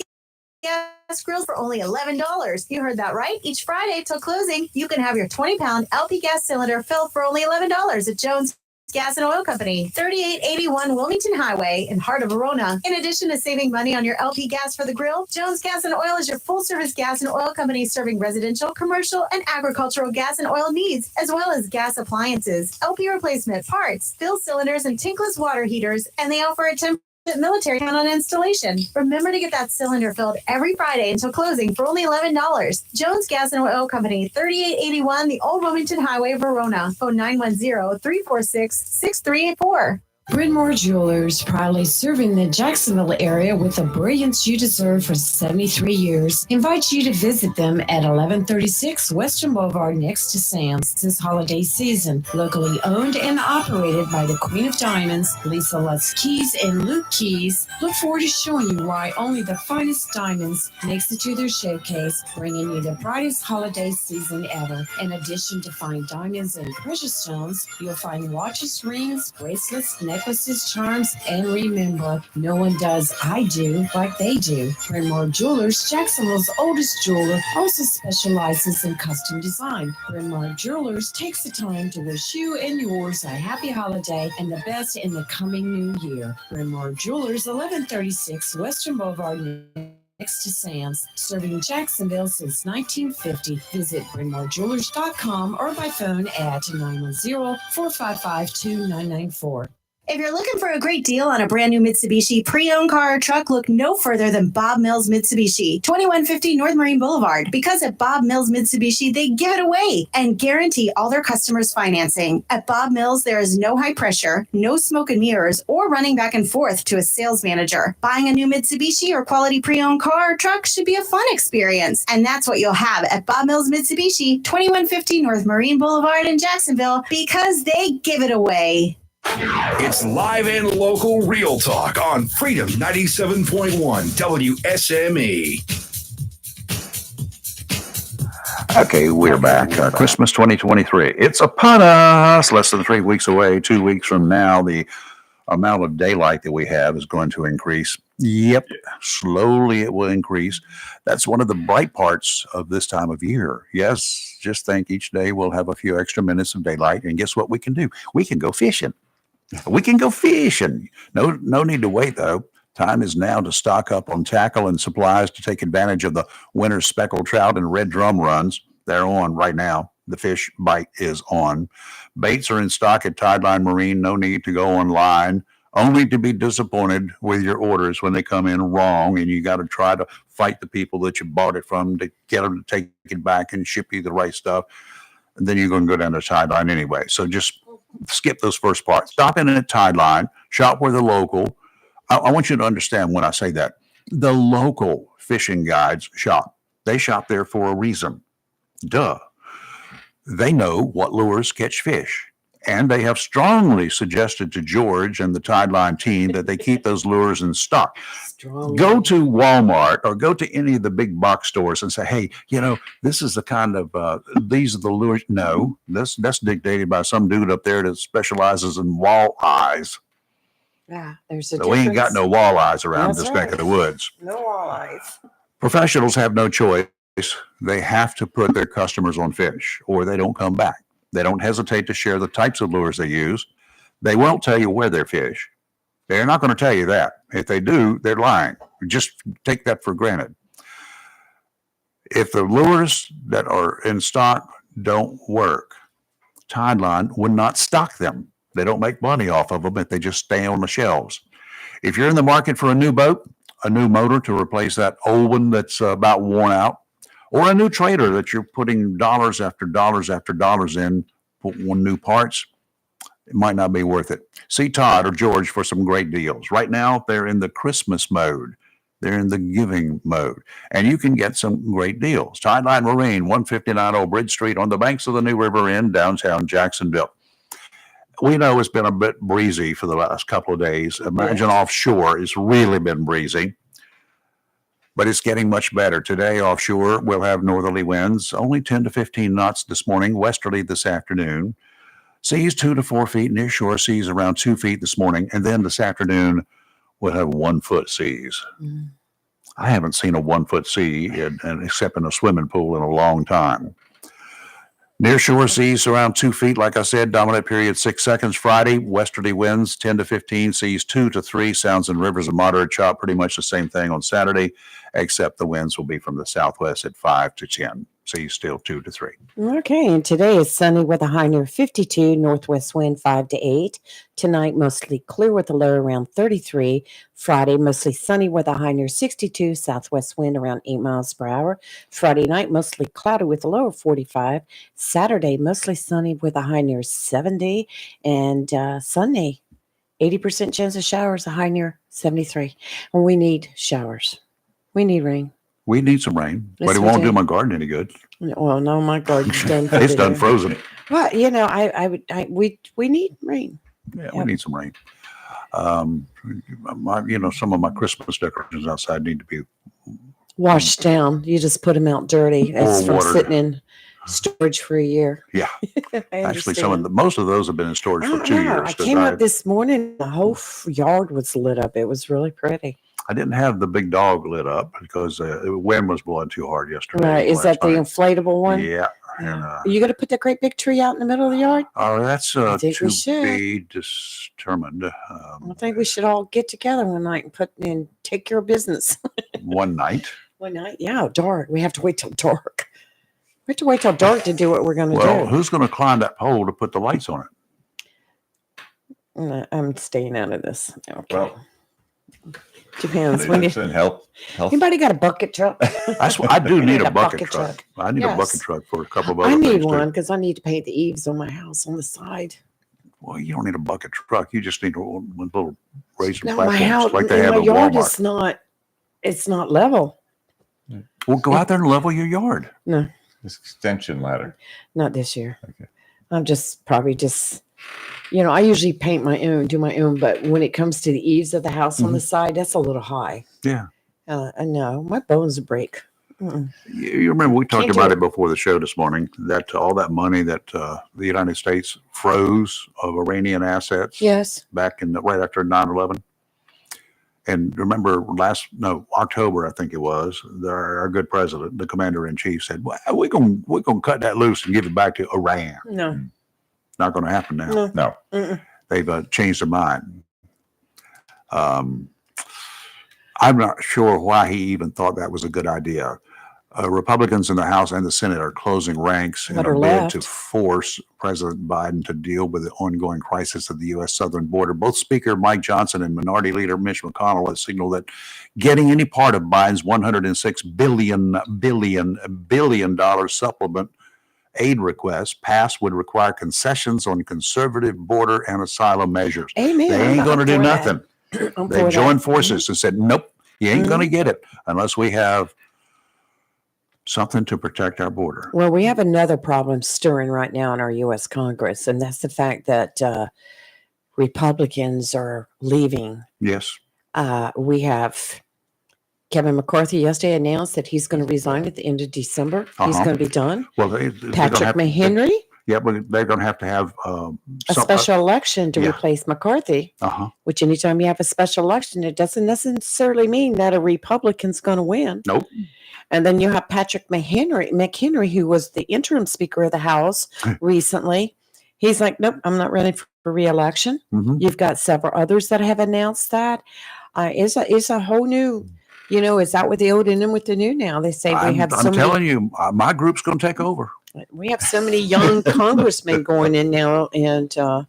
gas grills for only $11. You heard that right. Each Friday till closing, you can have your 20-pound LP gas cylinder filled for only $11 at Jones Gas and Oil Company, 3881 Wilmington Highway in heart of Verona. In addition to saving money on your LP gas for the grill, Jones Gas and Oil is your full-service gas and oil company serving residential, commercial, and agricultural gas and oil needs, as well as gas appliances, LP replacement parts, fill cylinders, and tankless water heaters, and they offer a 10% military count on installation. Remember to get that cylinder filled every Friday until closing for only $11. Jones Gas and Oil Company, 3881 the Old Wilmington Highway, Verona. Phone 910-346-6384. Bryn Mawr Jewelers, proudly serving the Jacksonville area with the brilliance you deserve for 73 years, invites you to visit them at 1136 Western Boulevard next to Sam's this holiday season. Locally owned and operated by the Queen of Diamonds, Lisa Lutz Keys and Luke Keys, look forward to showing you why only the finest diamonds makes it to their showcase, bringing you the brightest holiday season ever. In addition to fine diamonds and precious stones, you'll find watches, rings, bracelets, necklaces, charms, and remember, no one does I do like they do. Bryn Mawr Jewelers, Jacksonville's oldest jeweler, also specializes in custom design. Bryn Mawr Jewelers takes the time to wish you and yours a happy holiday and the best in the coming new year. Bryn Mawr Jewelers, 1136 Western Boulevard next to Sam's, serving Jacksonville since 1950. Visit BrynMarJewelers.com or by phone at 910-455-2994. If you're looking for a great deal on a brand new Mitsubishi pre-owned car or truck, look no further than Bob Mills Mitsubishi, 2150 North Marine Boulevard. Because at Bob Mills Mitsubishi, they give it away and guarantee all their customers financing. At Bob Mills, there is no high pressure, no smoke and mirrors, or running back and forth to a sales manager. Buying a new Mitsubishi or quality pre-owned car or truck should be a fun experience. And that's what you'll have at Bob Mills Mitsubishi, 2150 North Marine Boulevard in Jacksonville, because they give it away. It's live and local real talk on Freedom 97.1 WSME. Okay, we're back. Christmas 2023. It's upon us. Less than 3 weeks away. 2 weeks from now, the amount of daylight that we have is going to increase. Yep, slowly it will increase. That's one of the bright parts of this time of year. Yes, just think each day we'll have a few extra minutes of daylight. And guess what we can do? We can go fishing. We can go fishing. No need to wait, though. Time is now to stock up on tackle and supplies to take advantage of the winter speckled trout and red drum runs. They're on right now. The fish bite is on. Baits are in stock at Tideline Marine. No need to go online, only to be disappointed with your orders when they come in wrong, and you got to try to fight the people that you bought it from to get them to take it back and ship you the right stuff. And then you're going to go down to Tideline anyway. So just skip those first parts. Stop in at Tideline, shop where the local. I want you to understand when I say that. The local fishing guides shop. They shop there for a reason. Duh. They know what lures catch fish. And they have strongly suggested to George and the Tideline team that they keep those lures in stock. Go to Walmart or go to any of the big box stores and say, hey, this is the kind of, these are the lures. No, that's dictated by some dude up there that specializes in walleyes. Yeah, there's a So we ain't got no walleyes around That's this neck of the woods. No walleyes. Professionals have no choice. They have to put their customers on fish or they don't come back. They don't hesitate to share the types of lures they use. They won't tell you where they fish. They're not going to tell you that. If they do, they're lying. Just take that for granted. If the lures that are in stock don't work, Tideline would not stock them. They don't make money off of them if they just stay on the shelves. If you're in the market for a new boat, a new motor to replace that old one that's about worn out, or a new trailer that you're putting dollars after dollars after dollars in, put one new parts, it might not be worth it. See Todd or George for some great deals. Right now, they're in the Christmas mode. They're in the giving mode. And you can get some great deals. Tideline Marine, 159 Old Bridge Street on the banks of the New River in downtown Jacksonville. We know it's been a bit breezy for the last couple of days. Imagine offshore, it's really been breezy. But it's getting much better. Today, offshore, we'll have northerly winds, only 10 to 15 knots this morning, westerly this afternoon. Seas 2 to 4 feet, near shore seas around 2 feet this morning. And then this afternoon, we'll have 1 foot seas. I haven't seen a 1 foot sea except in a swimming pool in a long time. Near shore seas around 2 feet, like I said, dominant period 6 seconds. Friday, westerly winds 10 to 15, seas 2 to 3, sounds and rivers of moderate chop. Pretty much the same thing on Saturday, except the winds will be from the southwest at 5 to 10. Seas still 2 to 3. Okay, and today is sunny with a high near 52, northwest wind 5 to 8. Tonight, mostly clear with a low around 33. Friday, mostly sunny with a high near 62, southwest wind around 8 miles per hour. Friday night, mostly cloudy with a low of 45. Saturday, mostly sunny with a high near 70. And Sunday, 80% chance of showers, a high near 73. And we need showers. We need rain. We need some rain, Yes, but it we won't do. do my garden any good. Well, no, my garden's done. It's done frozen. Well, we need rain. Yeah, we need some rain. Some of my Christmas decorations outside need to be Washed down. You just put them out dirty. It's Or from watered. sitting in storage for a year. Yeah. I Actually, understand. most of those have been in storage for 2 years. I 'cause came up this morning, the whole yard was lit up. It was really pretty. I didn't have the big dog lit up because the wind was blowing too hard yesterday. Right. Is that the last inflatable one? night. Yeah. And, Are you going to put that great big tree out in the middle of the yard? that's I think we to should. be determined. I think we should all get together one night and take care of business. one night. One night, yeah, dark. We have to wait till dark. We have to wait till dark to do what we're going to Well, do. who's going to climb that pole to put the lights on it? No, I'm staying out of this. Okay. Well, Depends. they We just need, send help. anybody got a bucket truck? I do need a a bucket bucket truck. truck. I need a Yes. bucket truck for a couple of other I need things, too. one because I need to paint the eaves on my house on the side. Well, you don't need a bucket truck. You just need one little raised No, my platforms house, like they have my in yard Walmart. is not. It's not level. Well, go out there and level your yard. No, This extension ladder. not this year. Okay. I'm just probably just, I usually paint my own, do my own, but when it comes to the eaves of the house on the side, that's a little high. Yeah. No, my bones break. Mm-mm. You remember we talked Can't do about it. it before the show this morning, that all that money that the United States froze of Iranian assets Yes. back in right after 9/11. And remember October, I think it was, our good president, the commander in chief said, well, we're gonna cut that loose and give it back to Iran. No. Not going to happen now. No. No. Mm-mm. They've changed their mind. I'm not sure why he even thought that was a good idea. Republicans in the House and the Senate are closing ranks in What a are bid left? to force President Biden to deal with the ongoing crisis of the U.S. southern border. Both Speaker Mike Johnson and Minority Leader Mitch McConnell have signaled that getting any part of Biden's $106 billion supplement aid request passed would require concessions on conservative border and asylum measures. Amen. They I'm ain't going to do for that. nothing. I'm They for joined that. forces and said, nope, you ain't going to Mhm. get it unless we have something to protect our border. Well, we have another problem stirring right now in our U.S. Congress, and that's the fact that Republicans are leaving. Yes. We have Kevin McCarthy yesterday announced that he's going to resign at the end of December. He's Uh-huh. going to be done. Well, they're gonna Patrick have McHenry, yeah, but they're going to have a special election to yeah. replace McCarthy. Uh-huh. Which anytime you have a special election, it doesn't necessarily mean that a Republican's going to win. Nope. And then you have Patrick McHenry, who was the interim Speaker of the House recently. He's like, nope, I'm not running for re-election. Mhm. You've got several others that have announced that. It's a whole new, it's out with the old and in with the new now. They say I'm we have telling you, my group's going to take over. we have so many young congressmen going in now, and going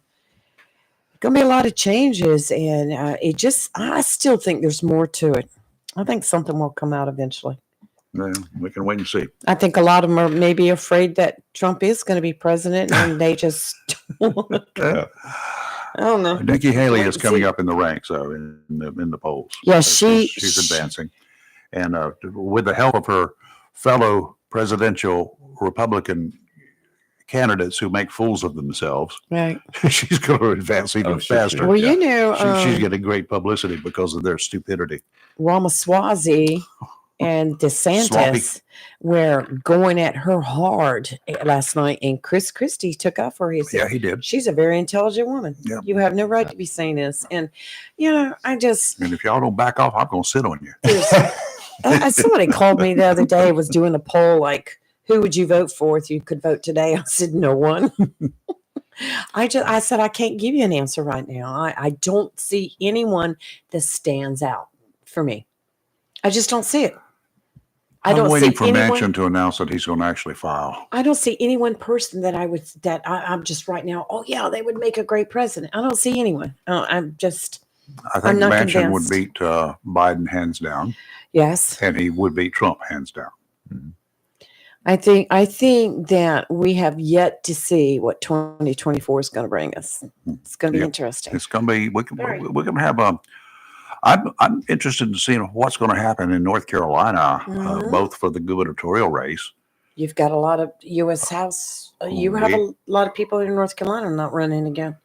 to be a lot of changes. And I still think there's more to it. I think something will come out eventually. Yeah, we can wait and see. I think a lot of them are maybe afraid that Trump is going to be president, and they just. Yeah. I don't know. Nikki Haley Wait is and coming see. up in the ranks, in the polls. Yeah, she's advancing, and with the help of her fellow presidential Republican candidates who make fools of themselves, Right. she's going to advance even faster. Well, you know, she's getting great publicity because of their stupidity. Ramaswamy and DeSantis were going at her hard last night, and Chris Christie took up for her. He said, Yeah, he did. She's a very intelligent woman. Yeah. You have no right to be saying this. And, I just, And if y'all don't back off, I'm going to sit on you. somebody called me the other day, was doing a poll like, who would you vote for if you could vote today? I said, no one. I said, I can't give you an answer right now. I don't see anyone that stands out for me. I just don't see it. I I'm don't waiting see for anyone. Manchin to announce that he's going to actually file. I don't see any one person that I'm just right now. Oh yeah, they would make a great president. I don't see anyone. I'm just. I think I'm not Manchin would convinced. beat Biden hands down, Yes, and he would beat Trump hands down. I think that we have yet to see what 2024 is going to bring us. It's going to be Yep. interesting. It's going to be. We're Very. going to have a. I'm interested in seeing what's going to happen in North Carolina, Mhm. both for the gubernatorial race. You've got a lot of U.S. House. You have a lot of people in North Carolina not running again.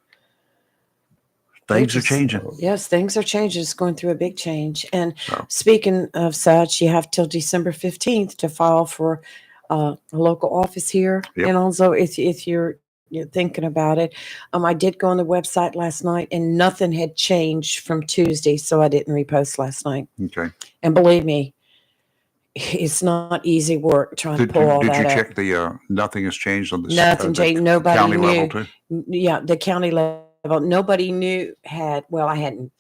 Things are changing. Yes, things are changing. It's going through a big change. And speaking of such, you have till December 15th to file for a local office here. Yep. And also, if you're thinking about it, I did go on the website last night, and nothing had changed from Tuesday, so I didn't repost last night. Okay. And believe me, it's not easy work trying to Did pull all you that up. check the nothing has changed on the Nothing the changed. Nobody county knew. level too? Yeah, the county level. Nobody knew I hadn't.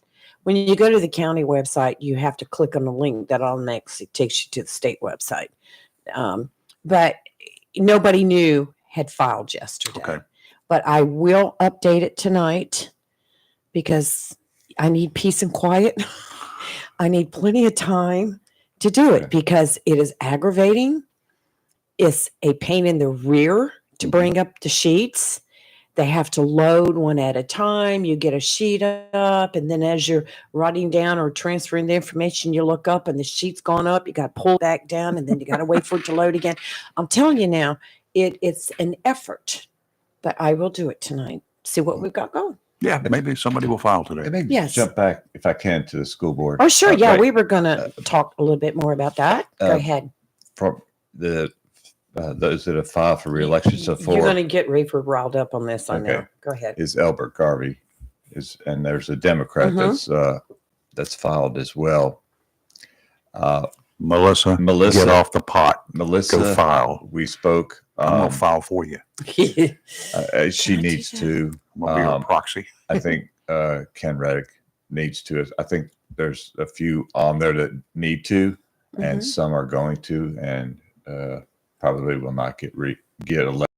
when you go to the county website, you have to click on the link that automatically takes you to the state website. But nobody new had filed yesterday. Okay. But I will update it tonight because I need peace and quiet. I need plenty of time to do it because it is aggravating. It's a pain in the rear to bring up the sheets. They have to load one at a time. You get a sheet up, and then as you're writing down or transferring the information, you look up and the sheet's gone up. You got to pull back down, and then you got to wait for it to load again. I'm telling you now, it's an effort, but I will do it tonight. See what we've got going. Yeah, maybe somebody will file today. Let me Yes. jump back, if I can, to the school board. Oh, sure. Yeah, Right. we were going to talk a little bit more about that. Go ahead. From the those that have filed for reelection so far. You're going to get Rayford riled up on this, I know. Okay. Go ahead. Is Elbert Garvey, and there's a Democrat that's filed as well. Melissa, get off the pot. Melissa, go file. We spoke. I'm gonna file for you. She needs to. I'm gonna be your proxy. I think Ken Reddick needs to. I think there's a few on there that need to, and some are going to, and probably will not get elected.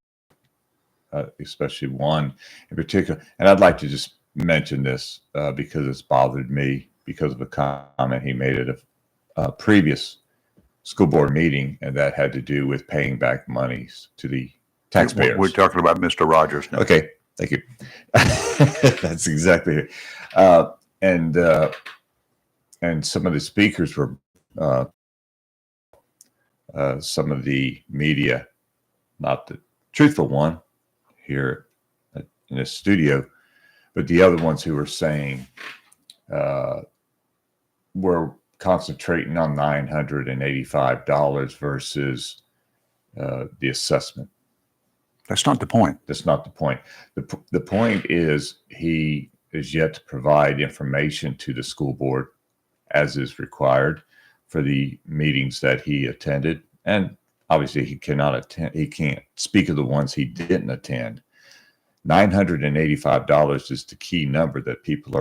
Especially one in particular. And I'd like to just mention this because it's bothered me because of a comment he made at a previous school board meeting, and that had to do with paying back monies to the taxpayers. We're talking about Mr. Rogers now. Okay, thank you. That's exactly it. And some of the speakers were some of the media, not the truthful one here in this studio, but the other ones who were saying we're concentrating on $985 versus the assessment. That's not the point. That's not the point. The point is he is yet to provide information to the school board as is required for the meetings that he attended. And obviously he cannot attend. He can't speak of the ones he didn't attend. $985 is the key number that people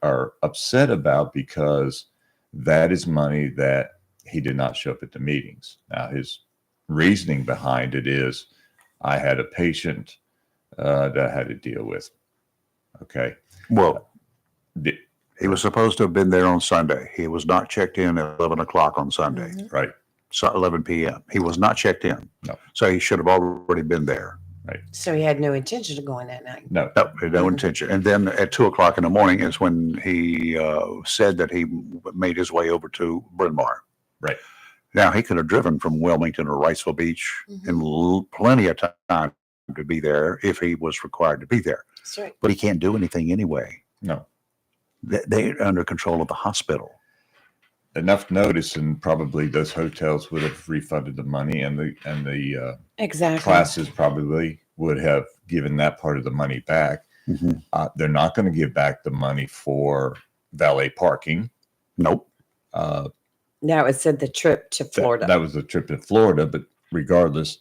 are upset about because that is money that he did not show up at the meetings. Now, his reasoning behind it is, I had a patient that I had to deal with. Okay. Well, he was supposed to have been there on Sunday. He was not checked in at 11 o'clock on Sunday. Right. So 11 p.m. He was not checked in. No. So he should have already been there. Right. So he had no intention of going that night. No. No intention. And then at 2 o'clock in the morning is when he said that he made his way over to Bryn Mawr. Right. Now, he could have driven from Wilmington or Riceville Beach in plenty of time to be there if he was required to be there. That's right. But he can't do anything anyway. No. They're under control of the hospital. Enough notice, and probably those hotels would have refunded the money, and the Exactly. classes probably would have given that part of the money back. They're not going to give back the money for valet parking. Nope. Now it said the trip to Florida. That was the trip to Florida, but regardless,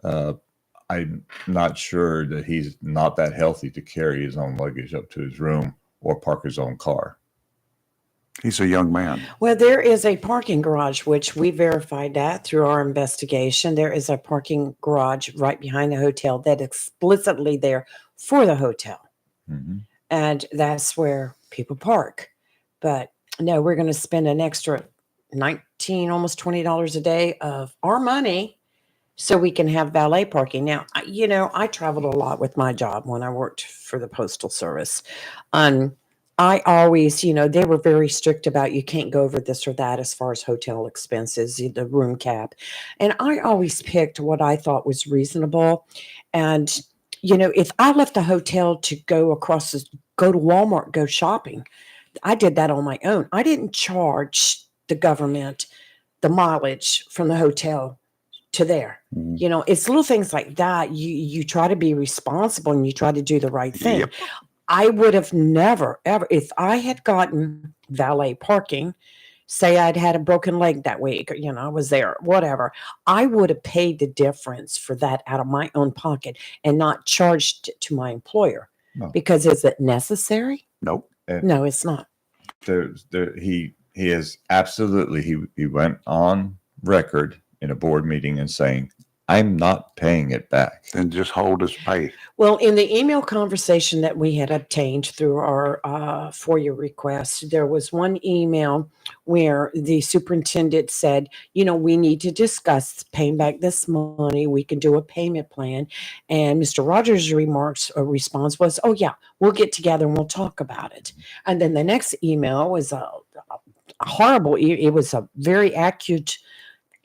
I'm not sure that he's not that healthy to carry his own luggage up to his room or park his own car. He's a young man. Well, there is a parking garage, which we verified that through our investigation. There is a parking garage right behind the hotel that explicitly there for the hotel. And that's where people park. But no, we're going to spend an extra $19, almost $20 a day of our money so we can have valet parking. Now, I traveled a lot with my job when I worked for the Postal Service. I always, they were very strict about you can't go over this or that as far as hotel expenses, the room cap. And I always picked what I thought was reasonable. And, if I left the hotel to go go to Walmart, go shopping, I did that on my own. I didn't charge the government the mileage from the hotel to there. It's little things like that. You try to be responsible and you try to do the right thing. Yep. I would have never, ever, if I had gotten valet parking, say I'd had a broken leg that week, I was there, whatever, I would have paid the difference for that out of my own pocket and not charged it to my employer. No. Because is it necessary? Nope. No, it's not. He is absolutely, he went on record in a board meeting and saying, I'm not paying it back. Then just hold his pay. Well, in the email conversation that we had obtained through our FOIA request, there was one email where the superintendent said, we need to discuss paying back this money. We can do a payment plan. And Mr. Rogers' response was, oh, yeah, we'll get together and we'll talk about it. And then the next email was a horrible, it was a very accurate.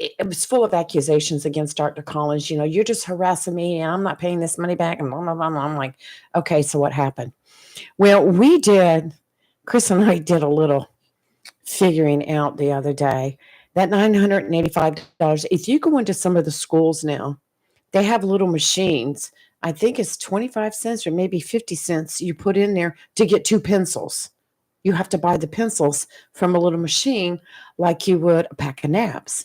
It was full of accusations against Dr. Collins. You're just harassing me and I'm not paying this money back. And blah, blah, blah, blah. I'm like, okay, so what happened? Well, Chris and I did a little figuring out the other day. That $985, if you go into some of the schools now, they have little machines. I think it's 25 cents or maybe 50 cents you put in there to get 2 pencils. You have to buy the pencils from a little machine like you would a pack of nabs.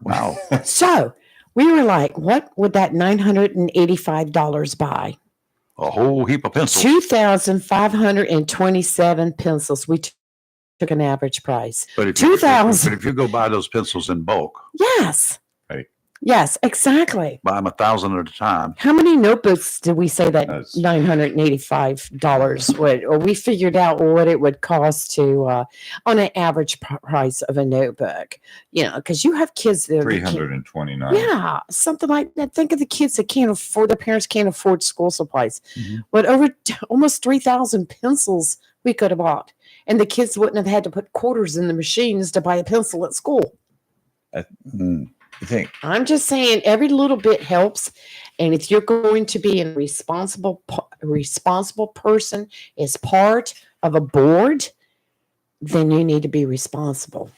Wow. So we were like, what would that $985 buy? A whole heap of pencils. 2,527 pencils. We took an average price. But if you go buy those pencils in bulk. Yes. Right. Yes, exactly. Buy them 1,000 at a time. How many notebooks did we say that $985 would, or we figured out what it would cost to, on an average price of a notebook, because you have kids that 329. Yeah, something like that. Think of the kids that their parents can't afford school supplies. Mm-hmm. But over almost 3,000 pencils we could have bought. And the kids wouldn't have had to put quarters in the machines to buy a pencil at school. I'm just saying every little bit helps. And if you're going to be a responsible person as part of a board, then you need to be responsible.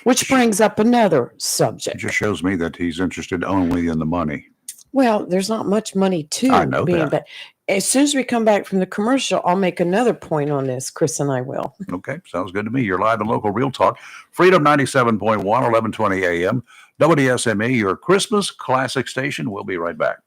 Which brings up another subject. It just shows me that he's interested only in the money. Well, there's not much money to I know that. But as soon as we come back from the commercial, I'll make another point on this. Chris and I will. Okay, sounds good to me. You're live and local Real Talk. Freedom 97.1, 1120 a.m. WSME, your Christmas classic station. We'll be right back.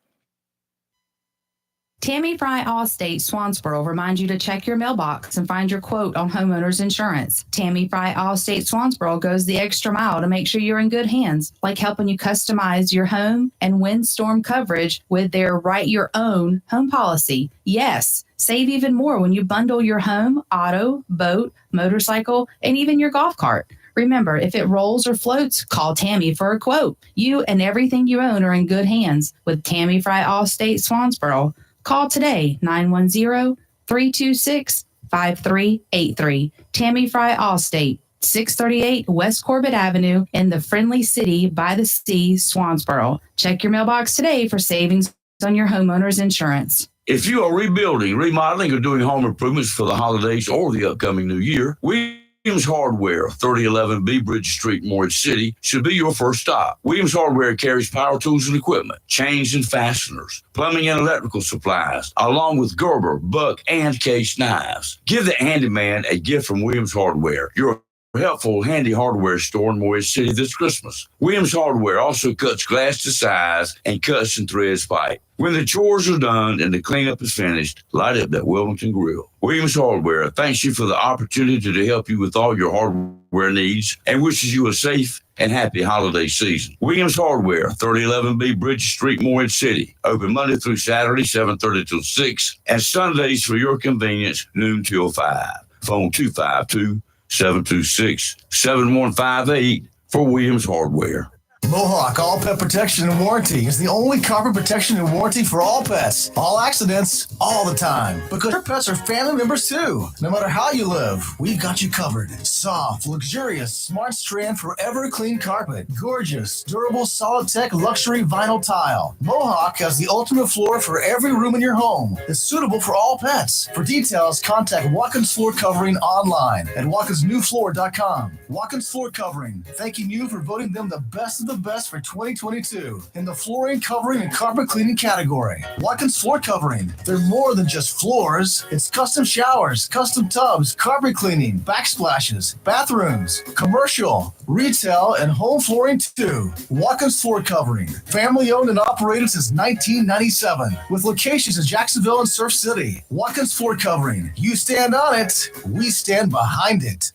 Tammy Fry Allstate Swansboro reminds you to check your mailbox and find your quote on homeowners insurance. Tammy Fry Allstate Swansboro goes the extra mile to make sure you're in good hands, like helping you customize your home and windstorm coverage with their Write Your Own home policy. Yes, save even more when you bundle your home, auto, boat, motorcycle, and even your golf cart. Remember, if it rolls or floats, call Tammy for a quote. You and everything you own are in good hands with Tammy Fry Allstate Swansboro. Call today, 910-326-5383. Tammy Fry Allstate, 638 West Corbett Avenue in the friendly city by the sea, Swansboro. Check your mailbox today for savings on your homeowner's insurance. If you are rebuilding, remodeling, or doing home improvements for the holidays or the upcoming new year, Williams Hardware, 3011 B Bridge Street, Morris City, should be your first stop. Williams Hardware carries power tools and equipment, chains and fasteners, plumbing and electrical supplies, along with Gerber, Buck, and Case knives. Give the handyman a gift from Williams Hardware, your helpful, handy hardware store in Morris City this Christmas. Williams Hardware also cuts glass to size and cuts and threads pipe. When the chores are done and the cleanup is finished, light up that Wellington grill. Williams Hardware thanks you for the opportunity to help you with all your hardware needs and wishes you a safe and happy holiday season. Williams Hardware, 3011B Bridge Street, Morris City. Open Monday through Saturday, 7:30 till 6, and Sundays for your convenience, noon till 5. Phone 252-726-7158 for Williams Hardware. Mohawk All Pet Protection and Warranty is the only carpet protection and warranty for all pets, all accidents, all the time. Because your pets are family members too. No matter how you live, we've got you covered. Soft, luxurious, smart strand, forever clean carpet. Gorgeous, durable, solid tech, luxury vinyl tile. Mohawk has the ultimate floor for every room in your home. It's suitable for all pets. For details, contact Watkins Floor Covering online at watkinsnewfloor.com. Watkins Floor Covering, thanking you for voting them the best of the the best for 2022 in the flooring, covering, and carpet cleaning category. Watkins Floor Covering. They're more than just floors. It's custom showers, custom tubs, carpet cleaning, backsplashes, bathrooms, commercial, retail, and home flooring too. Watkins Floor Covering. Family owned and operated since 1997 with locations in Jacksonville and Surf City. Watkins Floor Covering. You stand on it, we stand behind it.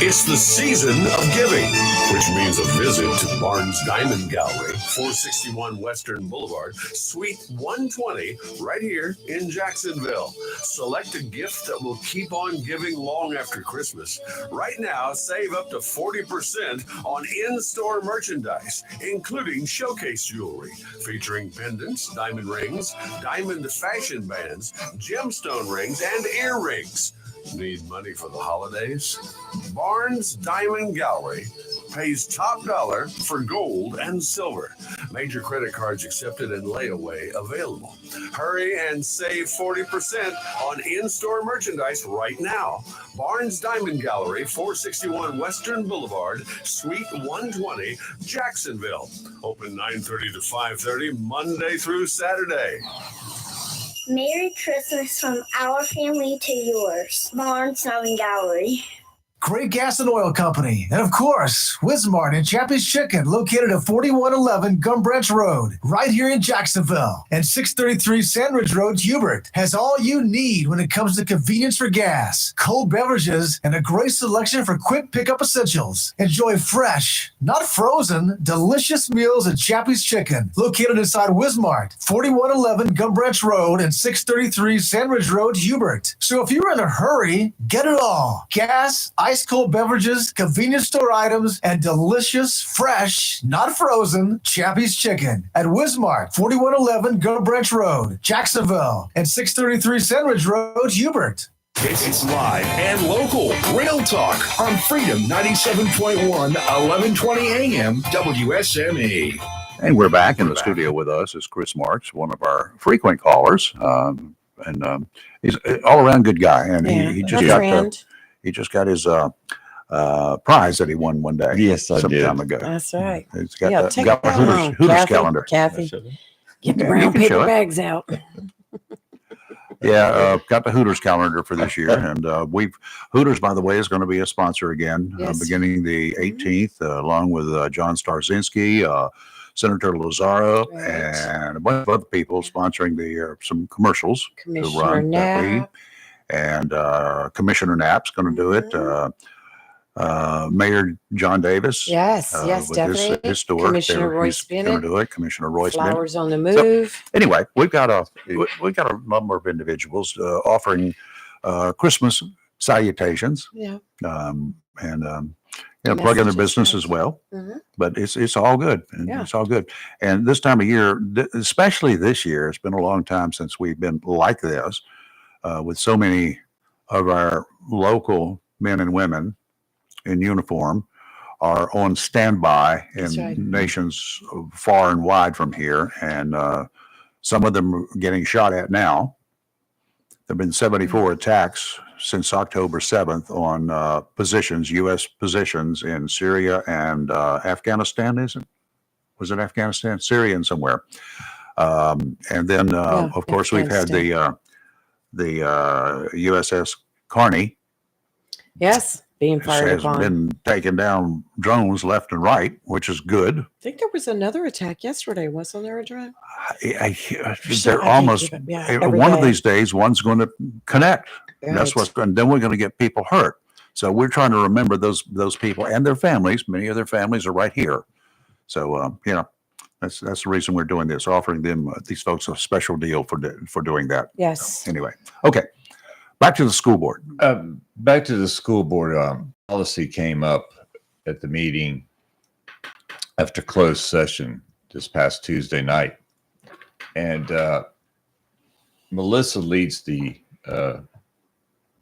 It's the season of giving, which means a visit to Barnes Diamond Gallery, 461 Western Boulevard, Suite 120, right here in Jacksonville. Select a gift that will keep on giving long after Christmas. Right now, save up to 40% on in-store merchandise, including showcase jewelry, featuring pendants, diamond rings, diamond fashion bands, gemstone rings, and earrings. Need money for the holidays? Barnes Diamond Gallery pays top dollar for gold and silver. Major credit cards accepted and layaway available. Hurry and save 40% on in-store merchandise right now. Barnes Diamond Gallery, 461 Western Boulevard, Suite 120, Jacksonville. Open 9:30 to 5:30, Monday through Saturday. Merry Christmas from our family to yours. Barnes Diamond Gallery. Great Gas and Oil Company. And of course, Wismart and Chappie's Chicken, located at 4111 Gum Branch Road, right here in Jacksonville. And 633 Sandridge Road, Hubert, has all you need when it comes to convenience for gas, cold beverages, and a great selection for quick pickup essentials. Enjoy fresh, not frozen, delicious meals at Chappie's Chicken, located inside Wismart, 4111 Gum Branch Road and 633 Sandridge Road, Hubert. So if you're in a hurry, get it all. Gas, ice cold beverages, convenience store items, and delicious, fresh, not frozen, Chappie's Chicken at Wismart, 4111 Gum Branch Road, Jacksonville, and 633 Sandridge Road, Hubert. It's live and local. Real Talk on Freedom 97.1, 1120 AM, WSME. And we're back in the studio with us is Chris Marks, one of our frequent callers. He's an all-around good guy. And he just got his prize that he won one day. Yes, I some did. time ago. That's right. He's got Yeah, the take got that the home, Hooters Kathy, calendar. Kathy, get the Yeah, brown you can paper show it. bags out. Yeah, got the Hooters calendar for this year, and Hooters, by the way, is going to be a sponsor again, Yes. beginning the 18th, along with John Starzinski, Senator Lazaro, and a bunch of other people sponsoring the some commercials to Commissioner run that week. Knapp. And Commissioner Knapp's going to do it. Mayor John Davis, Yes, yes, with definitely. his store, Commissioner Royce he's going Bennett. to do it. Commissioner Royce Bennett. Flowers on the So, Move. anyway, we've got a number of individuals offering Christmas salutations, and plug in their business as well. Mhm. But it's all good. And Yeah. It's all good. And this time of year, especially this year, it's been a long time since we've been like this, with so many of our local men and women in uniform are on standby That's in right. nations far and wide from here. And some of them are getting shot at now. There have been 74 attacks since October 7th on positions, U.S. positions in Syria and Afghanistan, is it? Was it Afghanistan? Syria and somewhere. And then, of course, we've had the USS Carney. Yes, being fired Has upon. been taking down drones left and right, which is good. I think there was another attack yesterday. Wasn't there a drone? They're almost every one of day. these days. One's going to connect. That's Right. what's going. Then we're going to get people hurt. So we're trying to remember those people and their families. Many of their families are right here. So that's the reason we're doing this, offering them these folks a special deal for doing that. Yes. Anyway, okay. Back to the school board. Back to the school board. Policy came up at the meeting after closed session this past Tuesday night. And Melissa leads the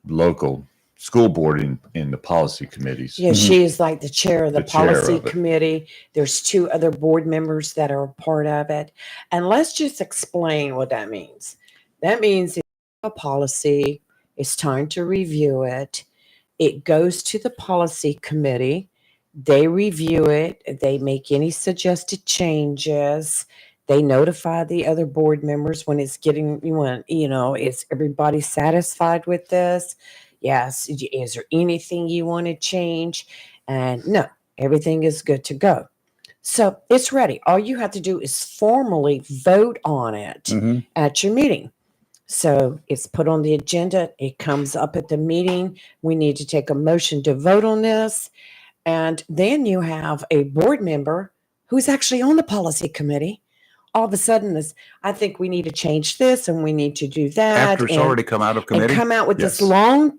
local school board in the policy committees. Yeah, she is like the chair of the The chair policy of it. committee. There's 2 other board members that are a part of it. And let's just explain what that means. That means if you have a policy, it's time to review it. It goes to the policy committee. They review it. They make any suggested changes. They notify the other board members when it's getting, is everybody satisfied with this? Yes. Is there anything you want to change? And no, everything is good to go. So it's ready. All you have to do is formally vote on it at your meeting. So it's put on the agenda. It comes up at the meeting. We need to take a motion to vote on this. And then you have a board member who's actually on the policy committee. All of a sudden, I think we need to change this and we need to do that. After it's already come out of committee? And come out with this long.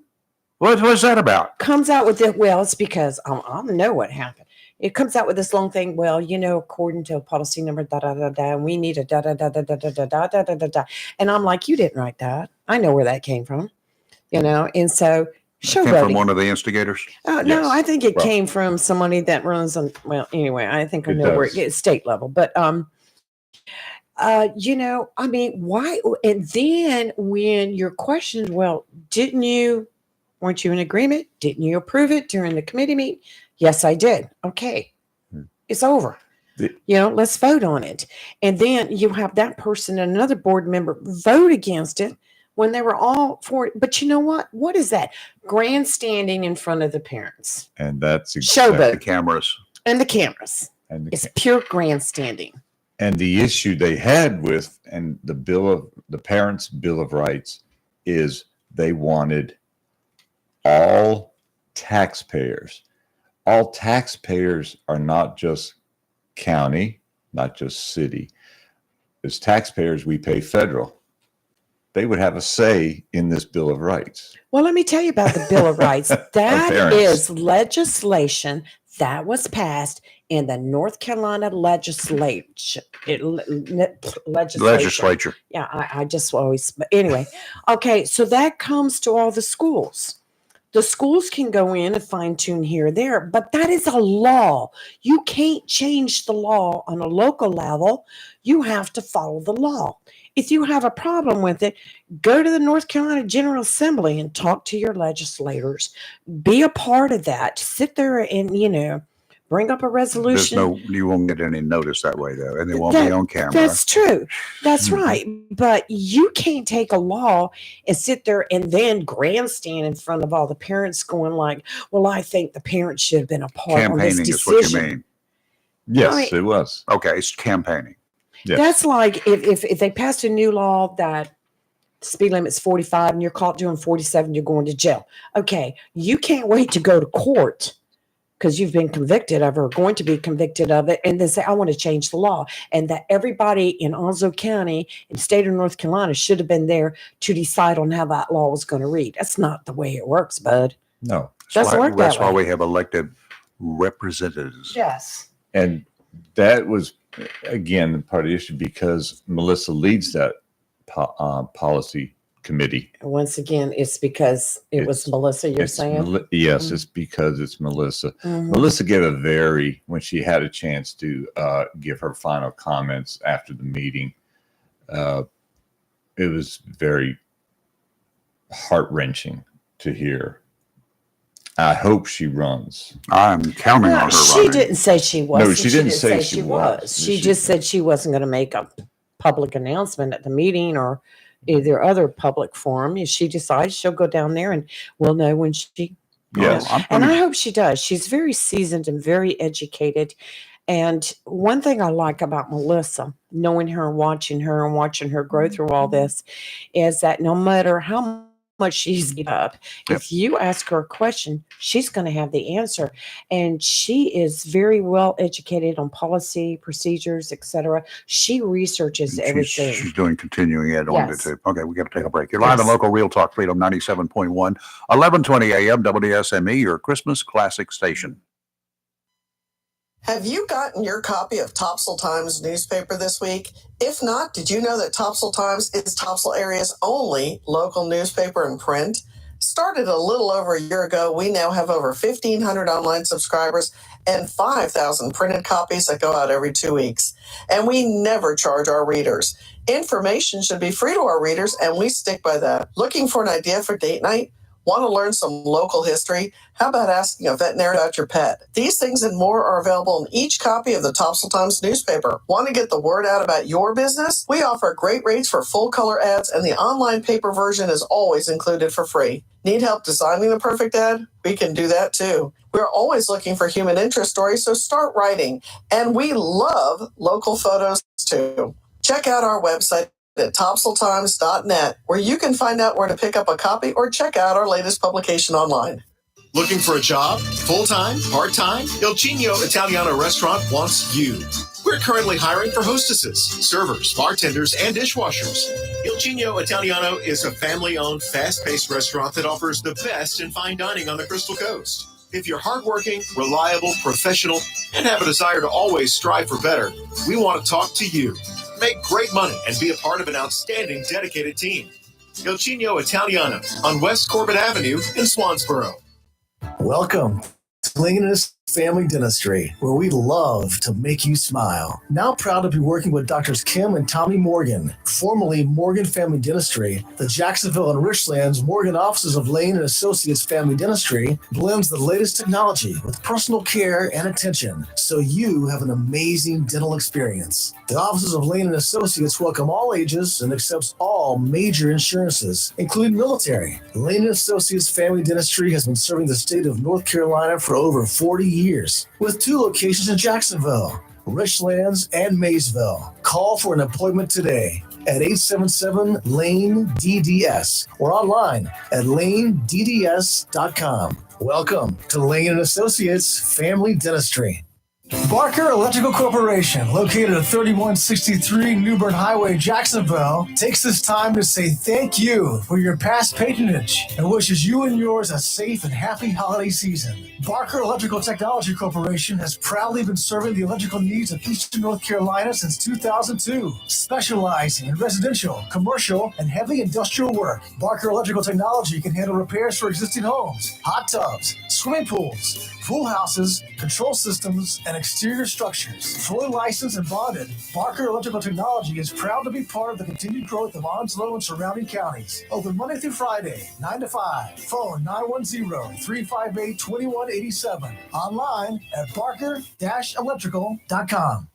What's that about? Comes out with it. Well, it's because I know what happened. It comes out with this long thing. Well, according to policy number, and we need a da. And I'm like, you didn't write that. I know where that came from, and so Came from one of the instigators? No, I think it came from somebody that runs on, anyway, I think I know where it gets state level, but, why? And then when you're questioned, well, weren't you in agreement? Didn't you approve it during the committee meeting? Yes, I did. Okay. It's over. Let's vote on it. And then you have that person and another board member vote against it when they were all for it. But you know what? What is that? Grandstanding in front of the parents. And that's showboat. The cameras. And the cameras. It's pure grandstanding. And the issue they had with, and the parents' Bill of Rights is they wanted all taxpayers. All taxpayers are not just county, not just city. As taxpayers, we pay federal. They would have a say in this Bill of Rights. Well, let me tell you about the Bill of Rights. That is legislation that was passed in the North Carolina legislature. Yeah, I just always, anyway. Okay, so that comes to all the schools. The schools can go in and fine tune here or there, but that is a law. You can't change the law on a local level. You have to follow the law. If you have a problem with it, go to the North Carolina General Assembly and talk to your legislators. Be a part of that. Sit there and, bring up a resolution. You won't get any notice that way, though, and it won't be on camera. That's true. That's right. But you can't take a law and sit there and then grandstand in front of all the parents going like, well, I think the parents should have been a part of this decision. Campaigning is what you mean. Yes, it was. Okay, it's campaigning. Yes. That's like if they passed a new law that speed limit's 45 and you're caught doing 47, you're going to jail. Okay, you can't wait to go to court because you've been convicted of or going to be convicted of it, and then say, I want to change the law. And that everybody in Onslow County in the state of North Carolina should have been there to decide on how that law was going to read. That's not the way it works, bud. No. That's why we have elected representatives. Yes. And that was, again, part of the issue because Melissa leads that policy committee. Once again, it's because it was Melissa, you're saying? Yes, it's because it's Melissa. Melissa gave when she had a chance to give her final comments after the meeting, it was very heart-wrenching to hear. I hope she runs. I'm counting on her She running. didn't say she was. No, she didn't say she was. She just said she wasn't going to make a public announcement at the meeting or either other public forum. If she decides, she'll go down there and we'll know when she. Yes. And I hope she does. She's very seasoned and very educated. And one thing I like about Melissa, knowing her and watching her grow through all this, is that no matter how much she's up, if you ask her a question, she's going to have the answer. And she is very well educated on policy, procedures, etc. She researches everything. She's doing continuing ed on it Yes. too. Okay, we got to take a break. You're live on local Real Talk Freedom 97.1, 1120 AM WSME, your Christmas classic station. Have you gotten your copy of Topsail Times newspaper this week? If not, did you know that Topsail Times is Topsail area's only local newspaper in print? Started a little over a year ago, we now have over 1,500 online subscribers and 5,000 printed copies that go out every 2 weeks. And we never charge our readers. Information should be free to our readers, and we stick by that. Looking for an idea for date night? Want to learn some local history? How about asking a veterinarian about your pet? These things and more are available in each copy of the Topsail Times newspaper. Want to get the word out about your business? We offer great rates for full-color ads, and the online paper version is always included for free. Need help designing the perfect ad? We can do that too. We're always looking for human interest stories, so start writing. And we love local photos too. Check out our website at topsailtimes.net, where you can find out where to pick up a copy or check out our latest publication online. Looking for a job? Full-time? Part-time? Il Cigno Italiano Restaurant wants you. We're currently hiring for hostesses, servers, bartenders, and dishwashers. Il Cigno Italiano is a family-owned, fast-paced restaurant that offers the best in fine dining on the Crystal Coast. If you're hardworking, reliable, professional, and have a desire to always strive for better, we want to talk to you. Make great money and be a part of an outstanding, dedicated team. Il Cigno Italiano on West Corbett Avenue in Swansboro. Welcome to Lincoln's Family Dentistry, where we love to make you smile. Now proud to be working with Drs. Kim and Tommy Morgan, formerly Morgan Family Dentistry. The Jacksonville and Richlands Morgan offices of Lane and Associates Family Dentistry blends the latest technology with personal care and attention, so you have an amazing dental experience. The offices of Lane and Associates welcome all ages and accepts all major insurances, including military. Lane and Associates Family Dentistry has been serving the state of North Carolina for over 40 years, with 2 locations in Jacksonville, Richlands, and Maysville. Call for an appointment today at 877-LANE-DDS or online at lanedds.com. Welcome to Lane & Associates Family Dentistry. Barker Electrical Corporation, located at 3163 New Bern Highway, Jacksonville, takes this time to say thank you for your past patronage and wishes you and yours a safe and happy holiday season. Barker Electrical Technology Corporation has proudly been serving the electrical needs of Eastern North Carolina since 2002, specializing in residential, commercial, and heavy industrial work. Barker Electrical Technology can handle repairs for existing homes, hot tubs, swimming pools, pool houses, control systems, and exterior structures. Fully licensed and bonded, Barker Electrical Technology is proud to be part of the continued growth of Onslow and surrounding counties. Open Monday through Friday, 9 to 5. Phone 910-358-2187. Online at barker-electrical.com.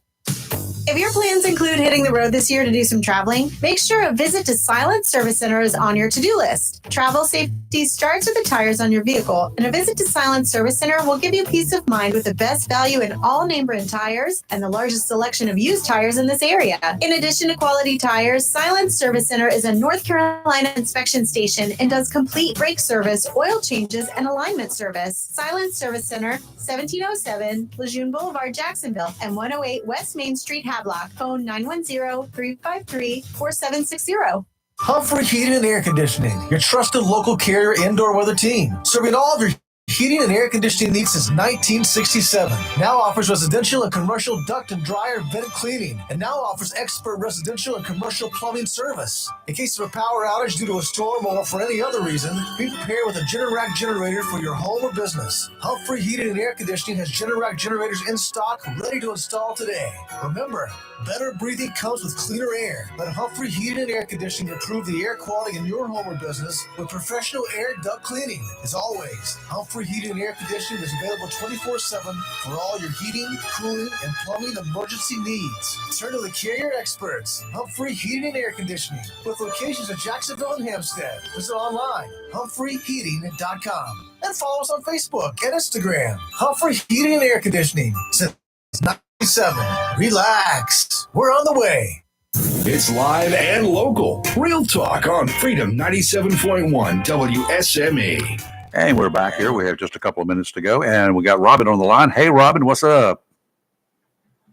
If your plans include hitting the road this year to do some traveling, make sure a visit to Silent Service Center is on your to-do list. Travel safety starts with the tires on your vehicle, and a visit to Silent Service Center will give you peace of mind with the best value in all name brand tires and the largest selection of used tires in this area. In addition to quality tires, Silent Service Center is a North Carolina inspection station and does complete brake service, oil changes, and alignment service. Silent Service Center, 1707 Lejeune Boulevard, Jacksonville, and 108 West Main Street, Havelock. Phone 910-353-4760. Humphrey Heating and Air Conditioning, your trusted local carrier indoor weather team, serving all of your heating and air conditioning needs since 1967. Now offers residential and commercial duct and dryer vent cleaning, and now offers expert residential and commercial plumbing service. In case of a power outage due to a storm or for any other reason, be prepared with a Generac generator for your home or business. Humphrey Heating and Air Conditioning has Generac generators in stock, ready to install today. Remember, better breathing comes with cleaner air. Let Humphrey Heating and Air Conditioning improve the air quality in your home or business with professional air duct cleaning. As always, Humphrey Heating and Air Conditioning is available 24/7 for all your heating, cooling, and plumbing emergency needs. Turn to the carrier experts, Humphrey Heating and Air Conditioning, with locations in Jacksonville and Hampstead. Visit online, humphreyheating.com, and follow us on Facebook and Instagram. Humphrey Heating and Air Conditioning since 97. Relax. We're on the way. It's live and local. Real talk on Freedom 97.1 WSME. And we're back here. We have just a couple of minutes to go, and we got Robin on the line. Hey, Robin, what's up?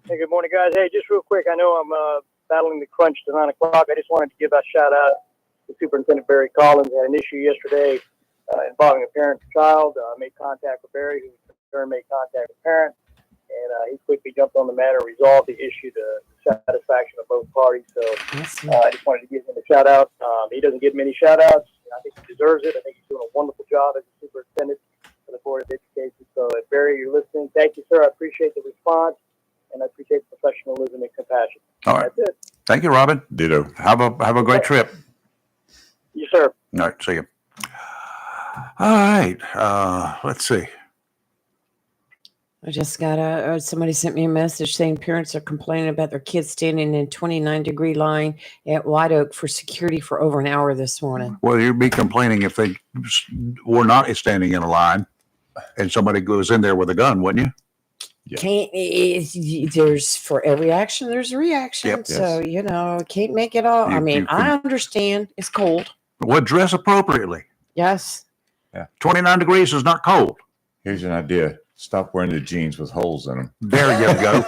Hey, good morning, guys. Hey, just real quick, I know I'm battling the crunch to 9 o'clock. I just wanted to give a shout-out to Superintendent Barry Collins. I had an issue yesterday involving a parent and child. I made contact with Barry, who in turn made contact with parent, and he quickly jumped on the matter, resolved the issue to the satisfaction of both parties. So I just wanted to give him a shout-out. He doesn't get many shout-outs. I think he deserves it. I think he's doing a wonderful job as a superintendent for the Board of Education. So, Barry, you're listening. Thank you, sir. I appreciate the response, and I appreciate the professionalism and compassion. All right. That's it. Thank you, Robin. Ditto. Have a great trip. Yes, sir. All right. See you. All right. Let's see. I just got somebody sent me a message saying parents are complaining about their kids standing in 29-degree line at White Oak for security for over an hour this morning. Well, you'd be complaining if they were not standing in a line and somebody goes in there with a gun, wouldn't you? There's for every action, there's a reaction. Yep. So, can't make it all. I understand it's cold. Well, dress appropriately. Yes. Yeah. 29 degrees is not cold. Here's an idea. Stop wearing the jeans with holes in them. There you go.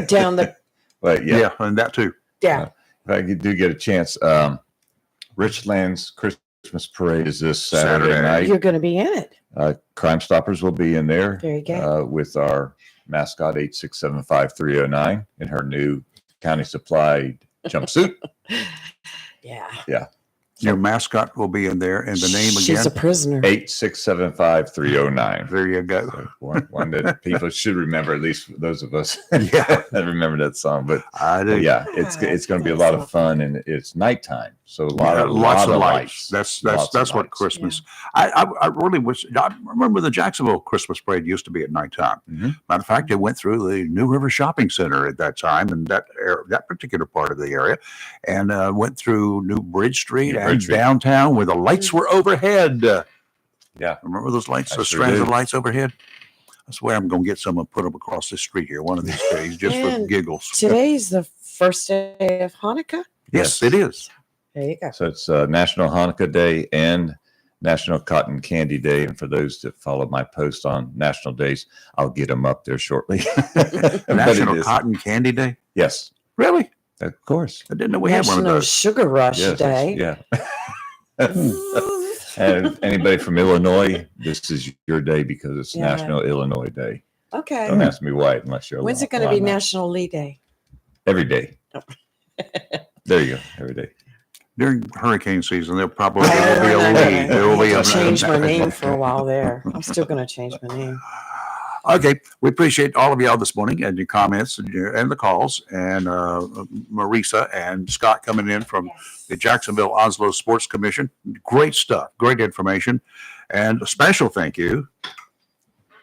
Down the. But yeah, and that too. Yeah. If I do get a chance, Richlands Christmas Parade is this Saturday night. You're going to be in it. Crime Stoppers will be in there. Very good. With our mascot 8675309 in her new county supplied jumpsuit. Yeah. Yeah. Your mascot will be in there, and the name again? She's a prisoner. 8675309. There you go. So one that people should remember, at least those of us that remember that song. But I do. Yeah, it's going to be a lot of fun, and it's nighttime, so lots of lights. That's Lots of what lights. Christmas. I really wish. I remember the Jacksonville Christmas parade used to be at nighttime. Mm-hmm. Matter of fact, it went through the New River Shopping Center at that time, and that particular part of the area, and went through New Bridge Street and downtown where the lights were overhead. Yeah, remember those lights? I Those sure strands do. of lights overhead. I swear I'm going to get some and put them across the street here one of these days, just for And giggles. Today's the first day of Hanukkah. Yes, it is. There you go. So it's National Hanukkah Day and National Cotton Candy Day. And for those that follow my post on national days, I'll get them up there shortly. But it National is. Cotton Candy Day. Yes, Really? of course. I didn't know we had one of National those. Sugar Rush Yes, Day. yeah. And anybody from Illinois, this is your day because it's Yeah. National Illinois Day. Okay. Don't ask me why, unless you're. When's it going to be National Lee Day? Every day. There you go. Every day. During hurricane season, there probably will be a lead. There will be a Change my name for a while there. I'm still going to change my name. Okay, we appreciate all of y'all this morning and your comments and the calls, and Marisa and Scott coming in from the Jacksonville Oslo Sports Commission. Great stuff, great information, and a special thank you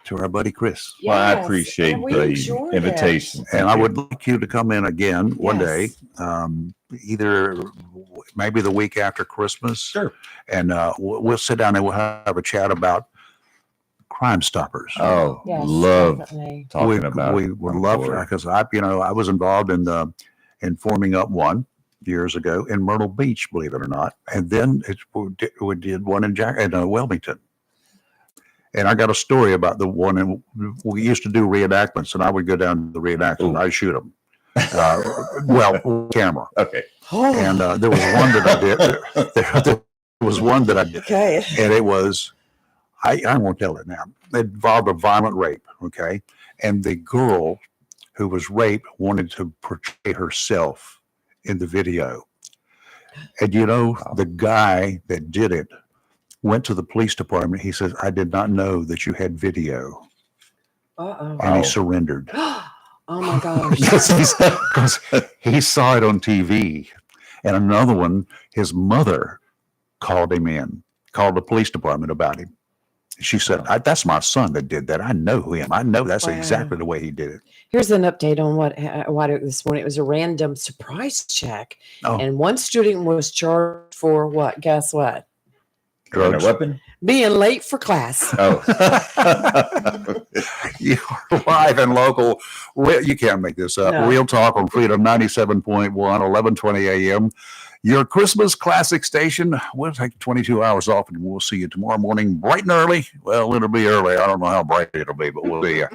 to our buddy Chris. Well, I Yes, appreciate and we the enjoyed it. invitation. And Thank I you. would like you to come in again one day, either maybe the week after Christmas. Sure. And we'll sit down and we'll have a chat about Crime Stoppers. Oh, Yes, love definitely. talking about. We would love to, because I was involved in forming up one years ago in Myrtle Beach, believe it or not, and then we did one in Wilmington. And I got a story about the one, and we used to do reenactments, and I would go down to the reenactment, and I'd shoot them. Camera. Okay. And there was one that I did. There was one that I did, Okay. and it was. I won't tell it now. It involved a violent rape, okay? And the girl who was raped wanted to portray herself in the video. And the guy that did it went to the police department. He says, I did not know that you had video. Uh-oh. And he surrendered. Oh, my gosh. Because he saw it on TV. And another one, his mother called the police department about him. She said, that's my son that did that. I know him. I know that's Wow. exactly the way he did it. Here's an update on what this morning. It was a random surprise check. Oh. And one student was charged for what? Guess what? Drugs. A weapon? Being late for class. Oh. You are live and local. You can't make this up. No. Real Talk on Freedom 97.1, 1120 a.m. Your Christmas classic station. We'll take 22 hours off, and we'll see you tomorrow morning bright and early. Well, it'll be early. I don't know how bright it'll be, but we'll see you.